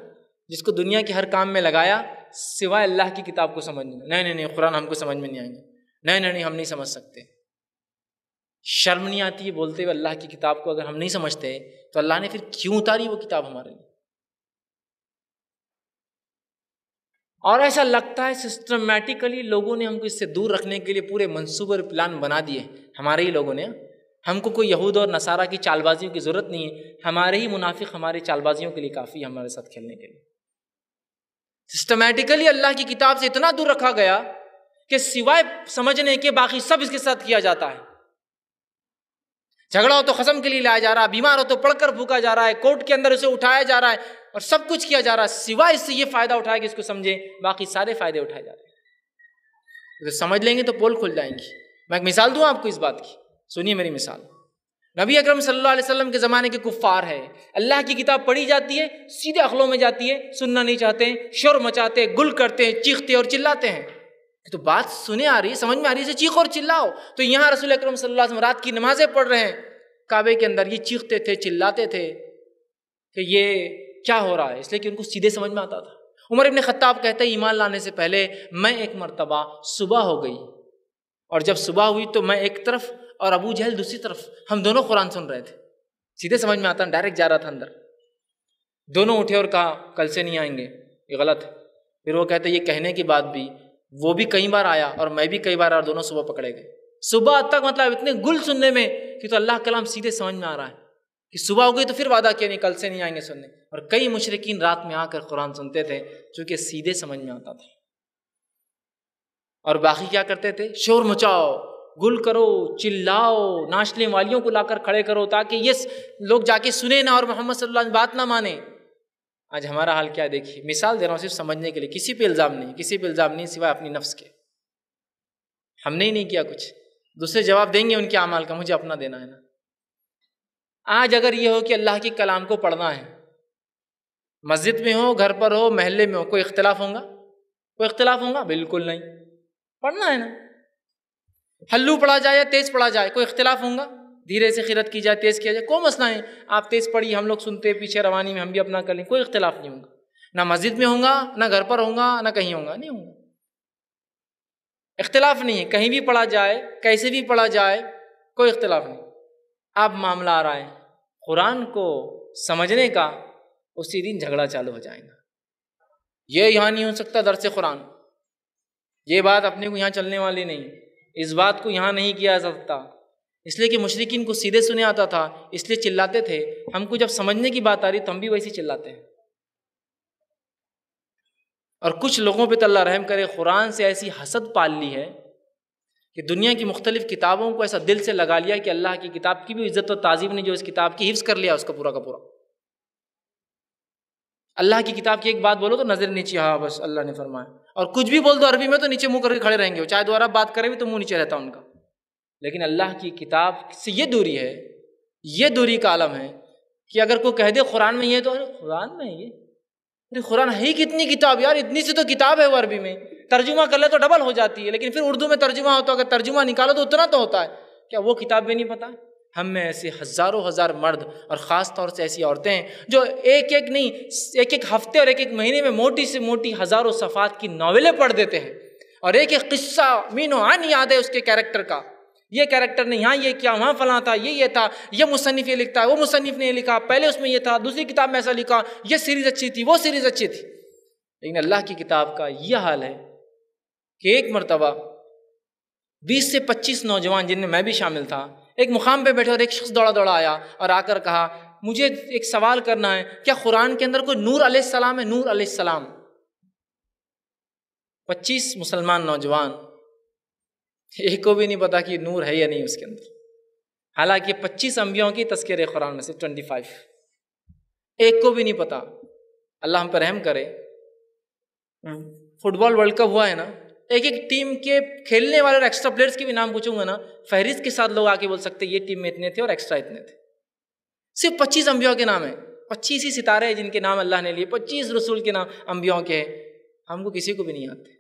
جس کو دنیا کے ہر کام میں لگایا سوائے اللہ کی کتاب کو سمجھنے۔ نہیں قرآن ہم کو سمجھ میں نہیں آئیں گے، نہیں ہم نہیں سمجھ سکتے۔ شرم نہیں آتی ہے بولتے ہوئے اللہ کی کتاب کو؟ اگر ہم نہیں سمجھتے تو اللہ نے پھر کیوں اتاری وہ کتاب ہمارے لیے؟ اور ایسا لگتا ہے سسٹمیٹیکلی لوگوں نے ہم کو اس سے دور رکھنے کے لیے پورے منصوبے اور پلان بنا دیے، ہمارے ہی لوگوں نے۔ ہم کو کوئی یہود اور نصارہ کی چال بازیوں کی ضرورت نہیں ہے، ہمارے ہی منافق ہماری چال بازیوں کے لیے کافی ہے ہمارے ساتھ کھیلنے کے لیے۔ سسٹمیٹیکلی اللہ کی کتاب سے اتنا دور رکھا گیا کہ سوائے سمجھنے کے باقی سب اس کے ساتھ کیا جاتا ہے۔ جھگڑا ہو تو قسم کے لیے لایا جا رہا ہے، بیمار ہو تو پڑھ کر بھوکا جا رہا ہے، کورٹ کے اندر اسے اٹھایا جا رہا ہے، اور سب کچھ کیا جا رہا ہے سوائے اس سے یہ فائدہ اٹھائے کہ اس کو سمجھے، باقی سارے فائدے اٹھائے جا رہے ہیں۔ تو سمجھ لیں گے تو پول کھل جائیں گی۔ میں ایک مثال دوں آپ کو اس بات کی، سنیے میری مثال۔ نبی اکرم صلی اللہ علیہ وسلم کے زمانے کے کفار ہے، اللہ کی کتاب پڑھی جاتی ہے، سیدھے عقلوں میں جاتی ہے، سننا نہیں چاہتے ہیں، شور مچاتے ہیں، گل کرتے ہیں، چیختے اور چلاتے ہیں۔ تو بات سنے آ رہی ہے، سمجھ میں آ رہی ہے، چیخ اور چلاؤ۔ تو یہاں رسول اکرم صلی اللہ علیہ وسلم رات کی نمازیں پڑھ رہے ہیں کعبے کے اندر، یہ چیختے تھے چلاتے تھے کہ یہ کیا ہو رہا ہے، اس لیے کہ ان کو سیدھے سمجھ میں آتا تھا۔ عمر ابن خطاب کہتے ہیں ایمان لانے سے پہلے میں ایک مرتبہ صبح ہو گئی، اور جب صبح ہوئی تو میں ایک طرف اور ابو جہل دوسری طرف، ہم دونوں قرآن سن رہے تھے، سیدھے سمجھ میں آتا، ڈائریکٹ جا رہا تھا اندر۔ دونوں اٹھے اور کہا کل سے نہیں آئیں گے، یہ غلط ہے۔ پھر وہ کہتے یہ کہنے کی بات بھی، وہ بھی کئی بار آیا اور میں بھی کئی بار، اور دونوں صبح پکڑے گئے۔ صبح تک مطلب اتنے گل سننے میں کہ تو اللہ کلام سیدھے سمجھ میں آ رہا ہے کہ صبح ہو گئی تو پھر وعدہ کیا نہیں کل سے نہیں آئیں گے سننے۔ اور کئی مشرکین رات میں آ کر قرآن سنتے تھے چونکہ سیدھے سمجھ میں آتا تھا، اور باقی کیا کرتے تھے؟ شور مچاؤ، گل کرو، چلاؤ، ناچنے والیوں کو لا کر کھڑے کرو تاکہ یہ لوگ جا کے سنیں نہ اور محمد صلی اللہ علیہ وسلم بات نہ مانیں۔ آج ہمارا حال کیا ہے دیکھیے، مثال دے رہا ہوں صرف سمجھنے کے لیے، کسی پہ الزام نہیں، کسی پہ الزام نہیں سوائے اپنی نفس کے۔ ہم نے ہی نہیں کیا کچھ، دوسرے جواب دیں گے ان کے اعمال کا، مجھے اپنا دینا ہے نا۔ آج اگر یہ ہو کہ اللہ کے کلام کو پڑھنا ہے، مسجد میں ہو، گھر پر ہو، محلے میں ہو، کوئی اختلاف ہوگا؟ کوئی اختلاف ہوگا؟ بالکل نہیں، پڑھنا ہے نا۔ ہلو پڑھا جائے یا تیز پڑھا جائے، کوئی اختلاف ہوگا؟ دھیرے سے قرأت کی جائے، تیز کیا جائے، کوئی مسئلہ نہیں۔ آپ تیز پڑھی، ہم لوگ سنتے پیچھے روانی میں، ہم بھی اپنا کر لیں، کوئی اختلاف نہیں ہوگا۔ نہ مسجد میں ہوگا، نہ گھر پر ہوگا، نہ کہیں ہوگا، نہیں ہوگا، اختلاف نہیں ہے۔ کہیں بھی پڑھا جائے، کیسے بھی پڑھا جائے، کوئی اختلاف نہیں۔ اب معاملہ آ رہا ہے قرآن کو سمجھنے کا، اسی دن جھگڑا چالو ہو جائے گا۔ یہ یہاں نہیں ہو سکتا درس قرآن، یہ بات اپنے کو یہاں چلنے والی نہیں، اس بات کو یہاں نہیں کیا جا سکتا، اس لیے کہ مشرکین کو سیدھے سنے آتا تھا، اس لیے چلاتے تھے۔ ہم کو جب سمجھنے کی بات آ رہی تو ہم بھی ویسے چلاتے ہیں۔ اور کچھ لوگوں پہ تو اللہ رحم کرے، قرآن سے ایسی حسد پال لی ہے کہ دنیا کی مختلف کتابوں کو ایسا دل سے لگا لیا کہ اللہ کی کتاب کی بھی عزت و تعظیم نہیں، جو اس کتاب کی حفظ کر لیا اس کا پورا کا پورا۔ اللہ کی کتاب کی ایک بات بولو تو نظر نیچے، ہاں بس اللہ نے فرمایا، اور کچھ بھی بول دو عربی میں تو نیچے منہ کر کے کھڑے رہیں گے، چاہے دوبارہ بات کرے بھی تو منہ نیچے رہتا ان کا۔ لیکن اللہ کی کتاب سے یہ دوری ہے، یہ دوری کا عالم ہے کہ اگر کوئی کہہ دے قرآن میں یہ، تو قرآن میں یہ قرآن ہے ہی کتنی کتاب یار، اتنی سی تو کتاب ہے وہ عربی میں، ترجمہ کر لے تو ڈبل ہو جاتی ہے، لیکن پھر اردو میں ترجمہ ہوتا ہے، اگر ترجمہ نکالو تو اتنا تو ہوتا ہے، کیا وہ کتاب بھی نہیں پتہ؟ ہم میں ایسے ہزاروں ہزار مرد اور خاص طور سے ایسی عورتیں ہیں جو ایک ایک ہفتے اور ایک ایک مہینے میں موٹی سے موٹی ہزاروں صفحات کی ناولیں پڑھ دیتے ہیں، اور ایک ایک قصہ مین و عن یاد ہے اس کے کیریکٹر کا، یہ کیریکٹر نے یہاں یہ کیا، وہاں فلاں تھا، یہ تھا، یہ مصنف یہ لکھتا ہے، وہ مصنف نے یہ لکھا، پہلے اس میں یہ تھا، دوسری کتاب میں ایسا لکھا، یہ سیریز اچھی تھی، وہ سیریز اچھی تھی۔ لیکن اللہ کی کتاب کا یہ حال ہے کہ ایک مرتبہ 20 سے 25 نوجوان، جن میں میں بھی شامل تھا، ایک مقام پہ بیٹھے اور ایک شخص دوڑا دوڑا آیا اور آ کر کہا مجھے ایک سوال کرنا ہے، کیا قرآن کے اندر کوئی نور علیہ السلام ہے؟ نور علیہ السلام۔ 25 مسلمان نوجوان، ایک کو بھی نہیں پتا کہ نور ہے یا نہیں اس کے اندر، حالانکہ 25 انبیاءوں کی تذکرہ قرآن میں سے 25، ایک کو بھی نہیں پتا۔ اللہ ہم پر رحم کرے۔ فٹ بال ورلڈ کپ ہوا ہے نا، ایک ایک ٹیم کے کھیلنے والے اور ایکسٹرا پلیئرز کے بھی نام پوچھوں گا نا، فہرست کے ساتھ لوگ آ کے بول سکتے یہ ٹیم میں اتنے تھے اور ایکسٹرا اتنے تھے۔ صرف 25 انبیاء کے نام ہیں، 25 ہی ستارے ہیں جن کے نام اللہ نے لیے، 25 رسول کے نام انبیاء کے ہیں، ہم کو کسی کو بھی نہیں یاد تھے۔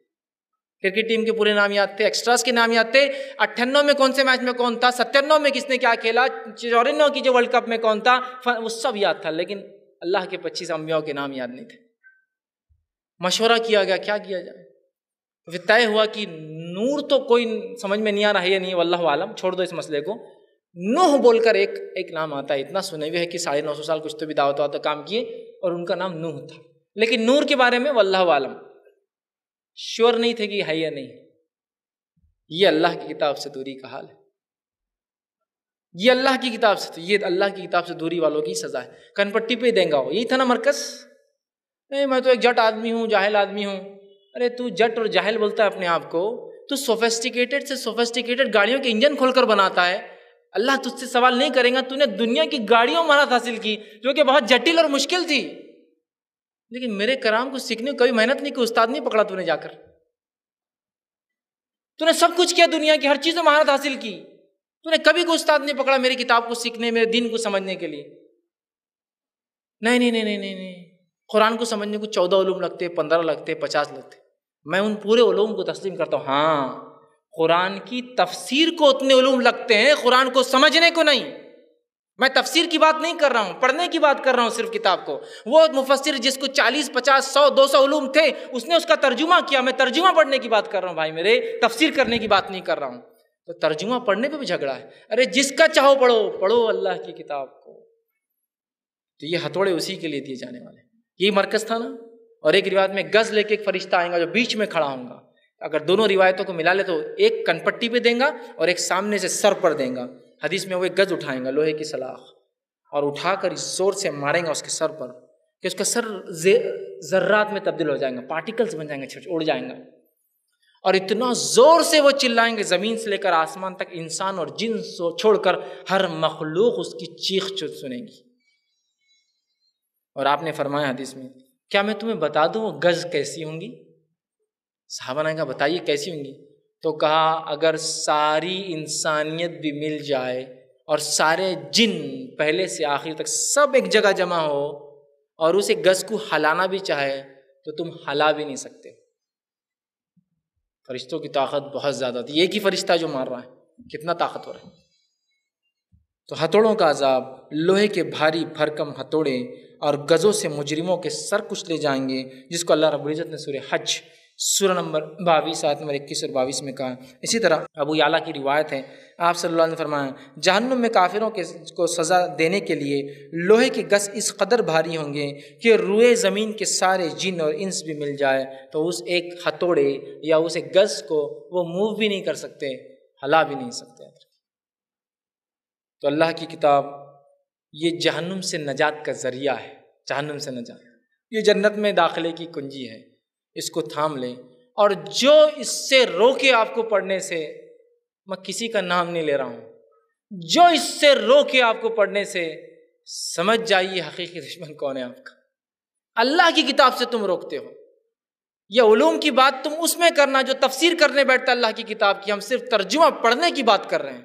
کرکٹ ٹیم کے پورے نام یاد تھے، ایکسٹراز کے نام یاد تھے، 98 میں کون سے میچ میں کون تھا، 97 میں کس نے کیا کھیلا، 94 کی جو ورلڈ کپ میں کون تھا، وہ سب یاد تھا، لیکن اللہ کے 25 انبیاء کے نام یاد نہیں تھے۔ مشورہ کیا گیا کیا کیا جائے، پھر طے ہوا کہ نور تو کوئی سمجھ میں نہیں آ رہا ہے یا نہیں، واللہ عالم، چھوڑ دو اس مسئلے کو۔ نوح بول کر ایک نام آتا ہے، اتنا سنے ہوئے ہے کہ 950 سال کچھ تو بھی دعوت کام کیے، اور ان کا نام نوح تھا، لیکن نور کے بارے میں واللہ عالم، شور نہیں تھے کہ ہے یا نہیں۔ یہ اللہ کی کتاب سے دوری کا حال ہے، یہ اللہ کی کتاب سے، یہ اللہ کی کتاب سے دوری والوں کی سزا ہے۔ کن پٹی پہ دیں گا ہو، یہی تھا نا مرکز، نہیں میں تو ایک جٹ آدمی ہوں، جاہل آدمی ہوں۔ ارے تو جٹ اور جاہل بولتا ہے اپنے آپ کو، تو سوفسٹیکیٹڈ سے سوفسٹیکیٹڈ گاڑیوں کے انجن کھول کر بناتا ہے، اللہ تجھ سے سوال نہیں کرے گا تو نے دنیا کی گاڑیوں مہارت حاصل کی جو کہ بہت جٹل اور مشکل تھی، لیکن میرے کلام کو سیکھنے کو کبھی محنت نہیں کی، استاد نہیں پکڑا تو نے جا کر، تو نے سب کچھ کیا، دنیا کی ہر چیز میں مہارت حاصل کی، تو نے کبھی کوئی استاد نہیں پکڑا میری کتاب کو سیکھنے، میرے دین کو سمجھنے کے لیے۔ نہیں نہیں نہیں نہیں نہیں، قرآن کو سمجھنے کو 14 علوم لگتے، 15 لگتے، 50 لگتے، میں ان پورے علوم کو تسلیم کرتا ہوں۔ ہاں قرآن کی تفسیر کو اتنے علوم لگتے ہیں، قرآن کو سمجھنے کو نہیں۔ میں تفسیر کی بات نہیں کر رہا ہوں، پڑھنے کی بات کر رہا ہوں صرف کتاب کو۔ وہ مفسر جس کو 40 50 100 200 علوم تھے، اس نے اس کا ترجمہ کیا، میں ترجمہ پڑھنے کی بات کر رہا ہوں بھائی میرے، تفسیر کرنے کی بات نہیں کر رہا ہوں۔ تو ترجمہ پڑھنے پہ بھی جھگڑا ہے، ارے جس کا چاہو پڑھو اللہ کی کتاب کو، تو یہ ہتھوڑے اسی کے لیے دیے جانے والے، یہی مرکز تھا نا۔ اور ایک روایت میں گز لے کے ایک فرشتہ آئے گا جو بیچ میں کھڑا ہوں گا، اگر دونوں روایتوں کو ملا لے تو ایک کنپٹی پہ دیں گا اور ایک سامنے سے سر پر دیں گا۔ حدیث میں وہ ایک گز اٹھائیں گا لوہے کی سلاخ، اور اٹھا کر اس زور سے ماریں گا اس کے سر پر کہ اس کا سر ذرات میں تبدیل ہو جائیں گا، پارٹیکلز بن جائیں گے، اڑ جائیں گا، اور اتنا زور سے وہ چلائیں گے زمین سے لے کر آسمان تک، انسان اور جن چھوڑ کر ہر مخلوق اس کی چیخ سنے گی۔ اور آپ نے فرمایا حدیث میں، کیا میں تمہیں بتا دوں وہ گز کیسی ہوں گی؟ صحابہ نے کہا بتائیے کیسی ہوں گی؟ تو کہا اگر ساری انسانیت بھی مل جائے اور سارے جن پہلے سے آخر تک سب ایک جگہ جمع ہو اور اسے گز کو ہلانا بھی چاہے تو تم ہلا بھی نہیں سکتے۔ فرشتوں کی طاقت بہت زیادہ تھی، ایک ہی فرشتہ جو مار رہا ہے، کتنا طاقتور ہے۔ تو ہتھوڑوں کا عذاب، لوہے کے بھاری بھرکم ہتھوڑے اور گزوں سے مجرموں کے سر کچھ لے جائیں گے، جس کو اللہ رب العزت نے سورہ حج سورہ نمبر 22 آیت نمبر 21 اور 22 میں کہا۔ اسی طرح ابو یعلیٰ کی روایت ہے، آپ صلی اللہ علیہ وسلم نے فرمایا جہنم میں کافروں کو سزا دینے کے لیے لوہے کے گز اس قدر بھاری ہوں گے کہ روئے زمین کے سارے جن اور انس بھی مل جائے تو اس ایک ہتھوڑے یا اس ایک گز کو وہ موو بھی نہیں کر سکتے، ہلا بھی نہیں سکتے۔ تو اللہ کی کتاب یہ جہنم سے نجات کا ذریعہ ہے، جہنم سے نجات، یہ جنت میں داخلے کی کنجی ہے، اس کو تھام لیں۔ اور جو اس سے روکے آپ کو پڑھنے سے، میں کسی کا نام نہیں لے رہا ہوں، جو اس سے روکے آپ کو پڑھنے سے، سمجھ جائیے حقیقی دشمن کون ہے آپ کا۔ اللہ کی کتاب سے تم روکتے ہو، یہ علوم کی بات تم اس میں کرنا جو تفسیر کرنے بیٹھتا اللہ کی کتاب کی، ہم صرف ترجمہ پڑھنے کی بات کر رہے ہیں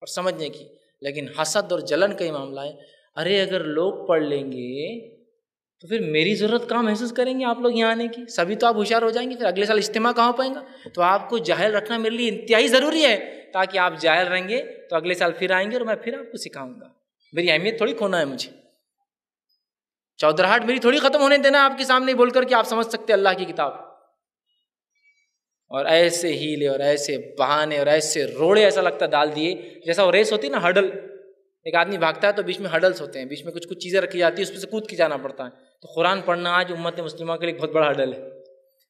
اور سمجھنے کی۔ لیکن حسد اور جلن کا ہی معاملہ ہے، ارے اگر لوگ پڑھ لیں گے تو پھر میری ضرورت کہاں محسوس کریں گے آپ لوگ یہاں آنے کی؟ سبھی تو آپ ہوشیار ہو جائیں گے، پھر اگلے سال اجتماع کہاں ہو پائیں گا؟ تو آپ کو جاہل رکھنا میرے لیے انتہائی ضروری ہے، تاکہ آپ جاہل رہیں گے تو اگلے سال پھر آئیں گے اور میں پھر آپ کو سکھاؤں گا۔ میری اہمیت تھوڑی کھونا ہے مجھے، چودراہٹ میری تھوڑی ختم ہونے دینا آپ کے سامنے بول کر کہ آپ سمجھ سکتے اللہ کی کتاب۔ اور ایسے ہیلے اور ایسے بہانے اور ایسے روڑے ایسا لگتا ڈال دیے، جیسا وہ ریس ہوتی ہے نا، ہڈل، ایک آدمی بھاگتا ہے تو بیچ میں ہڈلس ہوتے ہیں، بیچ میں کچھ چیزیں رکھی جاتی ہیں، اس پہ سے کود کے جانا پڑتا ہے۔ تو قرآن پڑھنا آج امت مسلمہ کے لیے بہت بڑا ہڈل ہے۔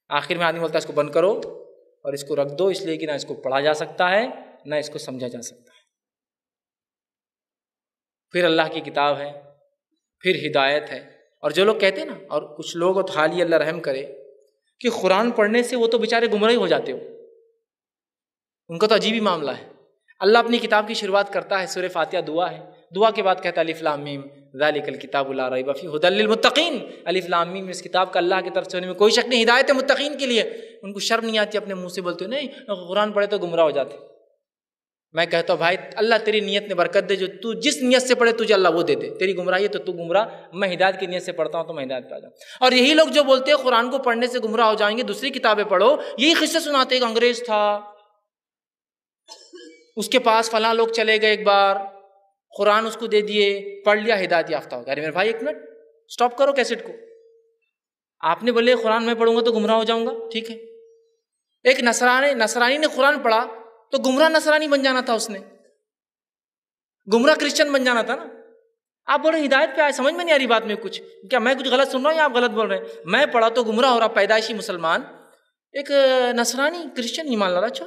آخر میں آدمی بولتا ہے اس کو بند کرو اور اس کو رکھ دو، اس لیے کہ نہ اس کو پڑھا جا سکتا ہے نہ اس کو سمجھا جا سکتا ہے۔ پھر اللہ کی کتاب ہے، پھر ہدایت ہے۔ اور جو لوگ کہتے ہیں نا، اور کچھ لوگ تو حالی اللہ رحم کرے کہ قرآن پڑھنے سے وہ تو بیچارے گمراہ ہو جاتے ہو، ان کا تو عجیب ہی معاملہ ہے۔ اللہ اپنی کتاب کی شروعات کرتا ہے، سورہ فاتحہ دعا ہے، دعا کے بعد کہتا ہے الف لام میم ذالک الکتاب لا ریب فیہ ھدی للمتقین۔ الف لام میم، اس کتاب کا اللہ کی طرف سے ہونے میں کوئی شک نہیں، ہدایت ہے متقین کے لیے۔ ان کو شرم نہیں آتی، اپنے منہ سے بولتے نہیں قرآن پڑھے تو گمراہ ہو جاتے۔ میں کہتا ہوں بھائی اللہ تیری نیت میں برکت دے، جو تو جس نیت سے پڑھے تجھے اللہ وہ دے دے۔ تیری گمراہی ہے تو تو گمراہ، میں ہدایت کی نیت سے پڑھتا ہوں تو میں ہدایت پا جاؤں۔ اور یہی لوگ جو بولتے ہیں قرآن کو پڑھنے سے گمراہ ہو جائیں گے، دوسری کتابیں پڑھو، یہی قصے سناتے، ایک انگریز تھا، اس کے پاس فلاں لوگ چلے گئے، ایک بار قرآن اس کو دے دیے، پڑھ لیا، ہدایت یافتہ ہو گیا۔ ارے میرے بھائی ایک منٹ سٹاپ کرو کیسٹ کو، آپ نے بولے قرآن میں پڑھوں گا تو گمراہ ہو جاؤں گا، ٹھیک ہے۔ ایک نصرانی نے قرآن پڑھا تو گمراہ نصرانی بن جانا تھا، اس نے گمراہ کرسچن بن جانا تھا نا۔ آپ بول رہے ہدایت پہ آئے، سمجھ میں نہیں آ رہی بات میں کچھ، کیا میں کچھ غلط سن رہا ہوں یا آپ غلط بول رہے ہیں؟ میں پڑھا تو گمراہ ہو رہا، پیدائشی مسلمان، ایک نصرانی کرسچن ایمان لا رہا۔ اچھا،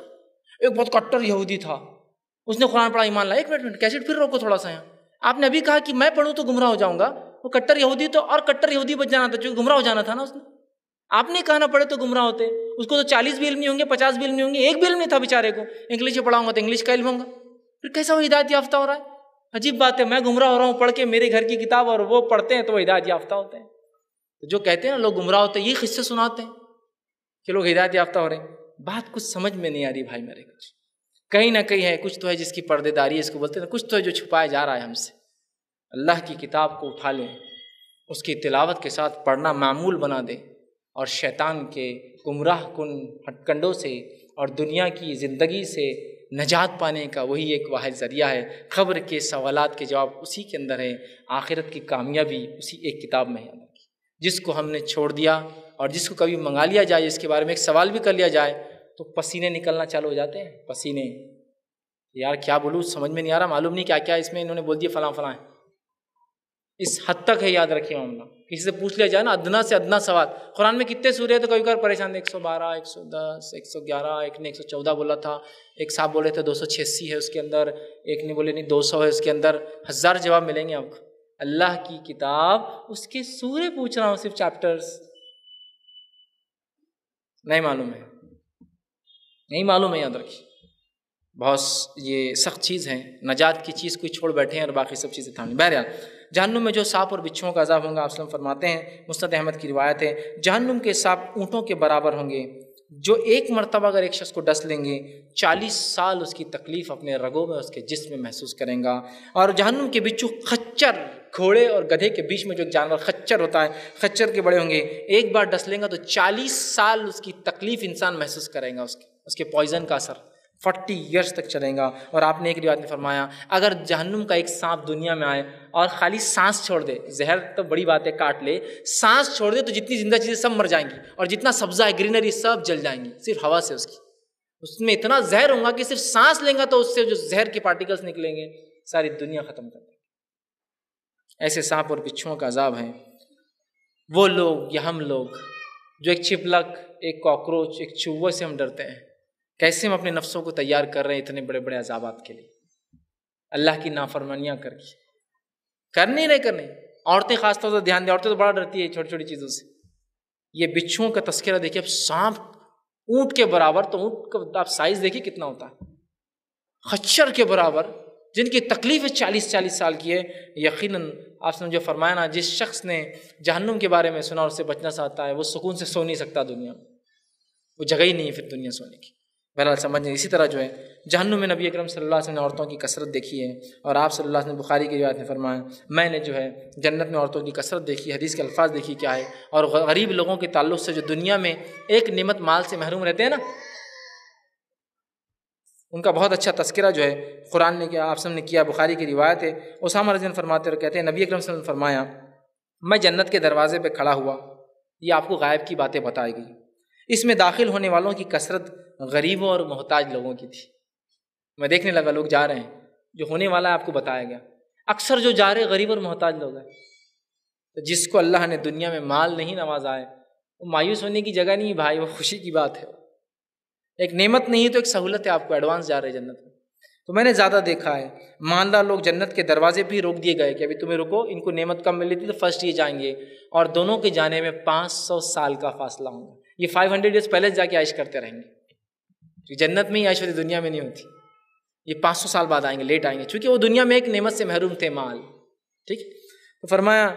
ایک بہت کٹر یہودی تھا، اس نے قرآن پڑھا، ایمان لایا۔ ایک منٹ کیسٹ پھر روکو تھوڑا سا، یہاں آپ نے ابھی کہا کہ میں پڑھوں تو گمراہ ہو جاؤں گا، وہ کٹر یہودی تو اور کٹر یہودی بن جانا تھا، چونکہ گمراہ ہو جانا تھا نا اس نے۔ آپ نے کہا نہ پڑھے تو گمراہ ہوتے، اس کو تو 40 بھی علم نہیں ہوں گے، 50 بھی علم نہیں ہوں گے، ایک بھی علم نہیں تھا بیچارے کو، انگلش میں پڑھاؤں گا تو انگلش کا علم ہوگا، پھر کیسا وہ ہدایت یافتہ ہو رہا ہے؟ عجیب بات ہے، میں گمراہ ہو رہا ہوں پڑھ کے میرے گھر کی کتاب، اور وہ پڑھتے ہیں تو وہ ہدایت یافتہ ہوتے ہیں۔ تو جو کہتے ہیں نا لوگ گمراہ ہوتے ہیں، یہ قصے سناتے ہیں کہ لوگ ہدایت یافتہ ہو رہے ہیں۔ بات کچھ سمجھ میں نہیں آ رہی بھائی میرے، کچھ کہیں نہ کہیں ہے، کچھ تو ہے جس کی پردے داری ہے، اس کو بولتے ہیں، کچھ تو ہے جو چھپایا جا رہا ہے ہم سے۔ اللہ کی کتاب کو اٹھا لیں، اس کی تلاوت کے ساتھ پڑھنا معمول بنا دیں، اور شیطان کے گمراہ کن ہٹ کنڈوں سے اور دنیا کی زندگی سے نجات پانے کا وہی ایک واحد ذریعہ ہے۔ قبر کے سوالات کے جواب اسی کے اندر ہے، آخرت کی کامیابی اسی ایک کتاب میں ہے، جس کو ہم نے چھوڑ دیا اور جس کو کبھی منگا لیا جائے، اس کے بارے میں ایک سوال بھی کر لیا جائے تو پسینے نکلنا چالو ہو جاتے ہیں، پسینے، یار کیا بولوں سمجھ میں نہیں آ رہا، معلوم نہیں کیا کیا اس میں انہوں نے بول دیا، فلاں فلاں ہے۔ اس حد تک ہے، یاد رکھیے معاملہ۔ کسی سے پوچھ لیا جائے نا ادنا سے ادنا سوال، قرآن میں کتنے سورے ہیں تو کبھی کبھار پریشان، 112، 110، 111، ایک نے 114 بولا تھا، ایک صاحب بولے تھے 286 ہے اس کے اندر، ایک نے بولے نہیں 200 ہے اس کے اندر، ہزار جواب ملیں گے آپ کو۔ اللہ کی کتاب، اس کے سورے پوچھ رہا ہوں، صرف چیپٹرز نہیں معلوم ہے، نہیں معلوم ہے، یاد رکھیے۔ بہت یہ سخت چیز ہے، نجات کی چیز کوئی چھوڑ بیٹھے ہیں اور باقی سب چیزیں تھام لیں۔ بہرحال جہنم میں جو سانپ اور بچھوؤں کا عذاب ہوں گا، آپ وسلم فرماتے ہیں، مسند احمد کی روایت ہے، جہنم کے سانپ اونٹوں کے برابر ہوں گے، جو ایک مرتبہ اگر ایک شخص کو ڈس لیں گے 40 سال اس کی تکلیف اپنے رگوں میں، اس کے جسم میں محسوس کریں گا۔ اور جہنم کے بچھو خچر، گھوڑے اور گدھے کے بیچ میں جو ایک جانور خچر ہوتا ہے، خچر کے بڑے ہوں گے، ایک بار ڈس لیں گا تو 40 سال اس کی تکلیف انسان محسوس کرے گا، اس کے پوائزن کا اثر 40 ایئرس تک چلے گا۔ اور آپ نے ایک روایت میں فرمایا، اگر جہنم کا ایک سانپ دنیا میں آئے اور خالی سانس چھوڑ دے، زہر تو بڑی بات ہے کاٹ لے، سانس چھوڑ دے تو جتنی زندہ چیزیں سب مر جائیں گی، اور جتنا سبزہ ہے، گرینری، سب جل جائیں گی، صرف ہوا سے اس میں اتنا زہر ہوگا کہ صرف سانس لیں گا تو اس سے جو زہر کے پارٹیکلز نکلیں گے ساری دنیا ختم کر دیں گے۔ ایسے سانپ اور بچھوؤں کا عذاب ہے۔ وہ لوگ یا ہم لوگ جو ایک چھپلک، ایک کاکروچ، ایک چوہے سے ہم ڈرتے ہیں، کیسے ہم اپنے نفسوں کو تیار کر رہے ہیں اتنے بڑے بڑے عذابات کے لیے، اللہ کی نافرمانیاں کرنی نہیں کرنی۔ عورتیں خاص طور سے دھیان دیں، عورتیں تو بڑا ڈرتی ہے چھوٹی چھوٹی چیزوں سے۔ یہ بچھوؤں کا تذکرہ دیکھیے، اب سانپ اونٹ کے برابر، تو اونٹ کا آپ سائز دیکھیے کتنا ہوتا ہے، خچر کے برابر، جن کی تکلیف 40 سال کی ہے۔ یقیناً آپ نے جو فرمایا نا، جس شخص نے جہنم کے بارے میں سنا اور اس سے بچنا چاہتا ہے، وہ سکون سے سو نہیں سکتا دنیا میں، وہ جگہ ہی نہیں ہے پھر دنیا سونے کی۔ بہرحال سمجھیں. اسی طرح جو ہے جہنم میں نبی اکرم صلی اللہ علیہ وسلم نے عورتوں کی کثرت دیکھی ہے، اور آپ صلی اللہ علیہ وسلم بخاری کی روایت میں فرمایا میں نے جو ہے جنت میں عورتوں کی کثرت دیکھی. حدیث کے الفاظ دیکھی کیا ہے. اور غریب لوگوں کے تعلق سے جو دنیا میں ایک نعمت مال سے محروم رہتے ہیں نا، ان کا بہت اچھا تذکرہ جو ہے قرآن نے کیا، آپ نے کیا. بخاری کی روایت ہے، اسامہ رضی اللہ عنہ فرماتے اور کہتے ہیں نبی اکرم صلی اللہ علیہ وسلم نے فرمایا میں جنت کے دروازے پہ کھڑا ہوا، یہ آپ کو غائب کی باتیں بتائی گئی. اس میں داخل ہونے والوں کی کثرت غریبوں اور محتاج لوگوں کی تھی. میں دیکھنے لگا لوگ جا رہے ہیں، جو ہونے والا ہے آپ کو بتایا گیا. اکثر جو جا رہے غریب اور محتاج لوگ ہیں. تو جس کو اللہ نے دنیا میں مال نہیں نوازا ہے وہ مایوس ہونے کی جگہ نہیں بھائی، وہ خوشی کی بات ہے. ایک نعمت نہیں تو ایک سہولت ہے، آپ کو ایڈوانس جا رہے جنت میں. تو میں نے زیادہ دیکھا ہے مالدار لوگ جنت کے دروازے پہ ہی روک دیے گئے کہ ابھی تمہیں رکو، ان کو نعمت کم ملی تھی تو فرسٹ یہ جائیں گے، اور دونوں کے جانے میں 500 سال کا فاصلہ ہوگا. یہ 500 ایئرس پہلے جا کے عائش کرتے رہیں گے. جنت میں ہی عائش ہوتی، دنیا میں نہیں ہوتی. یہ 500 سال بعد آئیں گے، لیٹ آئیں گے، چونکہ وہ دنیا میں ایک نعمت سے محروم تھے، مال. ٹھیک. تو فرمایا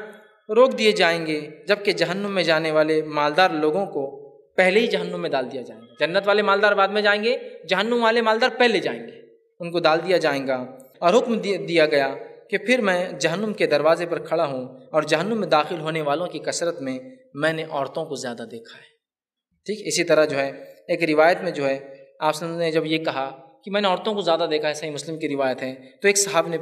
روک دیے جائیں گے، جبکہ جہنم میں جانے والے مالدار لوگوں کو پہلے ہی جہنم میں ڈال دیا جائے گا. جنت والے مالدار بعد میں جائیں گے، جہنم والے مالدار پہلے جائیں گے، ان کو ڈال دیا جائے گا. اور حکم دیا گیا کہ پھر میں جہنم کے دروازے پر کھڑا ہوں، اور جہنم میں داخل ہونے والوں کی کثرت میں نے عورتوں کو زیادہ دیکھا ہے. ٹھیک. اسی طرح جو ہے ایک روایت میں جو ہے آپ نے جب یہ کہا کہ میں نے عورتوں کو زیادہ دیکھا ہے، صحیح مسلم کی روایت ہے، تو ایک صحابی نے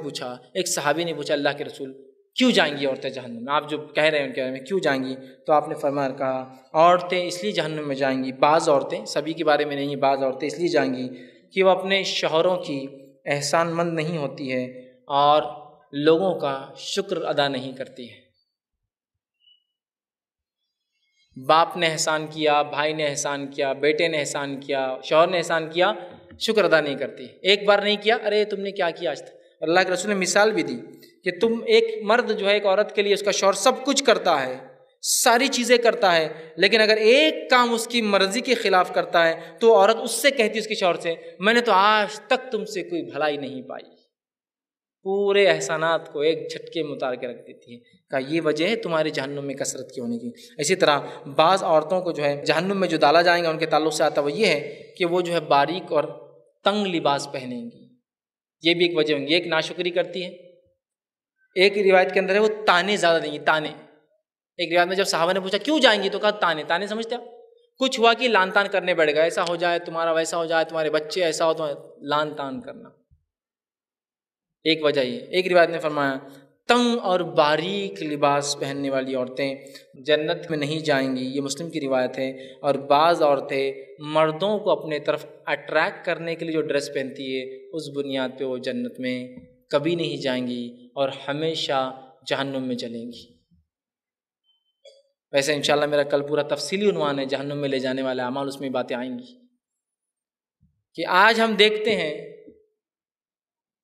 پوچھا اللہ کے رسول کیوں جائیں گی عورتیں جہنم میں؟ آپ جو کہہ رہے ہیں ان کے بارے میں کیوں جائیں گی؟ تو آپ نے فرمایا کہا عورتیں اس لیے جہنم میں جائیں گی، بعض عورتیں، سبھی کے بارے میں نہیں، بعض عورتیں اس لیے جائیں گی کہ وہ اپنے شوہروں کی احسان مند نہیں ہوتی ہے اور لوگوں کا شکر ادا نہیں کرتی ہے. باپ نے احسان کیا، بھائی نے احسان کیا، بیٹے نے احسان کیا، شوہر نے احسان کیا، شکر ادا نہیں کرتی. ایک بار نہیں کیا، ارے تم نے کیا کیا آج تک. اللہ کے رسول نے مثال بھی دی کہ تم ایک مرد جو ہے ایک عورت کے لیے اس کا شوہر سب کچھ کرتا ہے، ساری چیزیں کرتا ہے، لیکن اگر ایک کام اس کی مرضی کے خلاف کرتا ہے تو عورت اس سے کہتی ہے اس کے شوہر سے میں نے تو آج تک تم سے کوئی بھلائی نہیں پائی. پورے احسانات کو ایک جھٹکے میں اتار کے رکھ دیتی ہے. کہ یہ وجہ ہے تمہارے جہنم میں کثرت کی ہونے کی. اسی طرح بعض عورتوں کو جو ہے جہنم میں جو ڈالا جائیں گا ان کے تعلق سے آتا وہ یہ ہے کہ وہ جو ہے باریک اور تنگ لباس پہنیں گی. یہ بھی ایک وجہ ہوں گی. ایک ناشکری کرتی ہے، ایک روایت کے اندر ہے وہ تانے زیادہ دیں گی. تانے، ایک روایت میں جب صحابہ نے پوچھا کیوں جائیں گی تو کہا تانے. تانے سمجھتے ہو؟ کچھ ہوا کہ لان تان کرنے بیٹھ گئے، ایسا ہو جائے تمہارا، ویسا ہو جائے تمہارے بچے، ایسا ہو تو لان تان کرنا. ایک وجہ یہ. ایک روایت نے فرمایا تنگ اور باریک لباس پہننے والی عورتیں جنت میں نہیں جائیں گی. یہ مسلم کی روایت ہے. اور بعض عورتیں مردوں کو اپنے طرف اٹریکٹ کرنے کے لیے جو ڈریس پہنتی ہے اس بنیاد پہ وہ جنت میں کبھی نہیں جائیں گی اور ہمیشہ جہنم میں جلیں گی. ویسے انشاءاللہ میرا کل پورا تفصیلی عنوان ہے جہنم میں لے جانے والے اعمال، اس میں باتیں آئیں گی. کہ آج ہم دیکھتے ہیں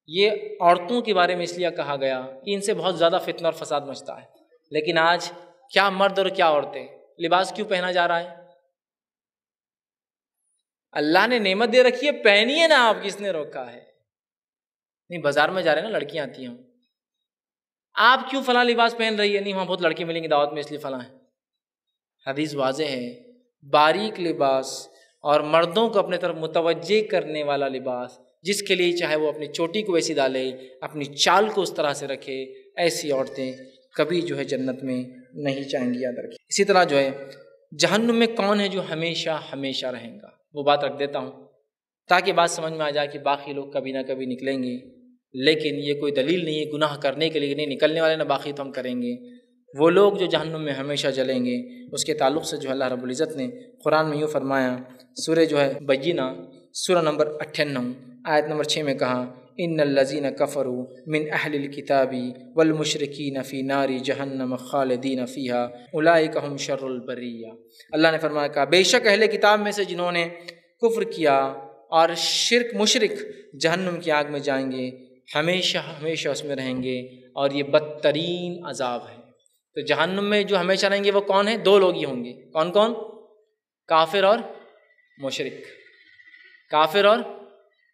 یہ عورتوں کے بارے میں اس لیے کہا گیا کہ ان سے بہت زیادہ فتنہ اور فساد مچتا ہے، لیکن آج کیا مرد اور کیا عورتیں، لباس کیوں پہنا جا رہا ہے؟ اللہ نے نعمت دے رکھی ہے، پہنیے نا آپ، کس نے روکا ہے؟ نہیں بازار میں جا رہے ہیں نا، لڑکیاں آتی ہیں، آپ کیوں فلاں لباس پہن رہی ہے؟ نہیں وہاں بہت لڑکی ملیں گی دعوت میں اس لیے فلاں ہے. حدیث واضح ہے، باریک لباس اور مردوں کو اپنے طرف متوجہ کرنے والا لباس، جس کے لیے چاہے وہ اپنی چوٹی کو ویسی ڈالے، اپنی چال کو اس طرح سے رکھے، ایسی عورتیں کبھی جو ہے جنت میں نہیں جائیں گی. یاد رکھیں. اسی طرح جو ہے جہنم میں کون ہے جو ہمیشہ ہمیشہ رہیں گا، وہ بات رکھ دیتا ہوں تاکہ بات سمجھ میں آ جائے کہ باقی لوگ کبھی نہ کبھی نکلیں گے، لیکن یہ کوئی دلیل نہیں ہے گناہ کرنے کے لیے، نہیں نکلنے والے نہ باقی تو ہم کریں گے. وہ لوگ جو جہنم میں ہمیشہ جلیں گے اس کے تعلق سے جو اللہ رب العزت نے قرآن میں یوں فرمایا، سورہ جو ہے بینہ سورہ نمبر 98 آیت نمبر 6 میں کہا ان الذین کفروا من اہل الکتاب والمشرکین فی نار جہنم خالدین فیہا اولئک هم شر البریہ. اللہ نے فرمایا کہا بے شک اہل کتاب میں سے جنہوں نے کفر کیا اور مشرک جہنم کی آگ میں جائیں گے، ہمیشہ ہمیشہ اس میں رہیں گے، اور یہ بدترین عذاب ہے. تو جہنم میں جو ہمیشہ رہیں گے وہ کون ہیں؟ دو لوگ ہی ہوں گے. کون کون؟ کافر اور مشرک. کافر اور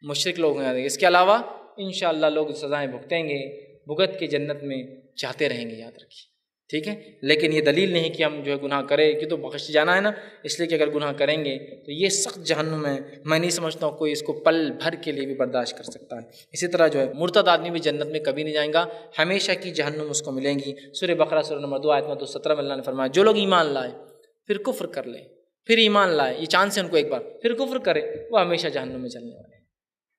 مشرک لوگ ہیں. اس کے علاوہ انشاءاللہ لوگ سزائیں بھگتیں گے، بھگت کے جنت میں جاتے رہیں گے. یاد رکھیے. ٹھیک ہے، لیکن یہ دلیل نہیں کہ ہم جو ہے گناہ کریں، کہ تو بخش جانا ہے نا، اس لیے کہ اگر گناہ کریں گے تو یہ سخت جہنم ہے، میں نہیں سمجھتا ہوں کوئی اس کو پل بھر کے لیے بھی برداشت کر سکتا ہے۔ اسی طرح جو ہے مرتد آدمی بھی جنت میں کبھی نہیں جائیں گا، ہمیشہ کی جہنم اس کو ملیں گی۔ سورہ بقرہ سورہ نمبر 2 آیت نمبر 217 میں اللہ نے فرمایا جو لوگ ایمان لائے پھر کفر کر لیں، پھر ایمان لائے، یہ چانس ہے ان کو ایک بار، پھر کفر کرے، وہ ہمیشہ جہنم میں چلنے والے ہیں۔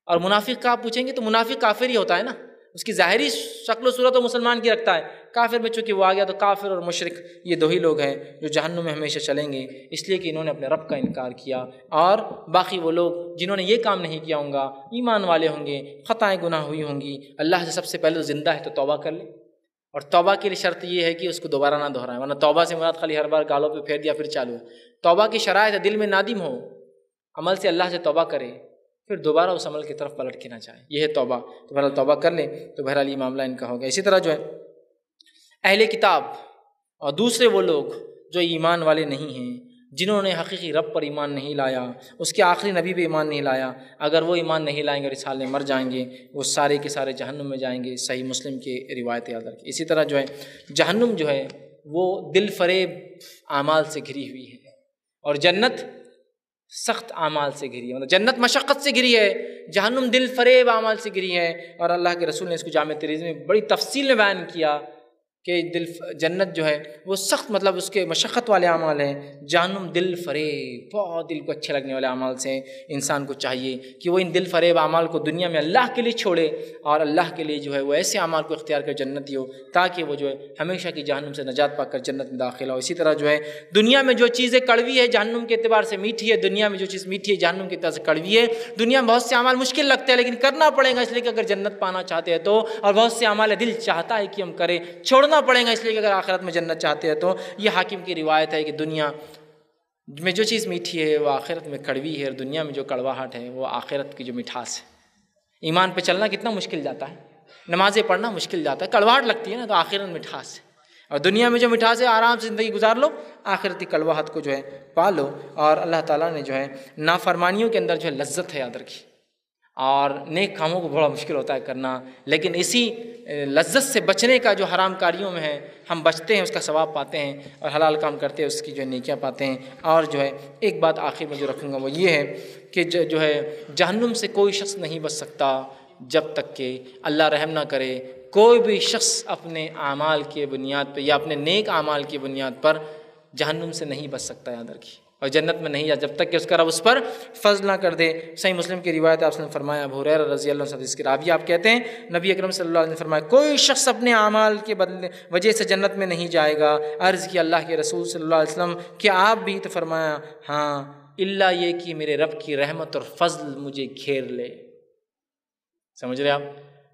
اور منافق کا آپ پوچھیں گے تو منافق کافر ہی ہوتا ہے نا، اس کی ظاہری شکل و صورت و مسلمان کی رکھتا ہے، کافر میں چونکہ وہ آ گیا تو کافر اور مشرک یہ دو ہی لوگ ہیں جو جہنم میں ہمیشہ چلیں گے، اس لیے کہ انہوں نے اپنے رب کا انکار کیا۔ اور باقی وہ لوگ جنہوں نے یہ کام نہیں کیا ہوں گا، ایمان والے ہوں گے، خطائیں گناہ ہوئی ہوں گی، اللہ سے سب سے پہلے تو زندہ ہے تو توبہ کر لے، اور توبہ کے لیے شرط یہ ہے کہ اس کو دوبارہ نہ دہرائیں، ورنہ توبہ سے مراد خالی ہر بار گالوں پہ پھیر دیا پھر چالو۔ توبہ کی شرائط ہے دل میں نادم ہو، عمل سے اللہ سے توبہ کرے، پھر دوبارہ اس عمل کی طرف پلٹ کے نہ جائے، یہ ہے توبہ۔ تو بہرحال توبہ کر لیں تو بہرحال یہ معاملہ ان کا ہو گیا۔ اسی طرح جو ہے اہل کتاب اور دوسرے وہ لوگ جو ایمان والے نہیں ہیں، جنہوں نے حقیقی رب پر ایمان نہیں لایا، اس کے آخری نبی پہ ایمان نہیں لایا، اگر وہ ایمان نہیں لائیں گے اور اس حال میں مر جائیں گے، وہ سارے کے سارے جہنم میں جائیں گے، صحیح مسلم کی روایت یاد رکھیں۔ اسی طرح جو ہے جہنم جو ہے وہ دل فریب اعمال سے گھری ہوئی ہے، اور جنت سخت اعمال سے گھری ہے، مطلب جنت مشقت سے گھری ہے، جہنم دل فریب اعمال سے گھری ہے۔ اور اللہ کے رسول نے اس کو جامع ترمذی میں بڑی تفصیل میں بیان کیا کہ جنت جو ہے وہ سخت مطلب اس کے مشقت والے اعمال ہیں، جہنم دل فریب بہت دل کو اچھے لگنے والے اعمال سے۔ انسان کو چاہیے کہ وہ ان دل فریب اعمال کو دنیا میں اللہ کے لیے چھوڑے اور اللہ کے لیے جو ہے وہ ایسے اعمال کو اختیار کر جنتی ہو، تاکہ وہ جو ہے ہمیشہ کی جہنم سے نجات پا کر جنت میں داخل ہو۔ اسی طرح جو ہے دنیا میں جو چیزیں کڑوی ہے جہنم کے اعتبار سے میٹھی ہے، دنیا میں جو چیز میٹھی ہے جہنم کے اعتبار سے کڑوی ہے۔ دنیا میں بہت سے اعمال مشکل لگتے ہیں لیکن کرنا پڑے گا، اس لیے کہ اگر جنت پانا چاہتے ہیں تو، اور بہت سے اعمال دل چاہتا ہے کہ ہم کریں، چھوڑنا پڑے گا اس لیے کہ اگر آخرت میں جنت چاہتے ہیں تو۔ یہ حاکم کی روایت ہے کہ دنیا میں جو چیز میٹھی ہے وہ آخرت میں کڑوی ہے، اور دنیا میں جو کڑواہٹ ہے وہ آخرت کی جو مٹھاس ہے۔ ایمان پہ چلنا کتنا مشکل جاتا ہے، نمازیں پڑھنا مشکل جاتا ہے، کڑواہٹ لگتی ہے نا، تو آخرت میں مٹھاس ہے، اور دنیا میں جو مٹھاس ہے آرام سے زندگی گزار لو، آخرتی کڑواہٹ کو جو ہے پا لو۔ اور اللہ تعالیٰ نے جو ہے نافرمانیوں کے اندر جو ہے لذت ہے، یاد رکھی، اور نیک کاموں کو بڑا مشکل ہوتا ہے کرنا، لیکن اسی لذت سے بچنے کا جو حرام کاریوں میں ہے ہم بچتے ہیں، اس کا ثواب پاتے ہیں، اور حلال کام کرتے ہیں اس کی جو ہے نیکیاں پاتے ہیں۔ اور جو ہے ایک بات آخر میں جو رکھوں گا وہ یہ ہے کہ جو ہے جہنم سے کوئی شخص نہیں بچ سکتا جب تک کہ اللہ رحم نہ کرے، کوئی بھی شخص اپنے اعمال کی بنیاد پہ یا اپنے نیک اعمال کی بنیاد پر جہنم سے نہیں بچ سکتا، یاد رکھیے، اور جنت میں نہیں جا جب تک کہ اس کا رب اس پر فضل نہ کر دے۔ صحیح مسلم کی روایت آپ نے فرمایا، ابو ہریرہ رضی اللہ عنہ اس کے راوی آپ کہتے ہیں نبی اکرم صلی اللہ علیہ وسلم نے فرمایا کوئی شخص اپنے اعمال کے بدلے وجہ سے جنت میں نہیں جائے گا۔ عرض کی اللہ کے رسول صلی اللہ علیہ وسلم کہ آپ بھی؟ تو فرمایا ہاں، الا یہ کہ میرے رب کی رحمت اور فضل مجھے گھیر لے۔ سمجھ رہے آپ؟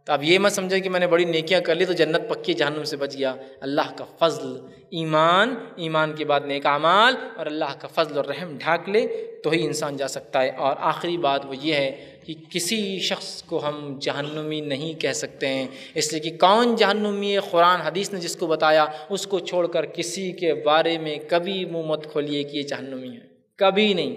تو اب یہ مت سمجھیں کہ میں نے بڑی نیکیاں کر لی تو جنت پکی، جہنم سے بچ گیا۔ اللہ کا فضل، ایمان کے بعد نیک اعمال، اور اللہ کا فضل اور رحم ڈھانک لے تو ہی انسان جا سکتا ہے۔ اور آخری بات وہ یہ ہے کہ کسی شخص کو ہم جہنمی نہیں کہہ سکتے ہیں، اس لیے کہ کون جہنمی ہے، قرآن حدیث نے جس کو بتایا اس کو چھوڑ کر کسی کے بارے میں کبھی منہ مت کھولیے کہ یہ جہنمی ہے، کبھی نہیں،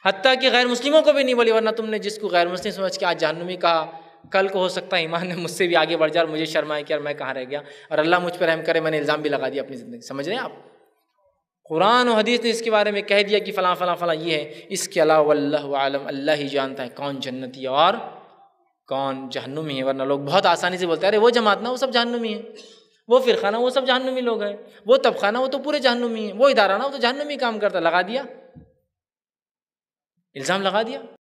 حتیٰ کہ غیر مسلموں کو بھی نہیں بولی، ورنہ تم نے جس کو غیر مسلم سمجھ کے آج جہنمی کہا، کل کو ہو سکتا ہے ایمان میں مجھ سے بھی آگے بڑھ جائے اور مجھے شرمائے کہ یار میں کہاں رہ گیا، اور اللہ مجھ پہ رحم کرے میں نے الزام بھی لگا دیا اپنی زندگی۔ سمجھ رہے ہیں آپ؟ قرآن و حدیث نے اس کے بارے میں کہہ دیا کہ فلاں فلاں فلاں یہ ہے، اس کے علاوہ واللہ عالم، اللہ ہی جانتا ہے کون جنتی ہے اور کون جہنمی ہے۔ ورنہ لوگ بہت آسانی سے بولتے ہیں ارے وہ جماعت نا وہ سب جہنمی ہیں، وہ فرقہ نا وہ سب جہنمی لوگ ہیں، وہ طبقہ نا وہ تو پورے جہنمی ہیں، وہ ادارہ نا وہ تو جہنمی کام کرتا، لگا دیا، الزام لگا دیا۔